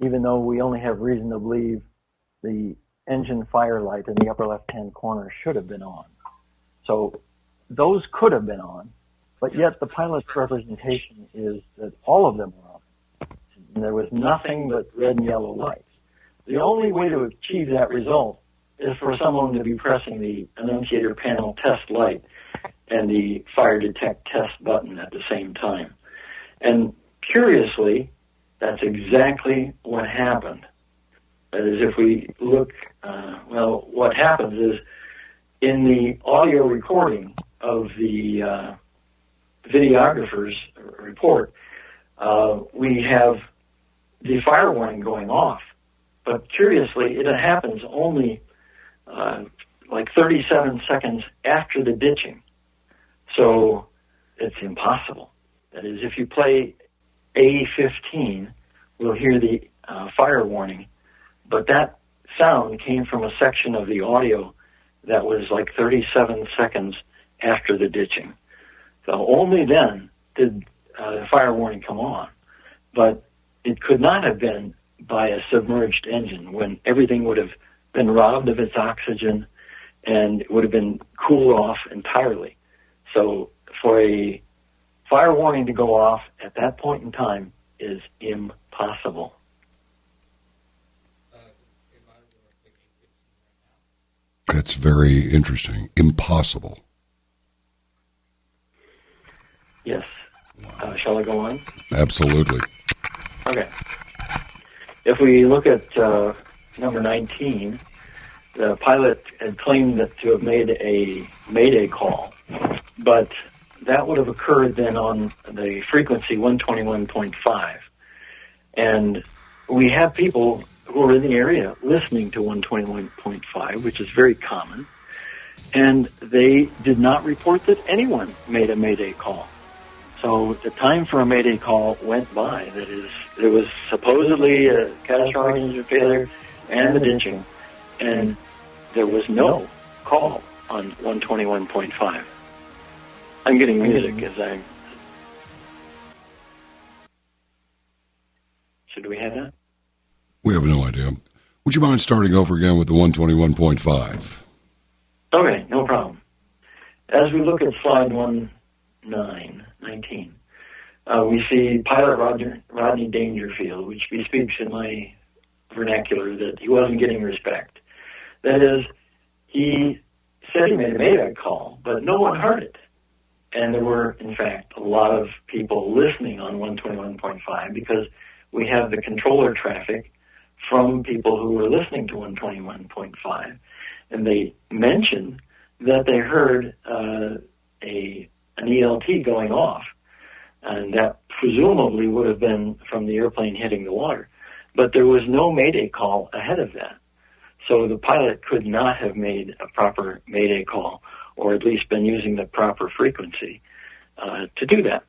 even though we only have reason to believe the engine fire light in the upper left-hand corner should have been on. So those could have been on, but yet the pilot's representation is that all of them were on. And there was nothing but red and yellow lights. The only way to achieve that result is for someone to be pressing the annunciator panel test light and the fire detect test button at the same time. And curiously, that's exactly what happened. That is, if we look, what happens is in the audio recording of the videographer's report, we have the fire warning going off. But curiously, it happens only like 37 seconds after the ditching. So it's impossible. That is, if you play A15, we'll hear the fire warning, but that sound came from a section of the audio that was like 37 seconds after the ditching. So only then did the fire warning come on. But it could not have been by a submerged engine when everything would have been robbed of its oxygen and it would have been cooled off entirely. So for a fire warning to go off at that point in time is impossible. That's very interesting. Impossible. Yes. Shall I go on? Absolutely. Okay. If we look at number 19, the pilot had claimed that to have made a mayday call, but that would have occurred then on the frequency 121.5. And we have people who are in the area listening to 121.5, which is very common, and they did not report that anyone made a mayday call. So the time for a mayday call went by. That is, there was supposedly a catastrophic engine failure and the ditching, and there was no call on 121.5. I'm getting music as I'm... So do we have that? We have no idea. Would you mind starting over again with the 121.5? Okay, no problem. As we look at slide 19, we see pilot Rodney Dangerfield, which bespeaks in my vernacular that he wasn't getting respect. That is, he said he made a Mayday call, but no one heard it. And there were, in fact, a lot of people listening on 121.5 because we have the controller traffic from people who were listening to 121.5. And they mentioned that they heard an ELT going off. And that presumably would have been from the airplane hitting the water. But there was no Mayday call ahead of that. So the pilot could not have made a proper Mayday call, or at least been using the proper frequency to do that.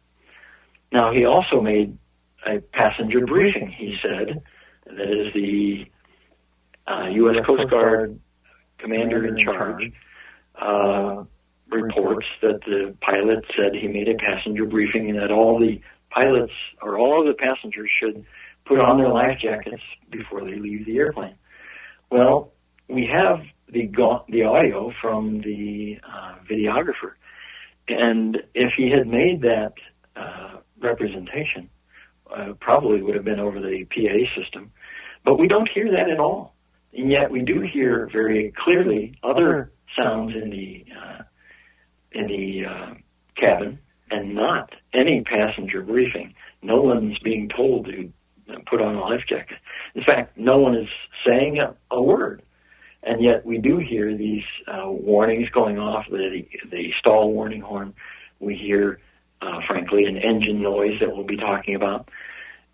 Now, he also made a passenger briefing. He said, that is the U.S. Coast Guard commander in charge, reports that the pilot said he made a passenger briefing and that all the pilots or all of the passengers should put on their life jackets before they leave the airplane. Well, we have the audio from the videographer, and if he had made that representation, probably would have been over the PA system, but we don't hear that at all. And yet we do hear very clearly other sounds in the cabin, and not any passenger briefing. No one's being told to put on a life jacket. In fact, no one is saying a word. And yet we do hear these warnings going off, the stall warning horn. We hear, frankly, an engine noise that we'll be talking about.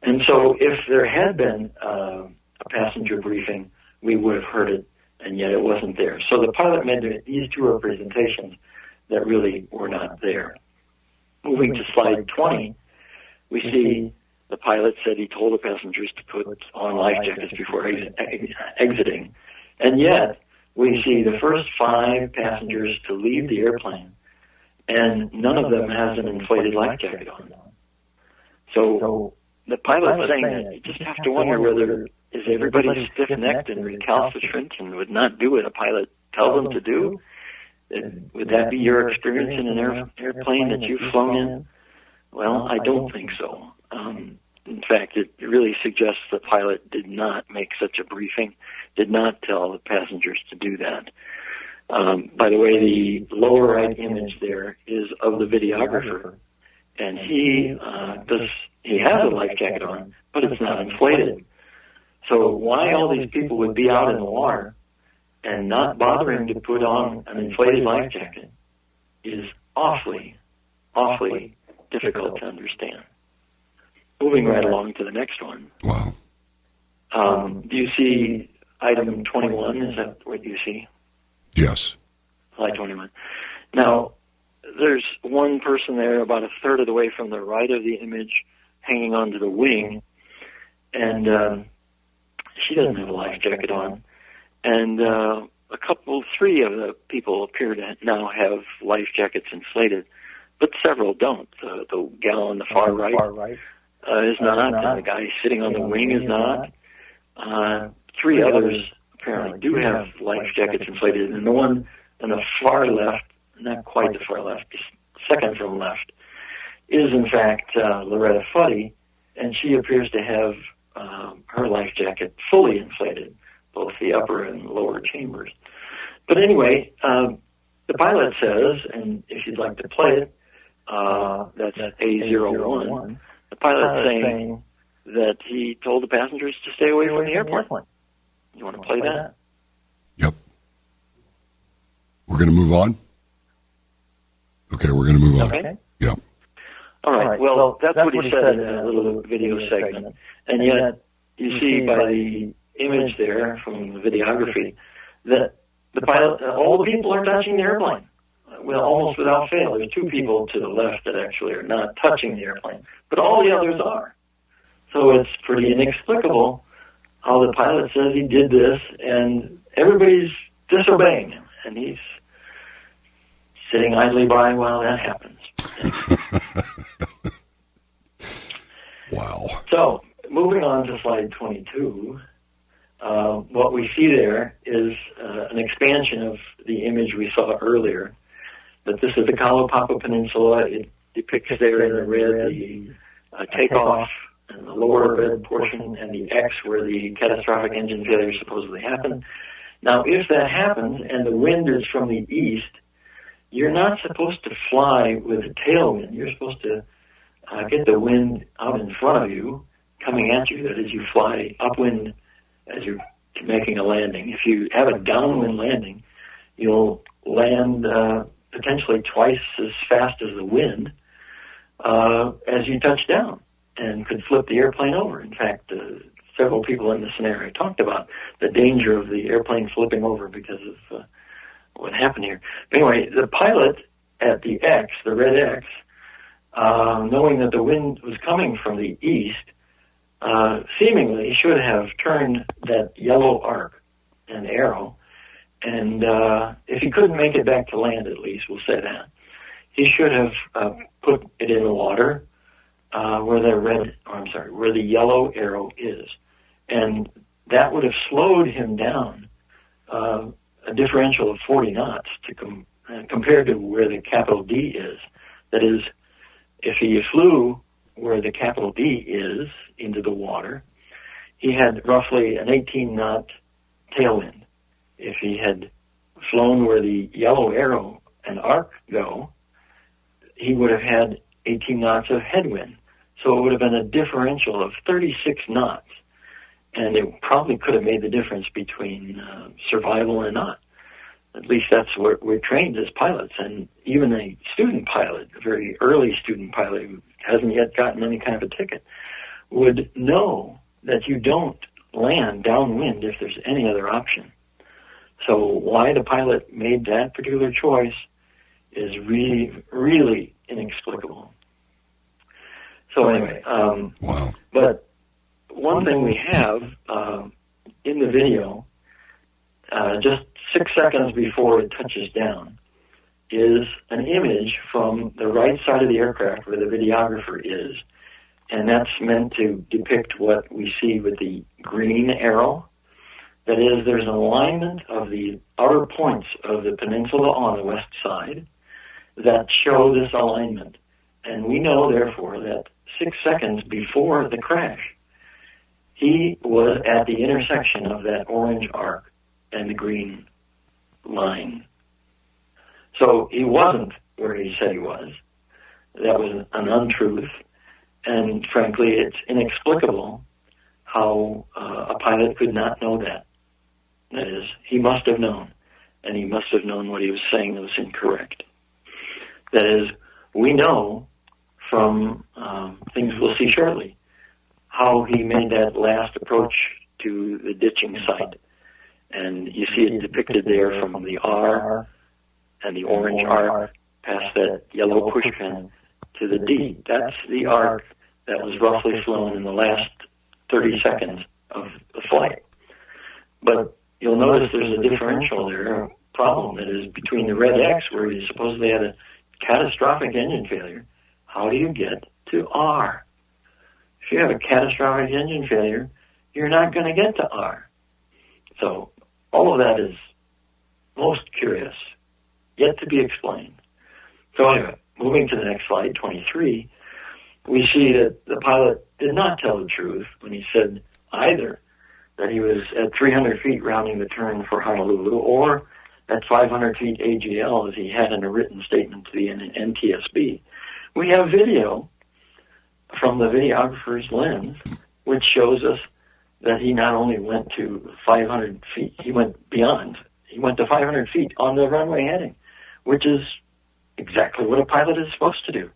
And so if there had been a passenger briefing, we would have heard it, and yet it wasn't there. So the pilot made these two representations that really were not there. Moving to slide 20, we see the pilot said he told the passengers to put on life jackets before exiting. And yet, we see the first 5 passengers to leave the airplane, and none of them has an inflated life jacket on. So the pilot's saying that you just have to wonder whether is everybody stiff-necked and recalcitrant and would not do what a pilot tells them to do? Would that be your experience in an airplane that you've flown in? Well, I don't think so. In fact, it really suggests the pilot did not make such a briefing, did not tell the passengers to do that. By the way, the lower right image there is of the videographer, and he has a life jacket on, but it's not inflated. So why all these people would be out in the water and not bothering to put on an inflated life jacket is awfully, awfully difficult to understand. Moving right along to the next one. Wow. Do you see item 21? Is that what you see? Yes. Slide 21. Now, there's one person there about a third of the way from the right of the image hanging onto the wing, and she doesn't have a life jacket on. And three of the people appear to now have life jackets inflated, but several don't. The gal on the far right is not, and the guy sitting on the wing is not. 3 others apparently do have life jackets inflated, and the one on the far left, not quite the far left, just second from left, is in fact Loretta Fuddy, and she appears to have her life jacket fully inflated, both the upper and lower chambers. But anyway, the pilot says, and if you'd like to play it, that's A01, the pilot's saying that he told the passengers to stay away from the airplane. You want to play that? Yep. We're going to move on? Okay, we're going to move on. Okay. Yeah. All right. Well, that's what he said in a little video segment. And yet, you see by the image there from the videography that the pilot, all the people are touching the airplane. Well, almost without fail. There's 2 people to the left that actually are not touching the airplane, but all the others are. So it's pretty inexplicable how the pilot says he did this, and everybody's disobeying him, and he's sitting idly by while that happens. Wow. So, moving on to slide 22, what we see there is an expansion of the image we saw earlier. But this is the Kalaupapa Peninsula. It depicts there in the red the takeoff and the lower red portion, and the X where the catastrophic engine failure supposedly happened. Now, if that happens and the wind is from the east, you're not supposed to fly with a tailwind. You're supposed to get the wind out in front of you, coming at you. That is, you fly upwind as you're making a landing. If you have a downwind landing, you'll land potentially twice as fast as the wind as you touch down, and could flip the airplane over. In fact, several people in the scenario talked about the danger of the airplane flipping over because of what happened here. But anyway, the pilot at the X, the red X, knowing that the wind was coming from the east, seemingly should have turned that yellow arc and arrow, and if he couldn't make it back to land, at least, we'll say that, he should have put it in the water where the yellow arrow is. And that would have slowed him down a differential of 40 knots compared to where the capital D is. That is, if he flew where the capital D is into the water, he had roughly an 18-knot tailwind. If he had flown where the yellow arrow and arc go, he would have had 18 knots of headwind. So it would have been a differential of 36 knots. And it probably could have made the difference between survival and not. At least that's what we're trained as pilots. And even a student pilot, a very early student pilot who hasn't yet gotten any kind of a ticket, would know that you don't land downwind if there's any other option. So why the pilot made that particular choice is really, really inexplicable. So anyway, wow. But one thing we have in the video, just 6 seconds before it touches down, is an image from the right side of the aircraft where the videographer is. And that's meant to depict what we see with the green arrow. That is, there's an alignment of the outer points of the peninsula on the west side that show this alignment. And we know, therefore, that 6 seconds before the crash, he was at the intersection of that orange arc and the green line. So he wasn't where he said he was. That was an untruth. And frankly, it's inexplicable how a pilot could not know that. That is, he must have known. And he must have known what he was saying that was incorrect. That is, we know from things we'll see shortly how he made that last approach to the ditching site. And you see it depicted there from the R and the orange arc past that yellow pushpin to the D. That's the arc that was roughly flown in the last 30 seconds of the flight. But you'll notice there's a differential there, a problem that is between the red X, where he supposedly had a catastrophic engine failure. How do you get to R? If you have a catastrophic engine failure, you're not going to get to R. So all of that is most curious, yet to be explained. So anyway, moving to the next slide, 23, we see that the pilot did not tell the truth when he said either that he was at 300 feet rounding the turn for Honolulu or at 500 feet AGL as he had in a written statement to the NTSB. We have video from the videographer's lens which shows us that he not only went to 500 feet, he went beyond. He went to 500 feet on the runway heading, which is exactly what a pilot is supposed to do.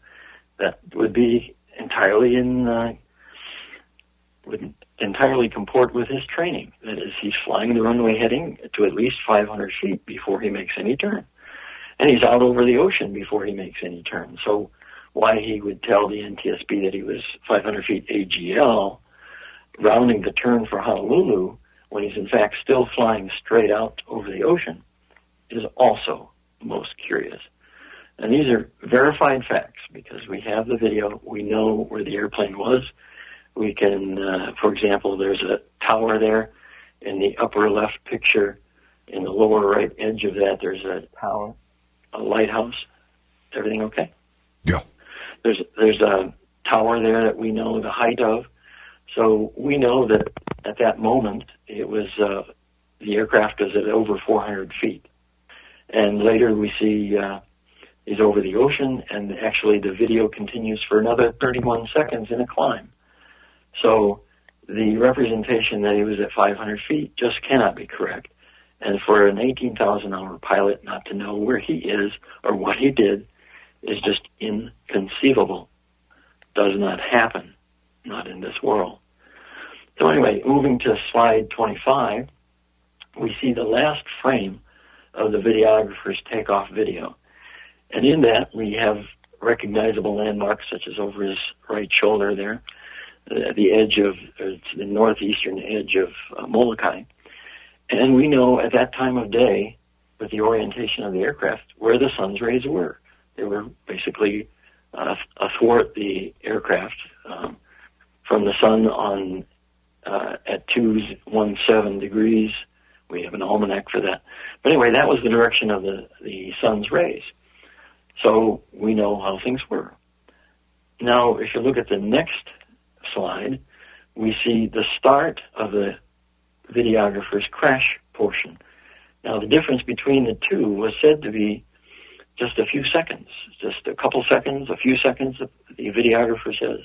That would be entirely would entirely comport with his training. That is, he's flying the runway heading to at least 500 feet before he makes any turn. And he's out over the ocean before he makes any turn. So why he would tell the NTSB that he was 500 feet AGL, rounding the turn for Honolulu, when he's in fact still flying straight out over the ocean, is also most curious. And these are verified facts because we have the video, we know where the airplane was. We can, for example, there's a tower there In the upper left picture, in the lower right edge of that, there's a tower, a lighthouse. Everything okay? Yeah. There's a tower there that we know the height of. So we know that at that moment, it was the aircraft was at over 400 feet. And later we see he's over the ocean, and actually the video continues for another 31 seconds in a climb. So the representation that he was at 500 feet just cannot be correct. And for an 18,000-hour pilot not to know where he is or what he did is just inconceivable. Does not happen, not in this world. So anyway, moving to slide 25, we see the last frame of the videographer's takeoff video. And in that, we have recognizable landmarks, such as over his right shoulder there, the edge of, the northeastern edge of Molokai. And we know at that time of day, with the orientation of the aircraft, where the sun's rays were. They were basically athwart the aircraft from the sun on at 217 degrees. We have an almanac for that. But anyway, that was the direction of the sun's rays. So we know how things were. Now, if you look at the next slide, we see the start of the videographer's crash portion. Now, the difference between the two was said to be just a few seconds, just a couple seconds, a few seconds, the videographer says.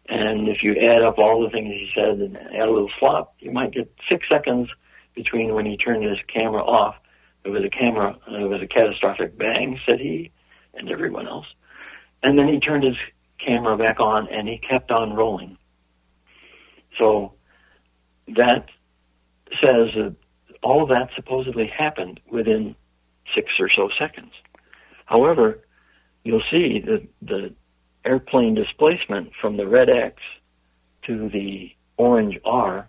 And if you add up all the things he said and add a little flop, you might get 6 seconds between when he turned his camera off. It was a catastrophic bang, said he, and everyone else. And then he turned his camera back on, and he kept on rolling. So that says that all of that supposedly happened within 6 or so seconds. However, you'll see that the airplane displacement from the red X to the orange R,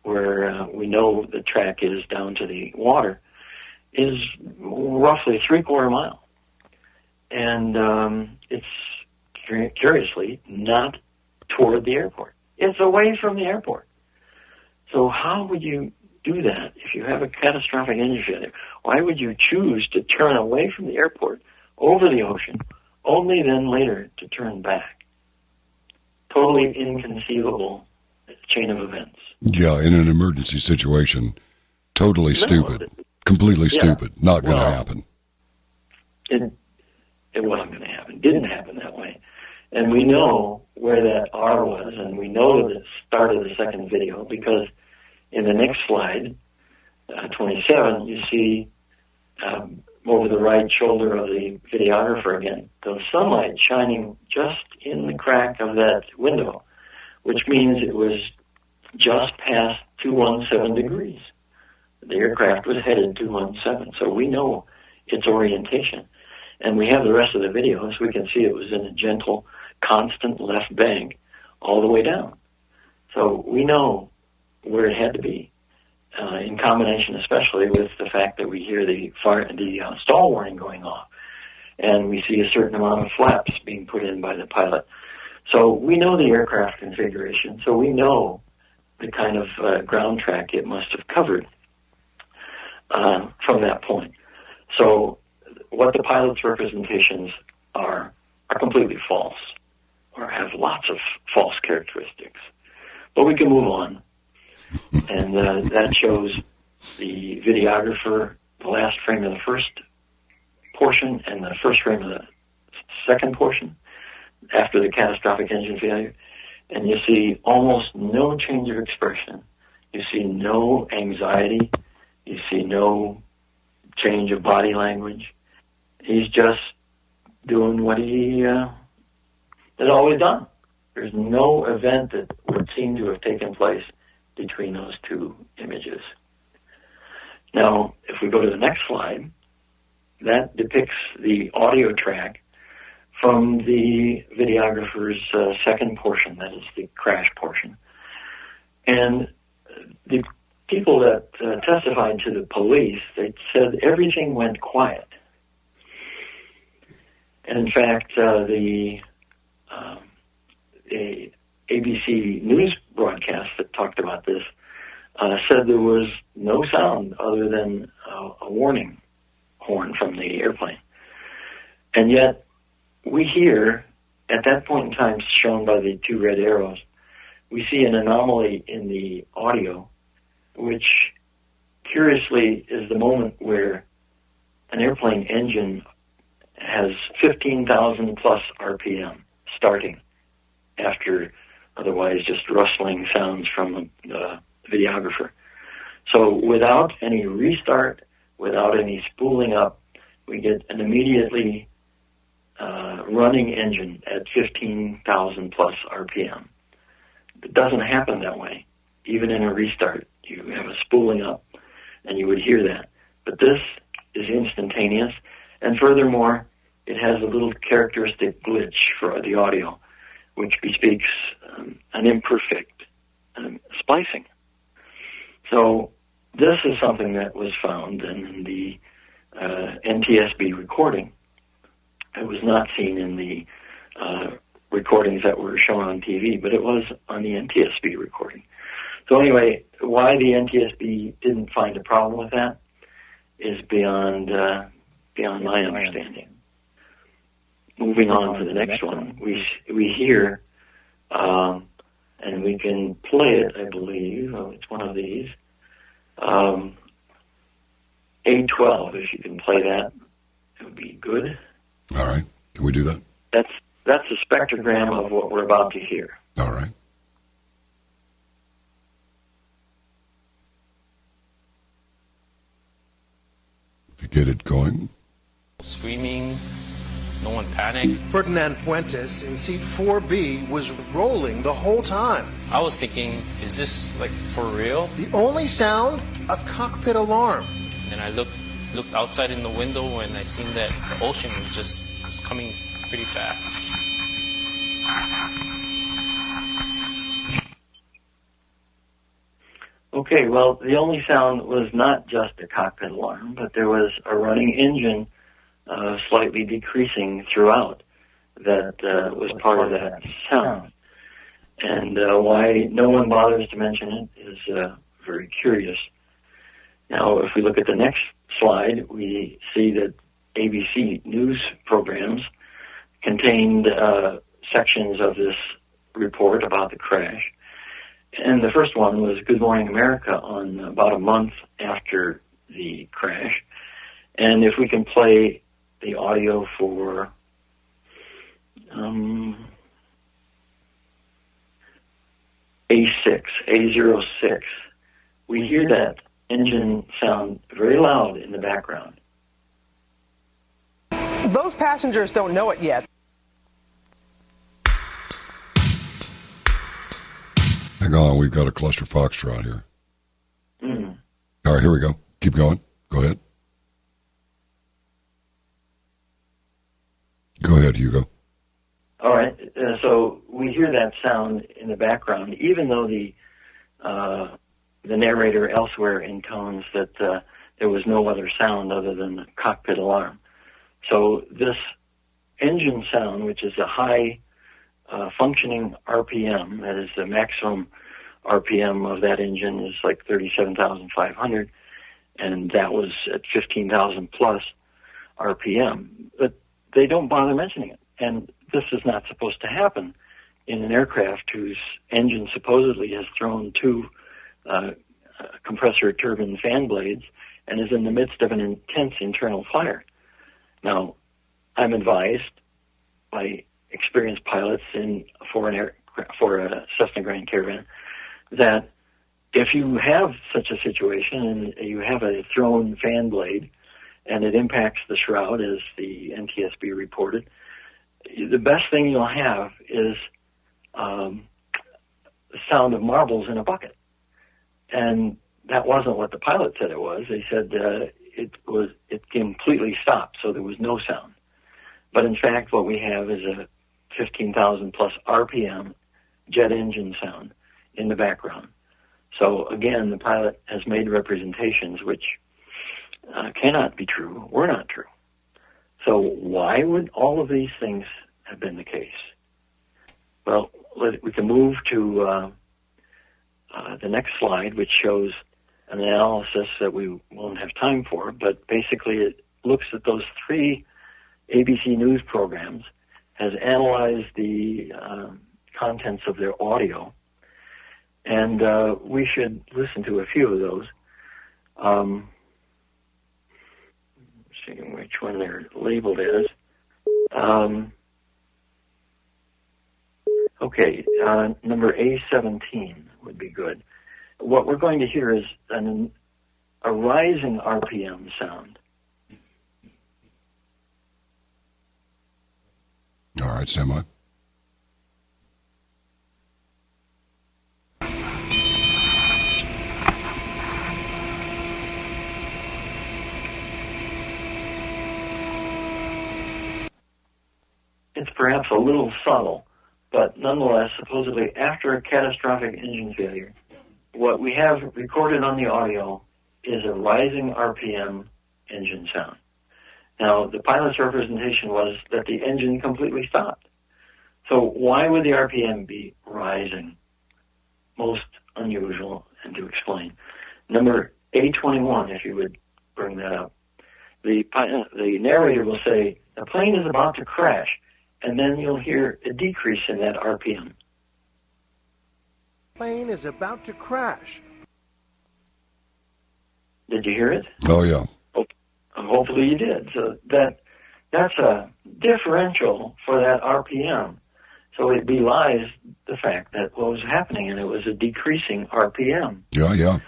where we know the track is down to the water, is roughly 3/4 mile. And it's curiously not toward the airport. It's away from the airport. So how would you do that if you have a catastrophic engine failure? Why would you choose to turn away from the airport over the ocean, only then later to turn back? Totally inconceivable chain of events. Yeah, in an emergency situation, totally stupid, completely stupid, not going to happen. It wasn't going to happen. Didn't happen that way. And we know where that R was, and we know the start of the second video, because in the next slide, 27, you see over the right shoulder of the videographer again, the sunlight shining just in the crack of that window, which means it was just past 217 degrees. The aircraft was headed 217, so we know its orientation. And we have the rest of the video, so we can see it was in a gentle, constant left bank all the way down. So we know where it had to be, in combination especially with the fact that we hear the stall warning going off, and we see a certain amount of flaps being put in by the pilot. So we know the aircraft configuration, so we know the kind of ground track it must have covered from that point. So what the pilot's representations are completely false, or have lots of false characteristics. But we can move on. And that shows the videographer, the last frame of the first portion and the first frame of the second portion after the catastrophic engine failure. And you see almost no change of expression. You see no anxiety. You see no change of body language. He's just doing what he has always done. There's no event that would seem to have taken place between those two images. Now, if we go to the next slide, that depicts the audio track from the videographer's second portion, that is the crash portion. And the people that testified to the police, they said everything went quiet. And in fact, the ABC news broadcast that talked about this said there was no sound other than a warning horn from the airplane. And yet, we hear, at that point in time shown by the two red arrows, we see an anomaly in the audio, which curiously is the moment where an airplane engine has 15,000 plus RPM starting after otherwise just rustling sounds from the videographer. So without any restart, without any spooling up, we get an immediately running engine at 15,000 plus RPM. It doesn't happen that way. Even in a restart, you have a spooling up, and you would hear that. But this is instantaneous, and furthermore, it has a little characteristic glitch for the audio, which bespeaks an imperfect splicing. So this is something that was found in the NTSB recording. It was not seen in the recordings that were shown on TV, but it was on the NTSB recording. So anyway, why the NTSB didn't find a problem with that is beyond my understanding. Moving on to the next one, we hear, and we can play it, I believe. Oh, it's one of these. A12, if you can play that, it would be good. All right. Can we do that? That's a spectrogram of what we're about to hear. All right. If you get it going. Screaming, no one panicked. Ferdinand Puentes in seat 4B was rolling the whole time. I was thinking, is this like for real? The only sound, a cockpit alarm. And I looked outside in the window and I seen that the ocean was coming pretty fast. Okay, well, the only sound was not just a cockpit alarm, but there was a running engine slightly decreasing throughout that was part of that sound. And why no one bothers to mention it is very curious. Now, if we look at the next slide, we see that ABC news programs contained sections of this report about the crash. And the first one was Good Morning America on about a month after the crash. And if we can play the audio for A06, we hear that engine sound very loud in the background. Those passengers don't know it yet. Hang on, we've got a cluster foxtrot here. Mm. All right, here we go. Keep going. Go ahead. Go ahead, Hugo. All right, so we hear that sound in the background, even though the narrator elsewhere intones that there was no other sound other than the cockpit alarm. So this engine sound, which is a high functioning RPM, that is the maximum RPM of that engine is like 37,500, and that was at 15,000 plus RPM. But they don't bother mentioning it. And this is not supposed to happen in an aircraft whose engine supposedly has thrown two compressor turbine fan blades and is in the midst of an intense internal fire. Now, I'm advised by experienced pilots for a Cessna Grand Caravan that if you have such a situation and you have a thrown fan blade and it impacts the shroud, as the NTSB reported, the best thing you'll have is the sound of marbles in a bucket. And that wasn't what the pilot said it was. They said it completely stopped, so there was no sound. But in fact, what we have is a 15,000 plus RPM jet engine sound in the background. So again, the pilot has made representations which cannot be true, were not true. So why would all of these things have been the case? Well, we can move to the next slide, which shows an analysis that we won't have time for, but basically it looks at those 3 ABC News programs, has analyzed the contents of their audio, and we should listen to a few of those. See which one they're labeled as. Okay, number A17 would be good. What we're going to hear is a rising RPM sound. All right, stand by. It's perhaps a little subtle, but nonetheless, supposedly after a catastrophic engine failure, what we have recorded on the audio is a rising RPM engine sound. Now, the pilot's representation was that the engine completely stopped. So why would the RPM be rising? Most unusual, and to explain. Number A21, if you would bring that up. The narrator will say, the plane is about to crash, and then you'll hear a decrease in that RPM. Plane is about to crash. Did you hear it? Oh, yeah. Hopefully you did. So that's a differential for that RPM. So it belies the fact that what was happening, and it was a decreasing RPM. Yeah.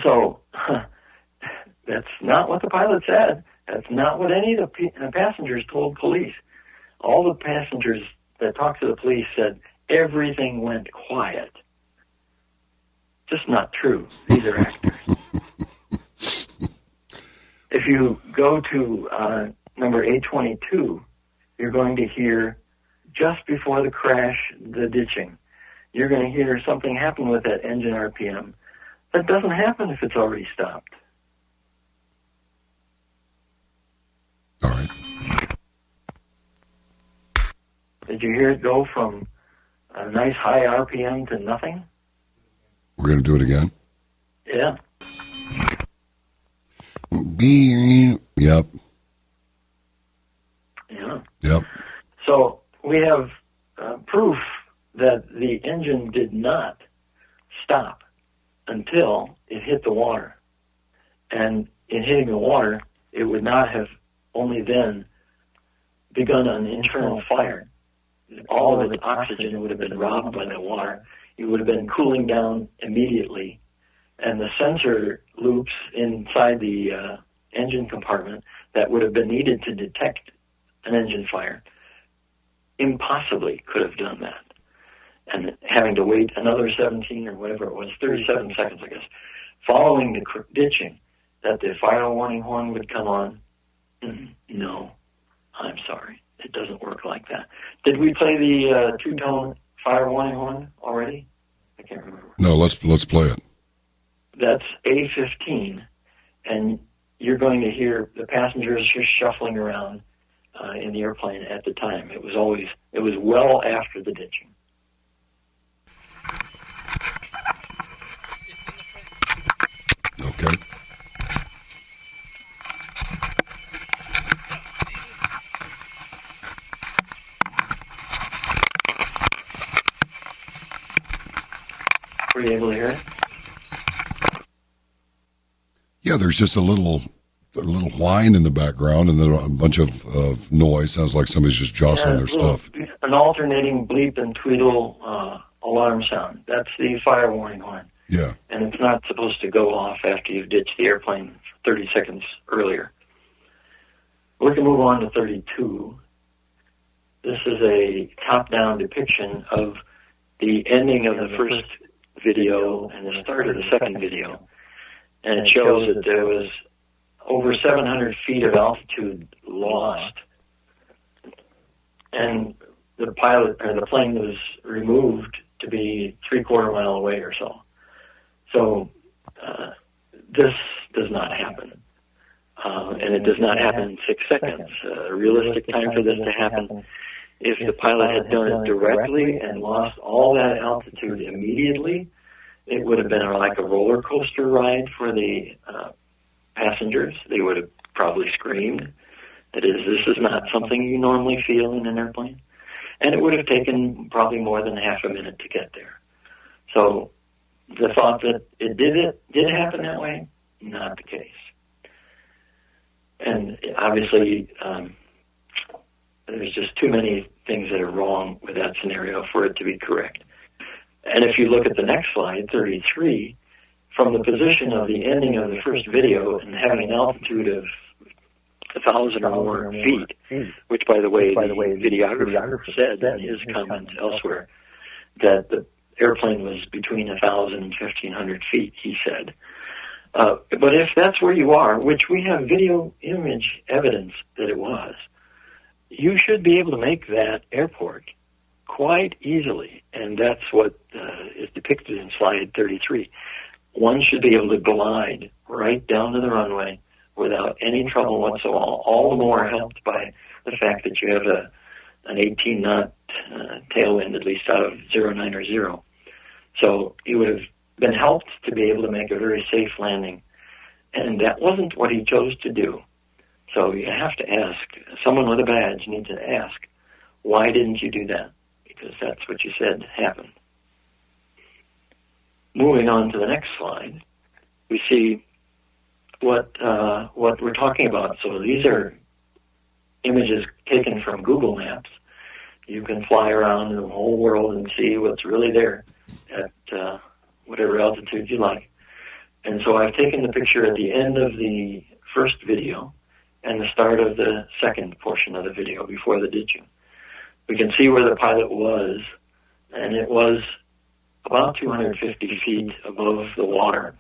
So that's not what the pilot said. That's not what any of the passengers told police. All the passengers that talked to the police said everything went quiet. Just not true. These are actors. If you go to number 822, you're going to hear, just before the crash, the ditching. You're going to hear something happen with that engine RPM. That doesn't happen if it's already stopped. All right. Did you hear it go from a nice high RPM to nothing? We're going to do it again? Yeah. Yep. Yeah. Yep. So we have proof that the engine did not stop until it hit the water. And in hitting the water, it would not have only then begun an internal fire. All of its oxygen would have been robbed by the water. It would have been cooling down immediately. And the sensor loops inside the engine compartment that would have been needed to detect an engine fire impossibly could have done that. And having to wait another 17 or whatever it was, 37 seconds, I guess, following the ditching, that the fire warning horn would come on. No, I'm sorry. It doesn't work like that. Did we play the two-tone fire warning horn already? I can't remember. No, let's play it. That's A15, and you're going to hear the passengers just shuffling around in the airplane at the time. It was well after the ditching. Okay. Were you able to hear it? Yeah, there's just a little whine in the background, and then a bunch of noise. Sounds like somebody's just jostling their stuff. An alternating bleep and tweedle alarm sound. That's the fire warning horn. Yeah. And it's not supposed to go off after you've ditched the airplane 30 seconds earlier. We're going to move on to 32. This is a top-down depiction of the ending of the first video and the start of the second video. And it shows that there was over 700 feet of altitude lost. And the plane was removed to be 3/4 mile away or so. So this does not happen. And it does not happen in 6 seconds. A realistic time for this to happen If the pilot had done it directly and lost all that altitude immediately, it would have been like a roller coaster ride for the passengers. They would have probably screamed. That is, this is not something you normally feel in an airplane. And it would have taken probably more than half a minute to get there. So the thought that it did happen that way, not the case. And obviously, there's just too many things that are wrong with that scenario for it to be correct. And if you look at the next slide, 33, from the position of the ending of the first video and having an altitude of 1,000 or more feet, which, by the way, the videographer said in his comments elsewhere, that the airplane was between 1,000 and 1,500 feet, he said. But if that's where you are, which we have video image evidence that it was, you should be able to make that airport quite easily, and that's what is depicted in slide 33. One should be able to glide right down to the runway without any trouble whatsoever, all the more helped by the fact that you have an 18-knot tailwind, at least out of 09 or 0. So you would have been helped to be able to make a very safe landing, and that wasn't what he chose to do. So you have to ask, someone with a badge needs to ask, why didn't you do that? Because that's what you said happened. Moving on to the next slide, we see what we're talking about. So these are images taken from Google Maps. You can fly around the whole world and see what's really there at whatever altitude you like. And so I've taken the picture at the end of the first video and the start of the second portion of the video before the ditching. We can see where the pilot was, and it was about 250 feet above the water.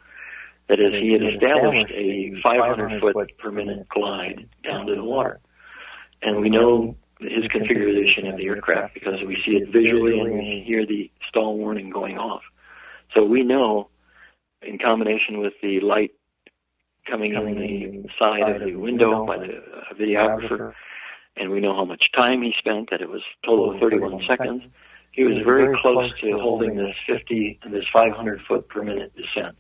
That is, he had established a 500 foot per minute glide down to the water. And we know his configuration of the aircraft because we see it visually and we hear the stall warning going off. So we know, in combination with the light coming in the side of the window by the videographer, and we know how much time he spent, that it was a total of 31 seconds. He was very close to holding this 500 foot per minute descent.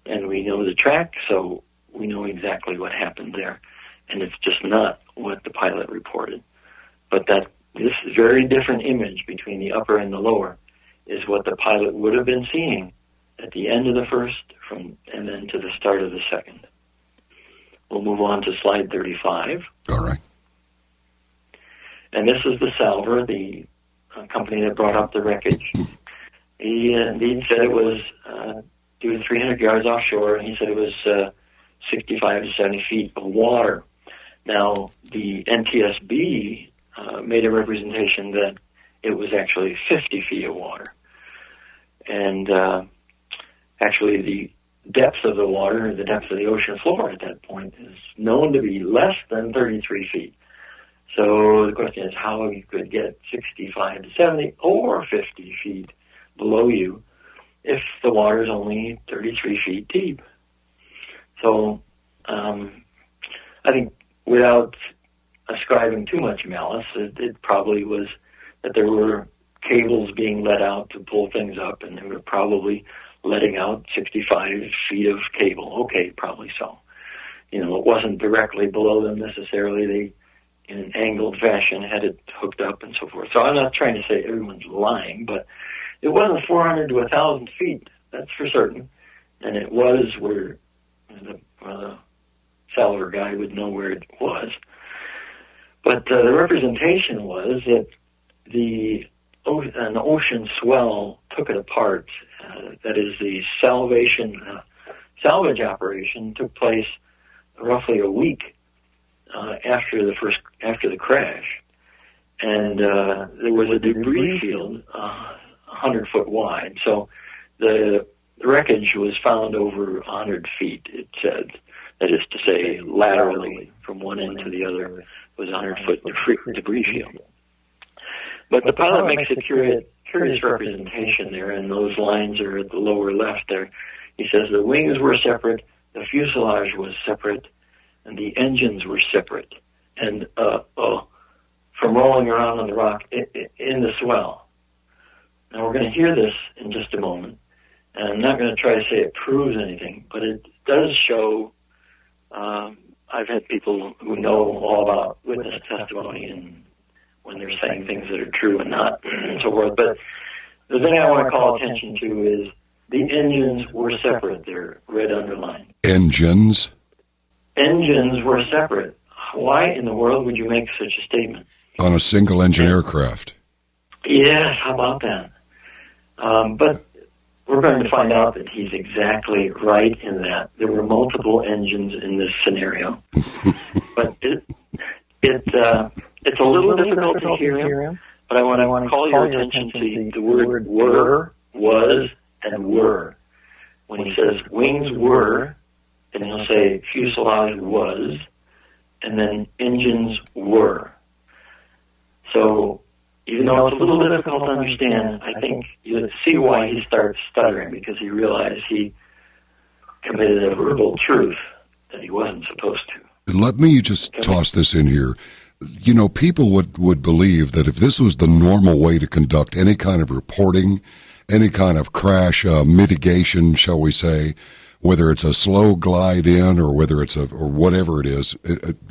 And we know the track, so we know exactly what happened there. And it's just not what the pilot reported. But this very different image between the upper and the lower is what the pilot would have been seeing at the end of the first and then to the start of the second. We'll move on to slide 35. All right. And this is the Salver, the company that brought up the wreckage. He indeed said it was 200 to 300 yards offshore, and he said it was 65 to 70 feet of water. Now, the NTSB made a representation that it was actually 50 feet of water. And actually, the depth of the water, the depth of the ocean floor at that point, is known to be less than 33 feet. So the question is how you could get 65 to 70 or 50 feet below you if the water is only 33 feet deep. So I think without ascribing too much malice, it probably was that there were cables being let out to pull things up, and they were probably letting out 65 feet of cable. Okay, probably so. It wasn't directly below them necessarily. They, in an angled fashion, had it hooked up and so forth. So I'm not trying to say everyone's lying, but it wasn't 400 to 1,000 feet, that's for certain. And it was where the Salver guy would know where it was. But the representation was that an ocean swell took it apart. That is, the salvage operation took place roughly a week after the crash, and there was a debris field 100 foot wide. So the wreckage was found over 100 feet. It said, that is to say, laterally from one end to the other was 100 foot debris field. But the pilot makes a curious representation there, and those lines are at the lower left there. He says the wings were separate, the fuselage was separate, and the engines were separate. And from rolling around on the rock in the swell. Now, we're going to hear this in just a moment, and I'm not going to try to say it proves anything, but it does show. I've had people who know all about witness testimony and when they're saying things that are true and not, and so forth. But the thing I want to call attention to is the engines were separate. They're red underlined. Engines? Engines were separate. Why in the world would you make such a statement? On a single-engine aircraft. Yes, how about that? But we're going to find out that he's exactly right in that. There were multiple engines in this scenario. But it's a little difficult to hear him, but I want to call your attention to the word were, was, and were. When he says wings were, and he'll say fuselage was, and then engines were. So even though it's a little difficult to understand, I think you'll see why he starts stuttering, because he realized he committed a verbal truth that he wasn't supposed to. Let me just toss this in here. You know, people would believe that if this was the normal way to conduct any kind of reporting, any kind of crash mitigation, shall we say, whether it's a slow glide in or whether it's or whatever it is,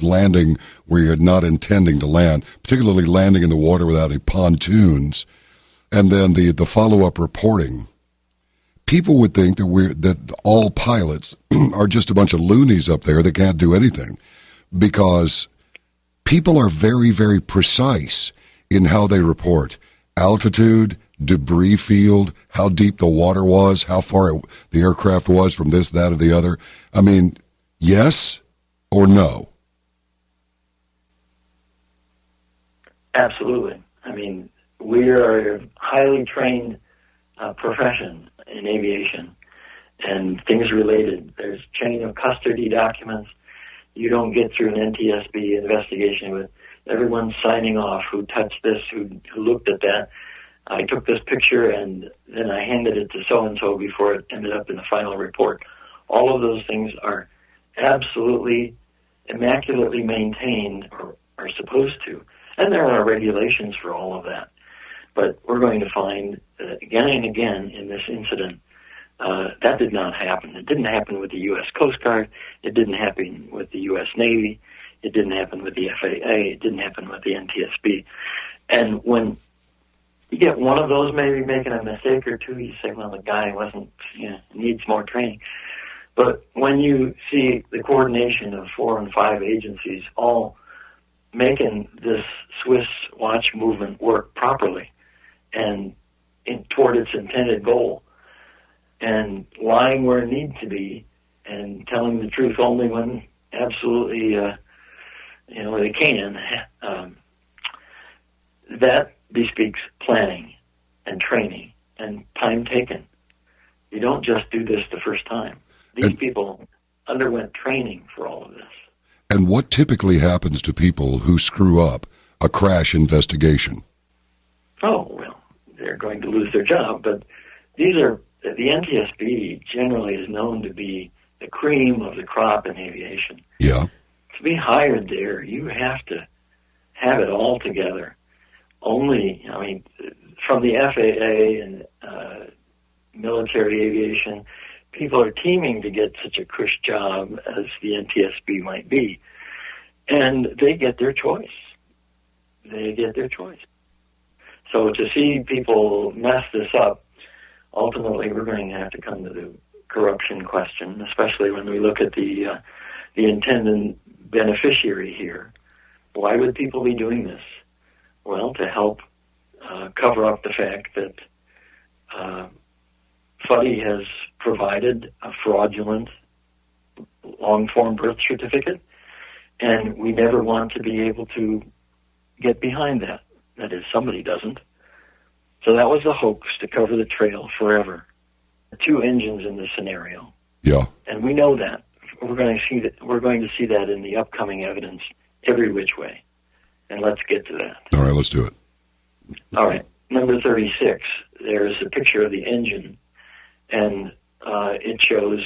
landing where you're not intending to land, particularly landing in the water without any pontoons, and then the follow-up reporting, people would think that all pilots are just a bunch of loonies up there that can't do anything, because people are very, very precise in how they report altitude, debris field, how deep the water was, how far the aircraft was from this, that, or the other. I mean, yes or no? Absolutely. I mean, we are a highly trained profession in aviation, and things related. There's chain of custody documents. You don't get through an NTSB investigation with everyone signing off who touched this, who looked at that. I took this picture and then I handed it to so-and-so before it ended up in the final report. All of those things are absolutely immaculately maintained, or are supposed to. And there are regulations for all of that. But we're going to find again and again in this incident that did not happen. It didn't happen with the U.S. Coast Guard. It didn't happen with the U.S. Navy. It didn't happen with the FAA. It didn't happen with the NTSB. And when you get one of those maybe making a mistake or two, you say, well, the guy needs more training. But when you see the coordination of 4 and 5 agencies all making this Swiss watch movement work properly and toward its intended goal, and lying where it needs to be, and telling the truth only when absolutely, they can, that bespeaks planning and training and time taken. You don't just do this the first time. These people underwent training for all of this. And what typically happens to people who screw up a crash investigation? Oh, well, they're going to lose their job, but the NTSB generally is known to be the cream of the crop in aviation. Yeah. To be hired there, you have to have it all together. From the FAA and military aviation, people are teaming to get such a cush job as the NTSB might be. And they get their choice. So to see people mess this up, ultimately we're going to have to come to the corruption question, especially when we look at the intended beneficiary here. Why would people be doing this? Well, to help cover up the fact that Fuddy has provided a fraudulent long-form birth certificate, and we never want to be able to get behind that. That is, somebody doesn't. So that was a hoax to cover the trail forever. 2 engines in this scenario. Yeah. And we know that. We're going to see that in the upcoming evidence every which way. And let's get to that. All right, let's do it. All right. Number 36, there's a picture of the engine, and it shows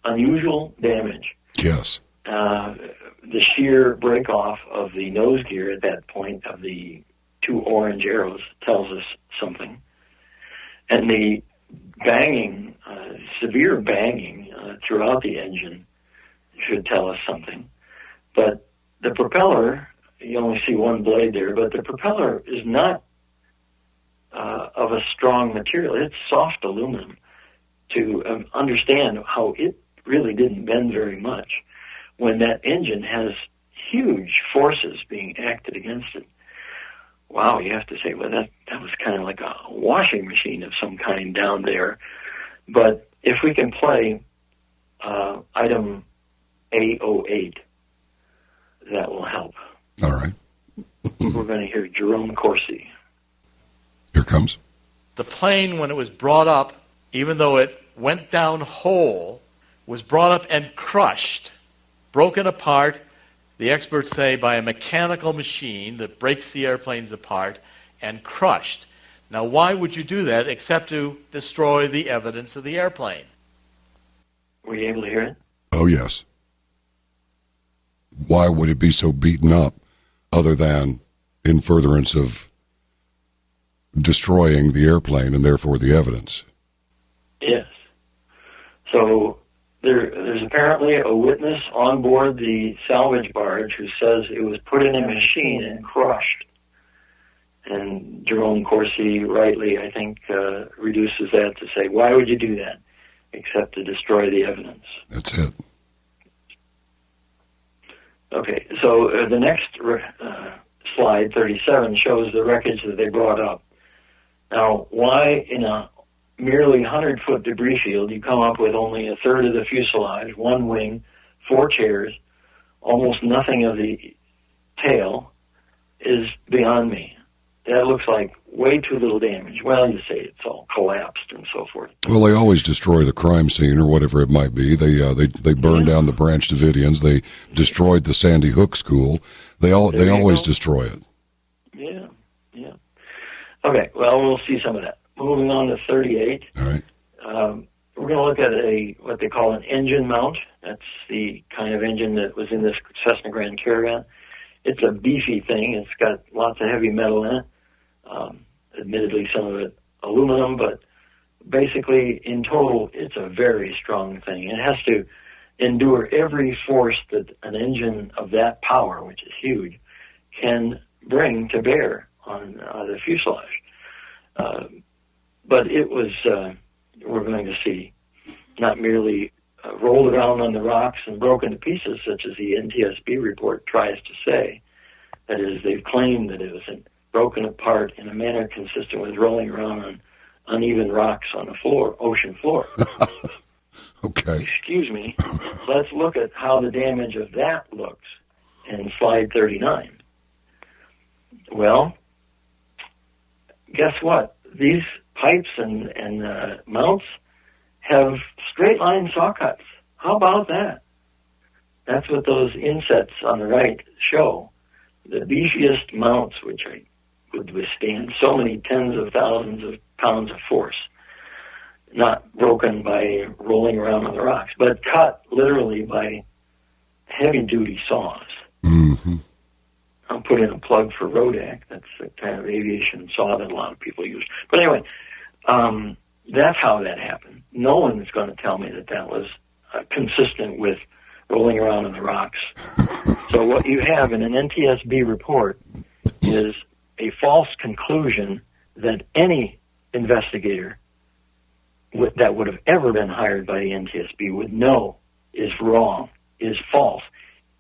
unusual damage. Yes. the sheer break off of the nose gear at that point of the two orange arrows tells us something. And the banging, severe banging throughout the engine should tell us something. But the propeller, you only see one blade there, but the propeller is not of a strong material. It's soft aluminum. To understand how it really didn't bend very much when that engine has huge forces being acted against it. Wow, you have to say, well, that was kind of like a washing machine of some kind down there. But if we can play item A08, that will help. All right. We're going to hear Jerome Corsi. Here comes. The plane, when it was brought up, even though it went down whole, was brought up and crushed, broken apart, the experts say, by a mechanical machine that breaks the airplanes apart, and crushed. Now, why would you do that except to destroy the evidence of the airplane? Were you able to hear it? Oh, yes. Why would it be so beaten up other than in furtherance of destroying the airplane and therefore the evidence? Yes. So there's apparently a witness on board the salvage barge who says it was put in a machine and crushed. And Jerome Corsi rightly, I think, reduces that to say, why would you do that except to destroy the evidence? That's it. Okay, so the next slide, 37, shows the wreckage that they brought up. Now, why in a merely 100-foot debris field you come up with only a third of the fuselage, one wing, 4 chairs, almost nothing of the tail, is beyond me. That looks like way too little damage. Well, you say it's all collapsed and so forth. Well, they always destroy the crime scene or whatever it might be. They burned down the Branch Davidians. They destroyed the Sandy Hook School. They always destroy it. Yeah. Okay, well, we'll see some of that. Moving on to 38. All right. We're going to look at what they call an engine mount. That's the kind of engine that was in this Cessna Grand Caravan. It's a beefy thing. It's got lots of heavy metal in it. Admittedly, some of it aluminum, but basically, in total, it's a very strong thing. It has to endure every force that an engine of that power, which is huge, can bring to bear on the fuselage. But it was, we're going to see, not merely rolled around on the rocks and broken to pieces, such as the NTSB report tries to say. That is, they've claimed that it was broken apart in a manner consistent with rolling around on uneven rocks on the ocean floor. Okay. Excuse me. Let's look at how the damage of that looks in slide 39. Well, guess what? These pipes and mounts have straight line saw cuts. How about that? That's what those insets on the right show. The beefiest mounts, which would withstand so many tens of thousands of pounds of force, not broken by rolling around on the rocks, but cut literally by heavy-duty saws. Mm-hmm. I'll put in a plug for Rodak. That's the kind of aviation saw that a lot of people use. But anyway, that's how that happened. No one is going to tell me that was consistent with rolling around on the rocks. So what you have in an NTSB report is a false conclusion that any investigator that would have ever been hired by the NTSB would know is wrong, is false,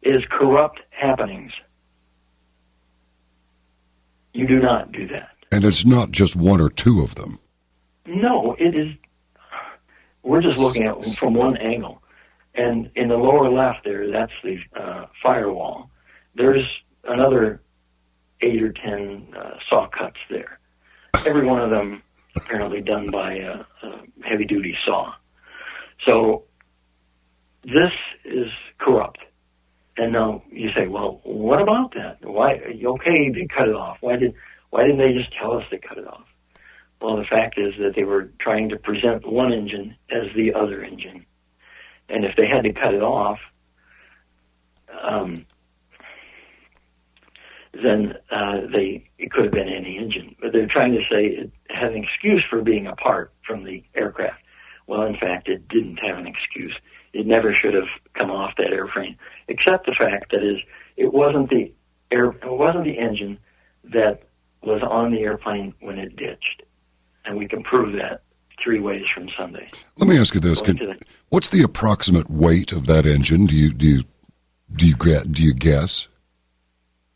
is corrupt happenings. You do not do that. And it's not just one or two of them. No, it is. We're just looking at it from one angle. And in the lower left there, that's the firewall. There's another 8 or 10 saw cuts there. Every one of them apparently done by a heavy-duty saw. So this is corrupt. And now you say, well, what about that? Why? Okay, they cut it off. Why didn't they just tell us they cut it off? Well, the fact is that they were trying to present one engine as the other engine. And if they had to cut it off, then it could have been any engine. But they're trying to say it had an excuse for being apart from the aircraft. Well, in fact, it didn't have an excuse. It never should have come off that airframe, except the fact that it wasn't the engine that was on the airplane when it ditched, and we can prove that 3 ways from Sunday. Let me ask you this: what's the approximate weight of that engine? Do you guess?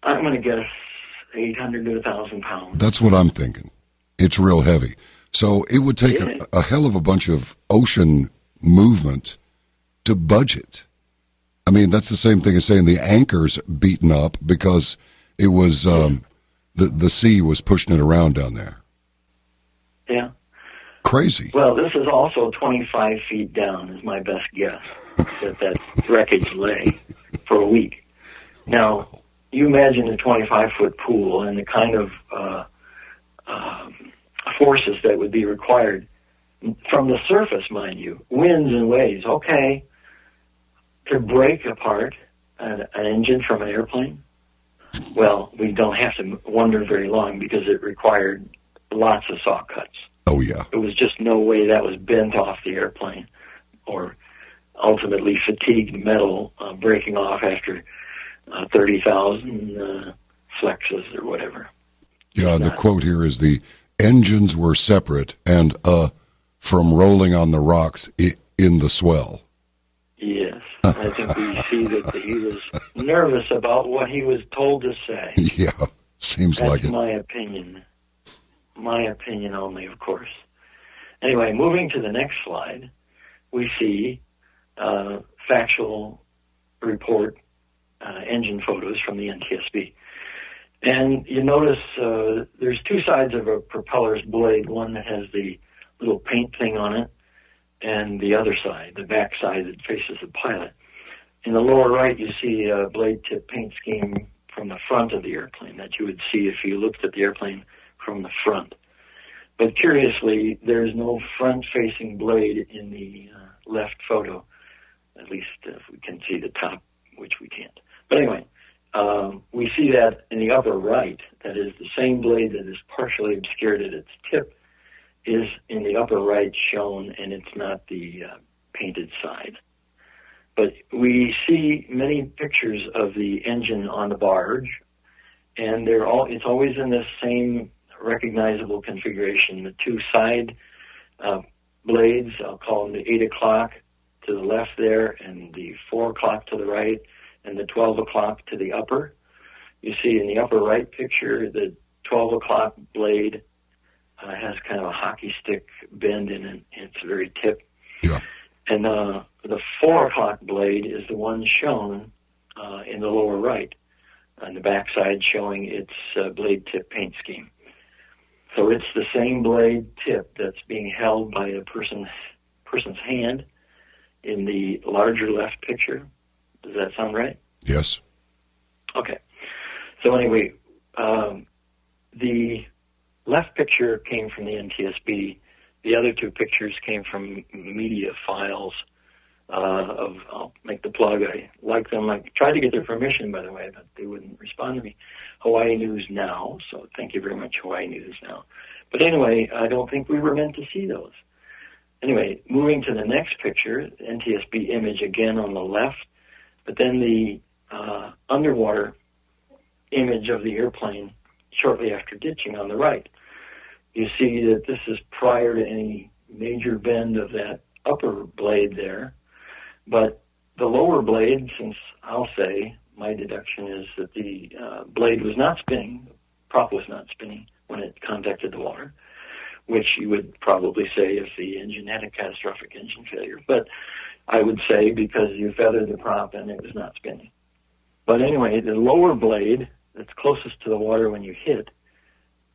I'm going to guess 800 to 1,000 pounds. That's what I'm thinking. It's real heavy. So it would take a hell of a bunch of ocean movement to budget. I mean, that's the same thing as saying the anchor's beaten up because it was the sea was pushing it around down there. Yeah. Crazy. Well, this is also 25 feet down, is my best guess, that wreckage lay for a week. Now, you imagine a 25-foot pool and the kind of forces that would be required from the surface, mind you, winds and waves. Okay, to break apart an engine from an airplane, well, we don't have to wonder very long because it required lots of saw cuts. Oh, yeah. There was just no way that was bent off the airplane or ultimately fatigued metal breaking off after 30,000 flexes or whatever. Yeah, the quote here is the engines were separate and from rolling on the rocks in the swell. Yes, I think we see that he was nervous about what he was told to say. Yeah, seems like it. That's my opinion. My opinion only, of course. Anyway, moving to the next slide, we see factual report engine photos from the NTSB. And you notice there's 2 sides of a propeller's blade, one that has the little paint thing on it, and the other side, the back side that faces the pilot. In the lower right, you see a blade tip paint scheme from the front of the airplane that you would see if you looked at the airplane from the front. But curiously, there's no front-facing blade in the left photo, at least if we can see the top, which we can't. But anyway, we see that in the upper right, that is the same blade that is partially obscured at its tip, is in the upper right shown, and it's not the painted side. But we see many pictures of the engine on the barge, and it's always in the same recognizable configuration. The 2 side blades, I'll call them the 8 o'clock to the left there, and the 4 o'clock to the right, and the 12 o'clock to the upper. You see in the upper right picture, the 12 o'clock blade has kind of a hockey stick bend in its very tip. Yeah. And the 4 o'clock blade is the one shown in the lower right, on the back side showing its blade tip paint scheme. So it's the same blade tip that's being held by a person's hand in the larger left picture. Does that sound right? Yes. Okay. So anyway, the left picture came from the NTSB. The other 2 pictures came from media files I'll make the plug. I like them. I tried to get their permission, by the way, but they wouldn't respond to me. Hawaii News Now. So thank you very much, Hawaii News Now. But anyway, I don't think we were meant to see those. Anyway, moving to the next picture, NTSB image again on the left, but then the underwater image of the airplane shortly after ditching on the right. You see that this is prior to any major bend of that upper blade there. But the lower blade, since I'll say, my deduction is that the blade was not spinning, the prop was not spinning when it contacted the water, which you would probably say if the engine had a catastrophic engine failure. But I would say because you feathered the prop and it was not spinning. But anyway, the lower blade that's closest to the water when you hit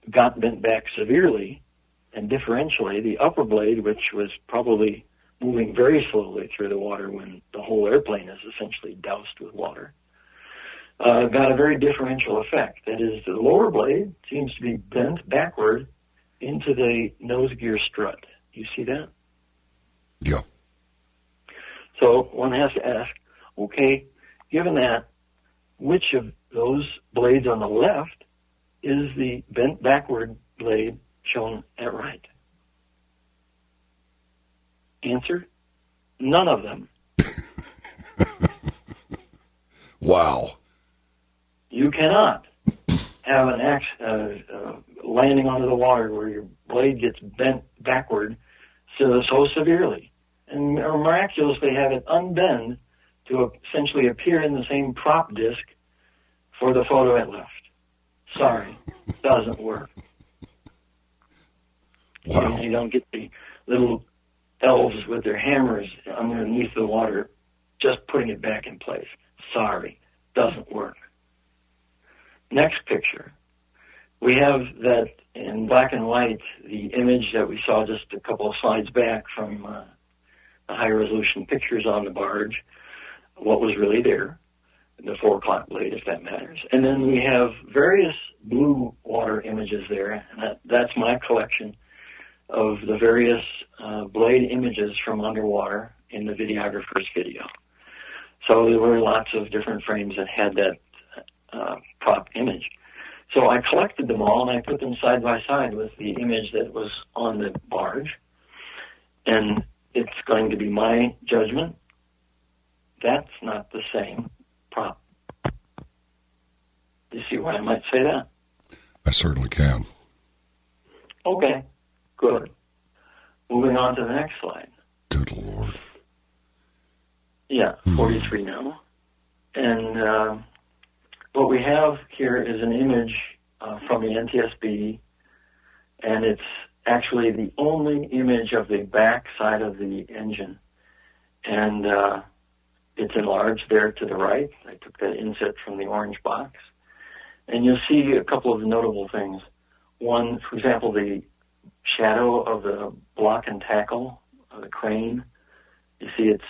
got bent back severely, and differentially, the upper blade, which was probably moving very slowly through the water when the whole airplane is essentially doused with water, got a very differential effect. That is, the lower blade seems to be bent backward into the nose gear strut. You see that? Yeah. So one has to ask, okay, given that, which of those blades on the left is the bent backward blade shown at right. Answer, none of them. Wow. You cannot have an landing onto the water where your blade gets bent backward so severely. And miraculously have it unbend to essentially appear in the same prop disc for the photo at left. Sorry, doesn't work. Wow. You don't get the little elves with their hammers underneath the water just putting it back in place. Sorry, doesn't work. Next picture. We have that in black and white, the image that we saw just a couple of slides back from the high-resolution pictures on the barge, what was really there, the 4 o'clock blade, if that matters. And then we have various blue water images there, and that's my collection of the various blade images from underwater in the videographer's video. So there were lots of different frames that had that prop image. So I collected them all, and I put them side by side with the image that was on the barge. And it's going to be my judgment. That's not the same prop. You see why I might say that? I certainly can. Okay, good. Moving on to the next slide. Good Lord. Yeah, 43 now. And what we have here is an image from the NTSB, and it's actually the only image of the back side of the engine. And it's enlarged there to the right. I took that inset from the orange box. And you'll see a couple of notable things. One, for example, the shadow of the block and tackle of the crane. You see it's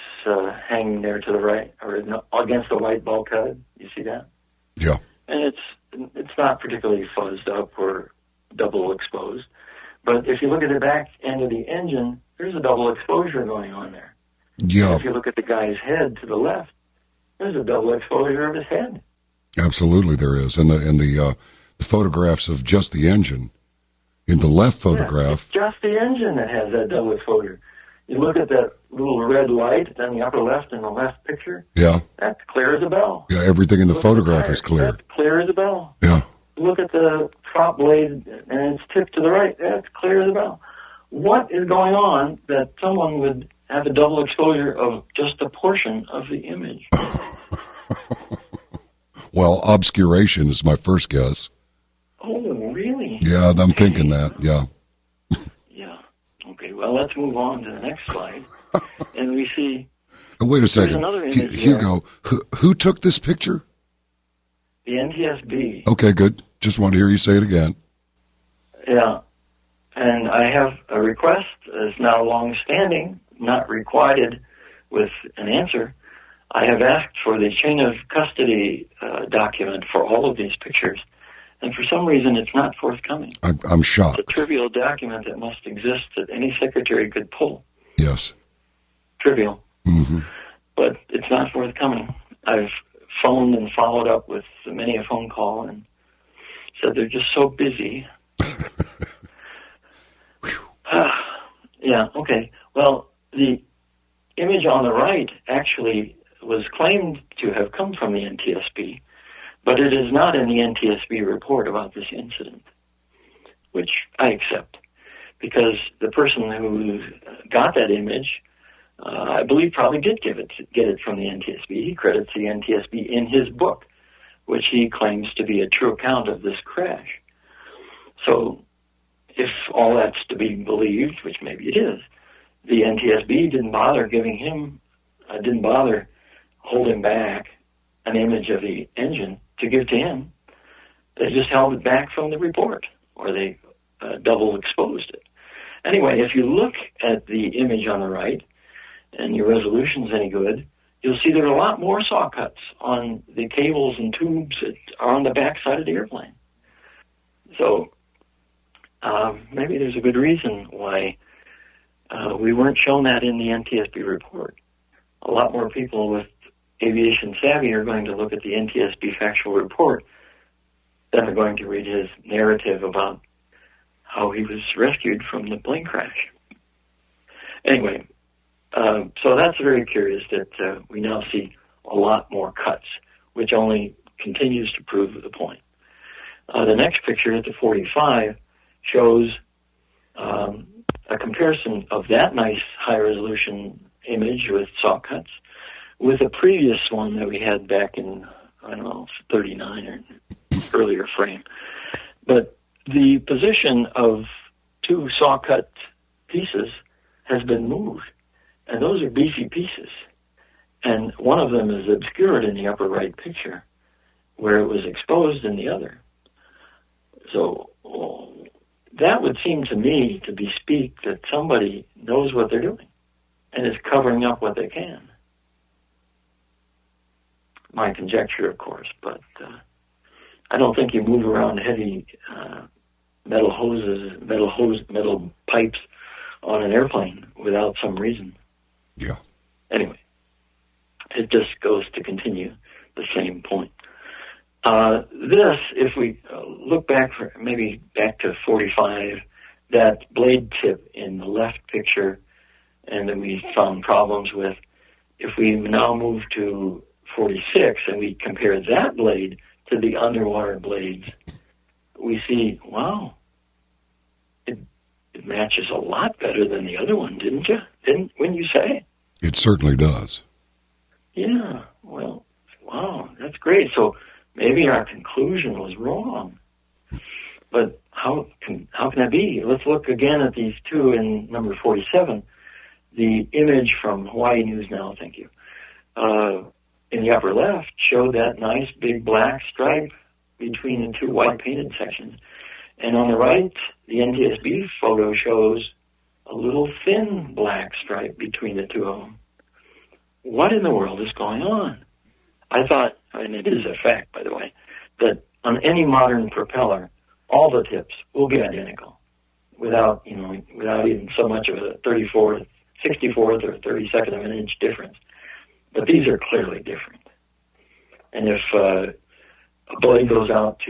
hanging there to the right, or against the white bulkhead. You see that? Yeah. And it's not particularly fuzzed up or double exposed. But if you look at the back end of the engine, there's a double exposure going on there. Yeah. And if you look at the guy's head to the left, there's a double exposure of his head. Absolutely, there is. And the photographs of just the engine, in the left photograph, it's just the engine that has that double exposure. You look at that little red light on the upper left in the left picture. Yeah. That's clear as a bell. Yeah, everything in the photograph is clear. That's clear as a bell. Yeah. Look at the prop blade and it's tipped to the right. That's clear as a bell. What is going on that someone would have a double exposure of just a portion of the image? Well, obscuration is my first guess. Oh, really? Yeah, I'm thinking that, yeah. Yeah. Okay, well, let's move on to the next slide. And we see... Wait a second. Another image Hugo, who took this picture? The NTSB. Okay, good. Just want to hear you say it again. Yeah. And I have a request that's now long-standing, not requited with an answer. I have asked for the chain of custody document for all of these pictures, and for some reason it's not forthcoming. I'm shocked. It's a trivial document that must exist that any secretary could pull. Yes. Trivial. Mm-hmm. But it's not forthcoming. I've phoned and followed up with many a phone call and said they're just so busy. Yeah, okay. Well, the image on the right actually was claimed to have come from the NTSB, but it is not in the NTSB report about this incident, which I accept, because the person who got that image, I believe, probably did get it from the NTSB. He credits the NTSB in his book, which he claims to be a true account of this crash. So if all that's to be believed, which maybe it is, the NTSB didn't bother holding back an image of the engine to give to him. They just held it back from the report, or they double exposed it. Anyway, if you look at the image on the right, and your resolution's any good, you'll see there are a lot more saw cuts on the cables and tubes that are on the back side of the airplane. So maybe there's a good reason why we weren't shown that in the NTSB report. A lot more people with aviation savvy are going to look at the NTSB factual report, then they're going to read his narrative about how he was rescued from the plane crash. Anyway, so that's very curious that we now see a lot more cuts, which only continues to prove the point. The next picture at the 45 shows a comparison of that nice high-resolution image with saw cuts with a previous one that we had back in, 39 or earlier frame. But the position of two saw-cut pieces has been moved, and those are beefy pieces. And one of them is obscured in the upper right picture, where it was exposed in the other. So that would seem to me to bespeak that somebody knows what they're doing and is covering up what they can. My conjecture, of course, but I don't think you move around heavy metal pipes on an airplane without some reason. Yeah. Anyway, it just goes to continue the same point. This, if we look back to 45, that blade tip in the left picture, and that we found problems with, if we now move to 46 and we compare that blade to the underwater blades, we see, wow, it matches a lot better than the other one, wouldn't you say? It certainly does. Yeah, well, wow, that's great. So maybe our conclusion was wrong. But how can that be? Let's look again at these two in number 47. The image from Hawaii News Now, thank you, in the upper left showed that nice big black stripe between the two white painted sections. And on the right, the NTSB photo shows a little thin black stripe between the two of them. What in the world is going on? I thought, and it is a fact, by the way, that on any modern propeller, all the tips will be identical without even so much of a 34th, 64th, or 32nd of an inch difference. But these are clearly different. And if a blade goes out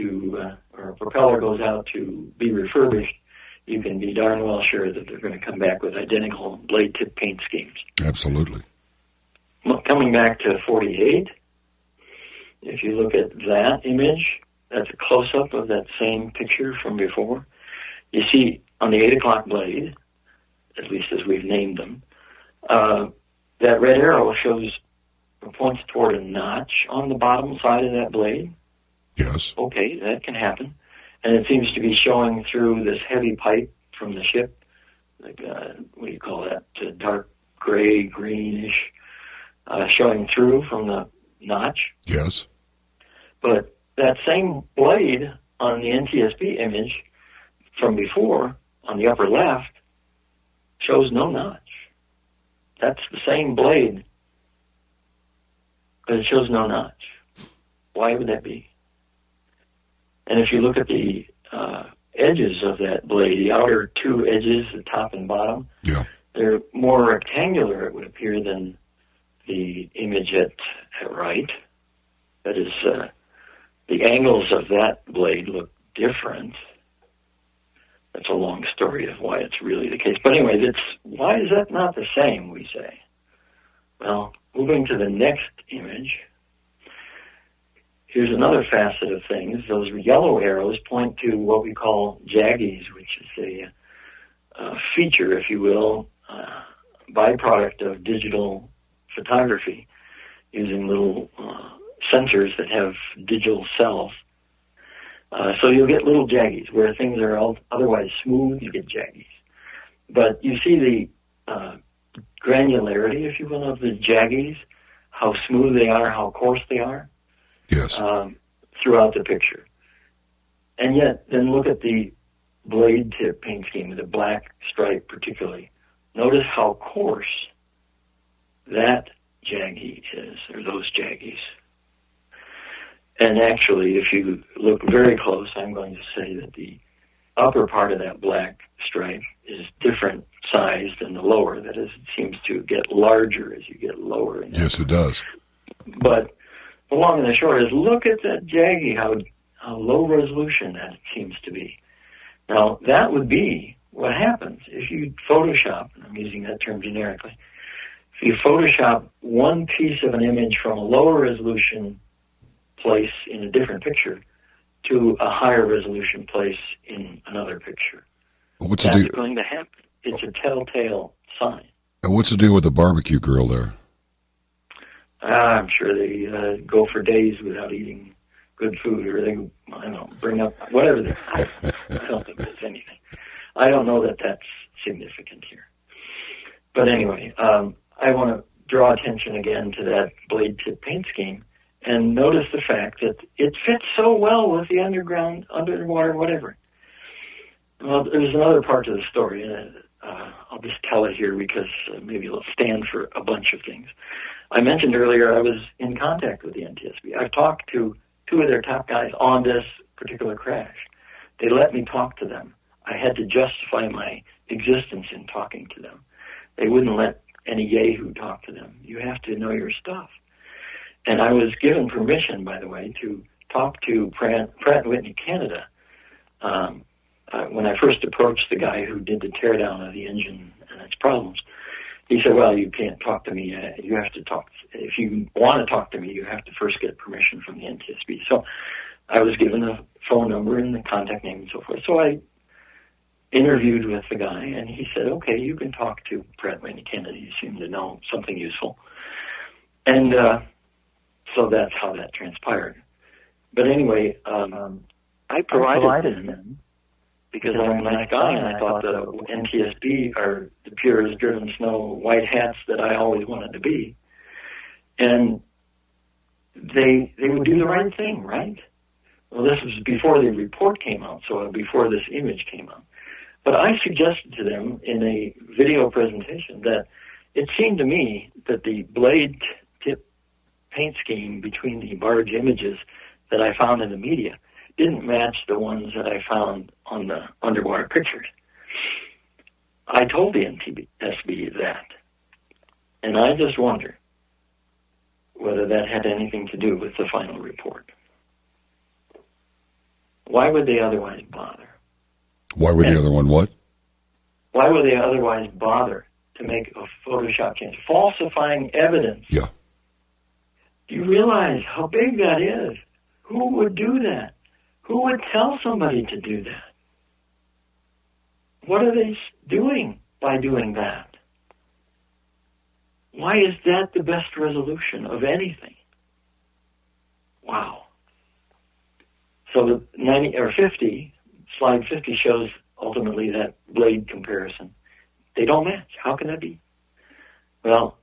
or a propeller goes out to be refurbished, you can be darn well sure that they're going to come back with identical blade tip paint schemes. Absolutely. Well, coming back to 48, if you look at that image, that's a close-up of that same picture from before. You see on the 8 o'clock blade, at least as we've named them, that red arrow points toward a notch on the bottom side of that blade. Yes. Okay, that can happen. And it seems to be showing through this heavy pipe from the ship, like, what do you call that, dark gray, greenish, showing through from the notch. Yes. But that same blade on the NTSB image from before, on the upper left, shows no notch. That's the same blade, but it shows no notch. Why would that be? And if you look at the edges of that blade, the outer two edges, the top and bottom, yeah, they're more rectangular, it would appear, than the image at right. That is, the angles of that blade look different. That's a long story of why it's really the case. But anyway, why is that not the same, we say? Well, moving to the next image, here's another facet of things. Those yellow arrows point to what we call jaggies, which is a feature, if you will, byproduct of digital photography, using little sensors that have digital cells. So you'll get little jaggies. Where things are otherwise smooth, you get jaggies. But you see the granularity, if you will, of the jaggies, how smooth they are, how coarse they are. Yes. Throughout the picture. And yet, then look at the blade tip paint scheme, the black stripe particularly. Notice how coarse that jaggy is, or those jaggies. And actually, if you look very close, I'm going to say that the upper part of that black stripe is different sized than the lower. That is, it seems to get larger as you get lower. Yes, it does. But the long and the short is, look at that jaggy, how low resolution that it seems to be. Now, that would be what happens if you Photoshop, and I'm using that term generically, if you Photoshop one piece of an image from a lower resolution place in a different picture to a higher resolution place in another picture. What's That's the deal? going to happen. It's a telltale sign. And what's the deal with the barbecue grill there? I'm sure they go for days without eating good food, or they, I don't know, bring up whatever they. I don't think there's anything. I don't know that that's significant here. But anyway, I want to draw attention again to that blade tip paint scheme, and notice the fact that it fits so well with the underwater, whatever. Well, there's another part to the story, and I'll just tell it here because maybe it'll stand for a bunch of things. I mentioned earlier I was in contact with the NTSB. I've talked to two of their top guys on this particular crash. They let me talk to them. I had to justify my existence in talking to them. They wouldn't let any yahoo talk to them. You have to know your stuff. And I was given permission, by the way, to talk to Pratt & Whitney Canada. When I first approached the guy who did the teardown of the engine and its problems, he said, well, you can't talk to me. You have to talk. If you want to talk to me, you have to first get permission from the NTSB. So I was given a phone number and the contact name and so forth. So I interviewed with the guy, and he said, okay, you can talk to Pratt & Whitney Canada. You seem to know something useful. And so that's how that transpired. But anyway, I provided them, because I'm a nice guy, and I thought the NTSB are the purest driven snow white hats that I always wanted to be. And they would do the right thing, right? Well, this was before the report came out, so before this image came out. But I suggested to them in a video presentation that it seemed to me that the blade tip paint scheme between the barge images that I found in the media didn't match the ones that I found on the underwater pictures. I told the NTSB that. And I just wonder whether that had anything to do with the final report. Why would they otherwise bother? Why would the other one what? Why would they otherwise bother to make a Photoshop change? Falsifying evidence. Yeah. Do you realize how big that is? Who would do that? Who would tell somebody to do that? What are they doing by doing that? Why is that the best resolution of anything? Wow. So the slide 50 shows ultimately that blade comparison. They don't match. How can that be? Well,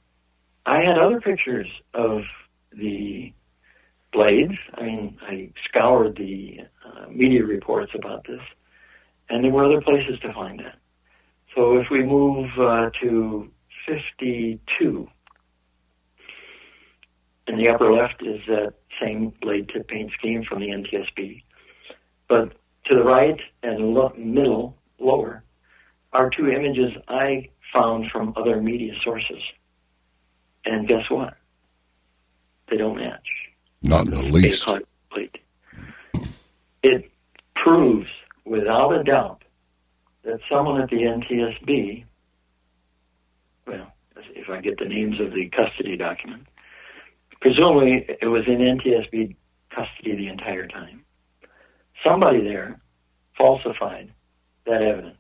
I had other pictures of the blades. I mean, I scoured the media reports about this, and there were other places to find that. So if we move to 52, in the upper left is that same blade tip paint scheme from the NTSB. But to the right and middle, lower, are two images I found from other media sources. And guess what? They don't match. Not in the least. It proves, without a doubt, that someone at the NTSB, well, if I get the names of the custody document, presumably it was in NTSB custody the entire time. Somebody there falsified that evidence.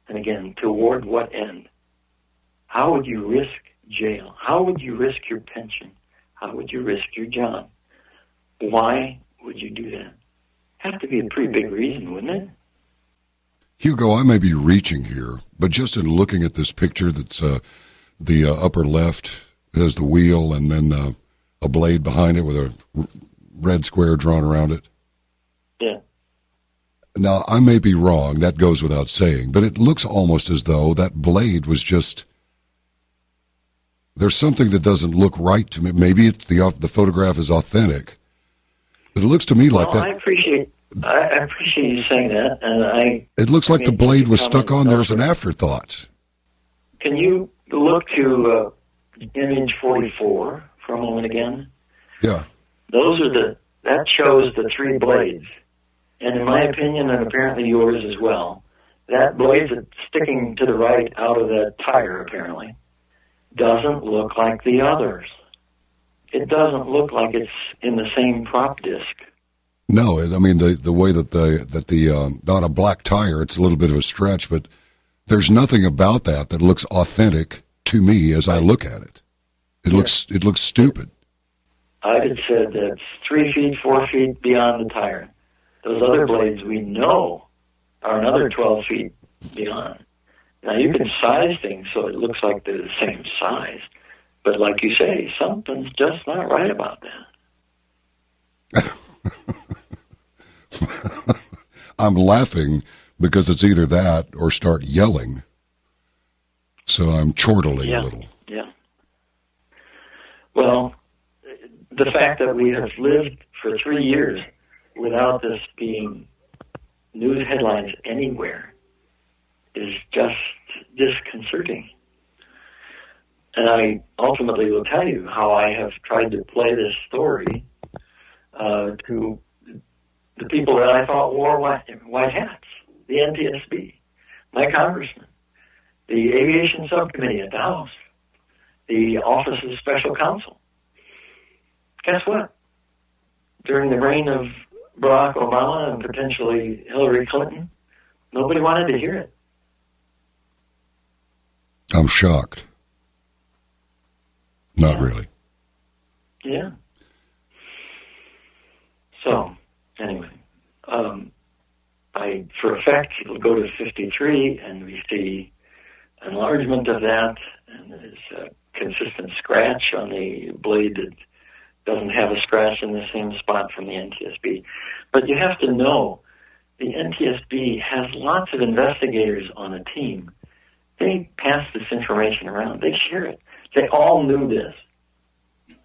And again, toward what end? How would you risk jail? How would you risk your pension? How would you risk your job? Why would you do that? Have to be a pretty big reason, wouldn't it? Hugo, I may be reaching here, but just in looking at this picture that's the upper left has the wheel and then a blade behind it with a red square drawn around it. Yeah. Now, I may be wrong, that goes without saying, but it looks almost as though that blade was just... There's something that doesn't look right to me. Maybe it's the photograph is authentic, but it looks to me like that. I appreciate you saying that, and It looks like the blade was stuck on there as an afterthought. Can you look to image 44 for a moment again? Yeah. That shows the three blades. And in my opinion, and apparently yours as well, that blade that's sticking to the right out of the tire, apparently, doesn't look like the others. It doesn't look like it's in the same prop disc. No, I mean, the way that the on a black tire, it's a little bit of a stretch, but there's nothing about that looks authentic to me as I look at it. It looks stupid. I had said that's 3 feet, 4 feet beyond the tire. Those other blades we know are another 12 feet beyond. Now you can size things so it looks like they're the same size, but like you say, something's just not right about that. I'm laughing because it's either that or start yelling. So I'm chortling a little. Yeah. Well, the fact that we have lived for 3 years without this being news headlines anywhere is just disconcerting. And I ultimately will tell you how I have tried to play this story to the people that I thought wore white hats, the NTSB, my congressman, the aviation subcommittee at the House, the Office of Special Counsel. Guess what? During the reign of Barack Obama and potentially Hillary Clinton, nobody wanted to hear it. I'm shocked. Not really. Yeah. So, anyway, I, for a fact, will go to 53, and we see enlargement of that, and there's a consistent scratch on the blade that doesn't have a scratch in the same spot from the NTSB. But you have to know, the NTSB has lots of investigators on a team. They pass this information around. They share it. They all knew this.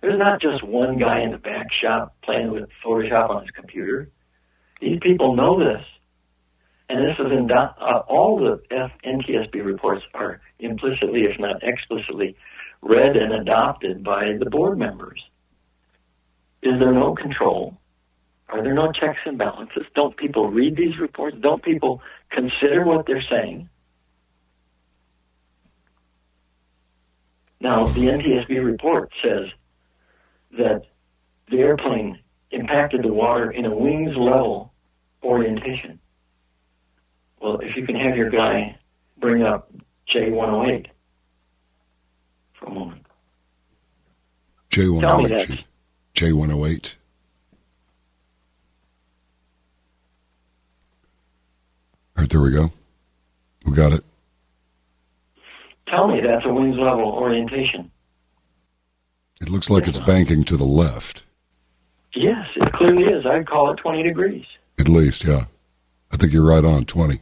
There's not just one guy in the back shop playing with Photoshop on his computer. These people know this. And this is all the NTSB reports are implicitly, if not explicitly, read and adopted by the board members. Is there no control? Are there no checks and balances? Don't people read these reports? Don't people consider what they're saying? Now, the NTSB report says that the airplane impacted the water in a wings level orientation. Well, if you can have your guy bring up J108 for a moment. J108. J108. All right, there we go. We got it. Tell me that's a wings level orientation. It looks like it's banking to the left. Yes, it clearly is. I'd call it 20 degrees. At least, yeah. I think you're right on, 20.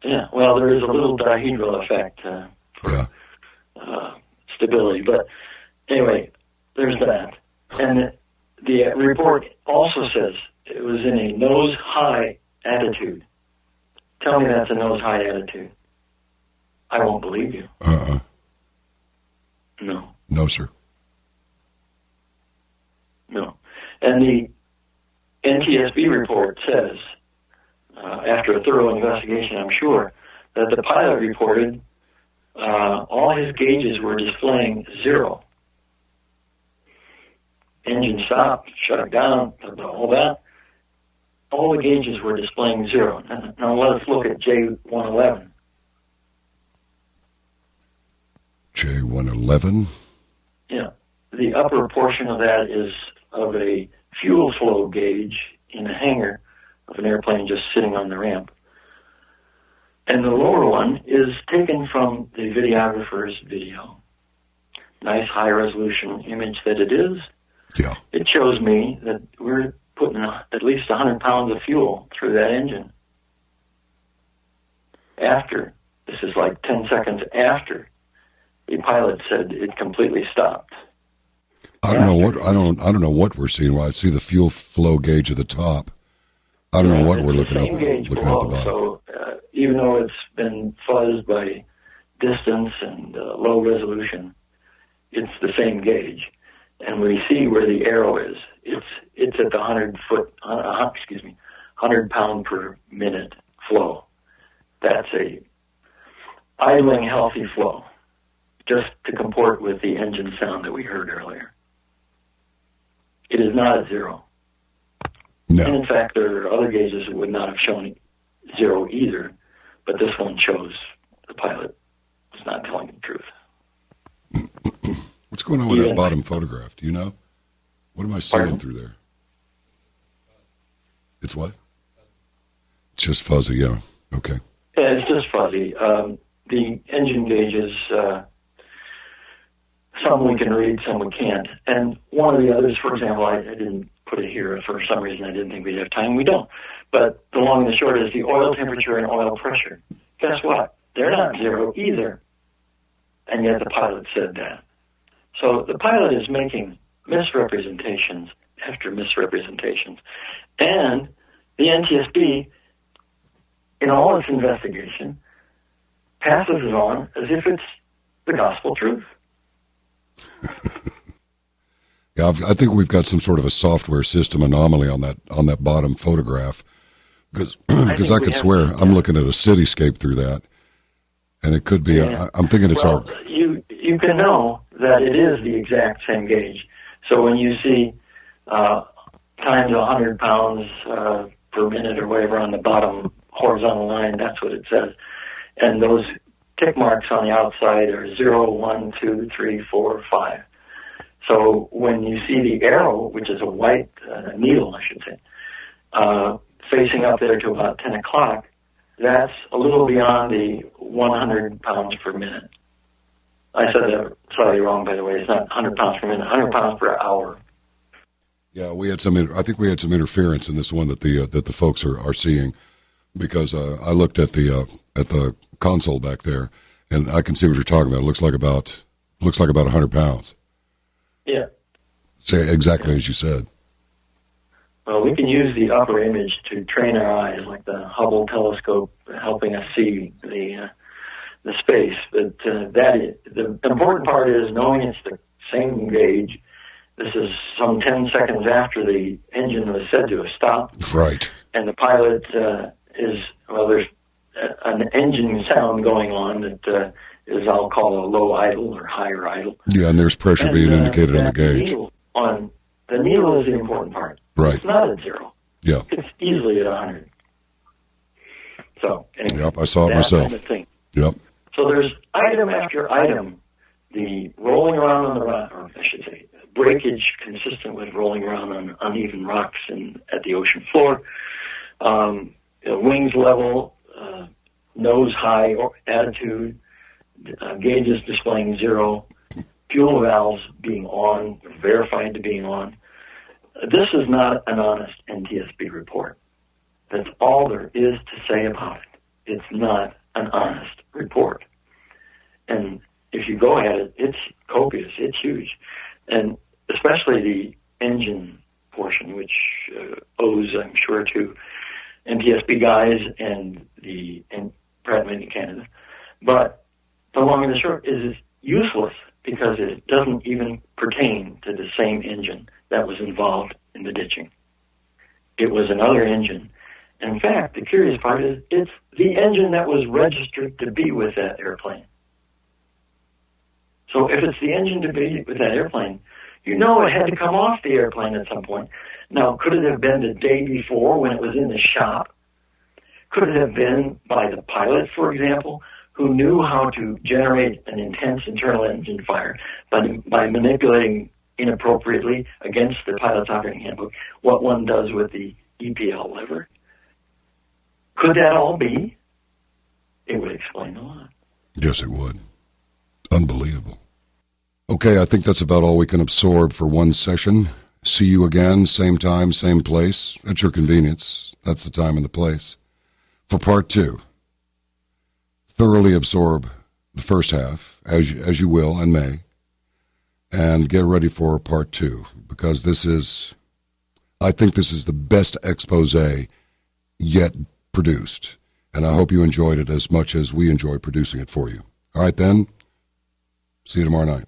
Yeah, well, there is a little dihedral effect for stability. But anyway, there's that. And the report also says it was in a nose-high attitude. Tell me that's a nose-high attitude. I won't believe you. No. No, sir. No. And the NTSB report says, after a thorough investigation, I'm sure, that the pilot reported all his gauges were displaying 0. Engine stopped, shut it down, all that. All the gauges were displaying 0. Now let's look at J111. J111? Yeah. The upper portion of that is of a fuel flow gauge in a hangar of an airplane just sitting on the ramp. And the lower one is taken from the videographer's video. Nice high-resolution image that it is. Yeah. It shows me that we're putting at least 100 pounds of fuel through that engine. After, this is like 10 seconds after, the pilot said it completely stopped. I don't know what we're seeing. Well, I see the fuel flow gauge at the top. I don't know what we're looking at. Looking at the bottom. So even though it's been fuzzed by distance and low resolution, it's the same gauge. And we see where the arrow is. It's at the 100 pound per minute flow. That's a idling healthy flow, just to comport with the engine sound that we heard earlier. It is not at zero. No. And in fact, there are other gauges that would not have shown zero either, but this one shows the pilot was not telling the truth. What's going on with that bottom photograph? Do you know? What am I seeing through there? It's what? It's just fuzzy, yeah. Okay. Yeah, it's just fuzzy. The engine gauges, some we can read, some we can't. And one of the others, for example, I didn't put it here for some reason. I didn't think we'd have time. We don't. But the long and the short is the oil temperature and oil pressure. Guess what? They're not zero either. And yet the pilot said that. So the pilot is making misrepresentations after misrepresentations. And the NTSB, in all its investigation, passes it on as if it's the gospel truth. Yeah, I think we've got some sort of a software system anomaly on that bottom photograph, because I could swear I'm looking at a cityscape through that, and it could be. Yeah. I'm thinking it's our. You can know that it is the exact same gauge. So when you see times 100 pounds per minute or whatever on the bottom horizontal line, that's what it says. And those tick marks on the outside are 0, 1, 2, 3, 4, 5. So when you see the arrow, which is a white needle, I should say, facing up there to about 10 o'clock, that's a little beyond the 100 pounds per minute. I said that slightly wrong, by the way. It's not 100 pounds per minute, 100 pounds per hour. Yeah, we had some. I think we had some interference in this one that the folks are seeing, because I looked at the console back there, and I can see what you're talking about. It looks like about 100 pounds. Yeah. Say exactly as you said. Well, we can use the upper image to train our eyes, like the Hubble telescope helping us see the space. But the important part is knowing it's the same gauge. This is some 10 seconds after the engine was said to have stopped. Right. And the pilot there's an engine sound going on that is, I'll call a low idle or higher idle. Yeah, and there's pressure being indicated on the gauge. The needle is the important part. Right. It's not at zero. Yeah. It's easily at 100. So, anyway. Yep, I saw it myself. Kind of thing. Yep. So there's item after item, the rolling around on the rock, or I should say, breakage consistent with rolling around on uneven rocks at the ocean floor, wings level, nose high attitude, gauges displaying 0, fuel valves being on, verified to being on. This is not an honest NTSB report. That's all there is to say about it. It's not an honest report. And if you go at it, it's copious, it's huge. And especially the engine portion, which owes, I'm sure, to NTSB guys and Pratt & Whitney Canada. But the long and the short is it's useless because it doesn't even pertain to the same engine that was involved in the ditching. It was another engine. In fact, the curious part is it's the engine that was registered to be with that airplane. So if it's the engine to be with that airplane, you know it had to come off the airplane at some point. Now, could it have been the day before when it was in the shop? Could it have been by the pilot, for example, who knew how to generate an intense internal engine fire by manipulating inappropriately against the pilot's operating handbook what one does with the EPL lever? Could that all be? It would explain a lot. Yes, it would. Unbelievable. Okay, I think that's about all we can absorb for one session. See you again, same time, same place, at your convenience. That's the time and the place. For part 2, thoroughly absorb the first half, as you will and may, and get ready for part 2, because I think this is the best expose yet produced, and I hope you enjoyed it as much as we enjoy producing it for you. All right, then, see you tomorrow night.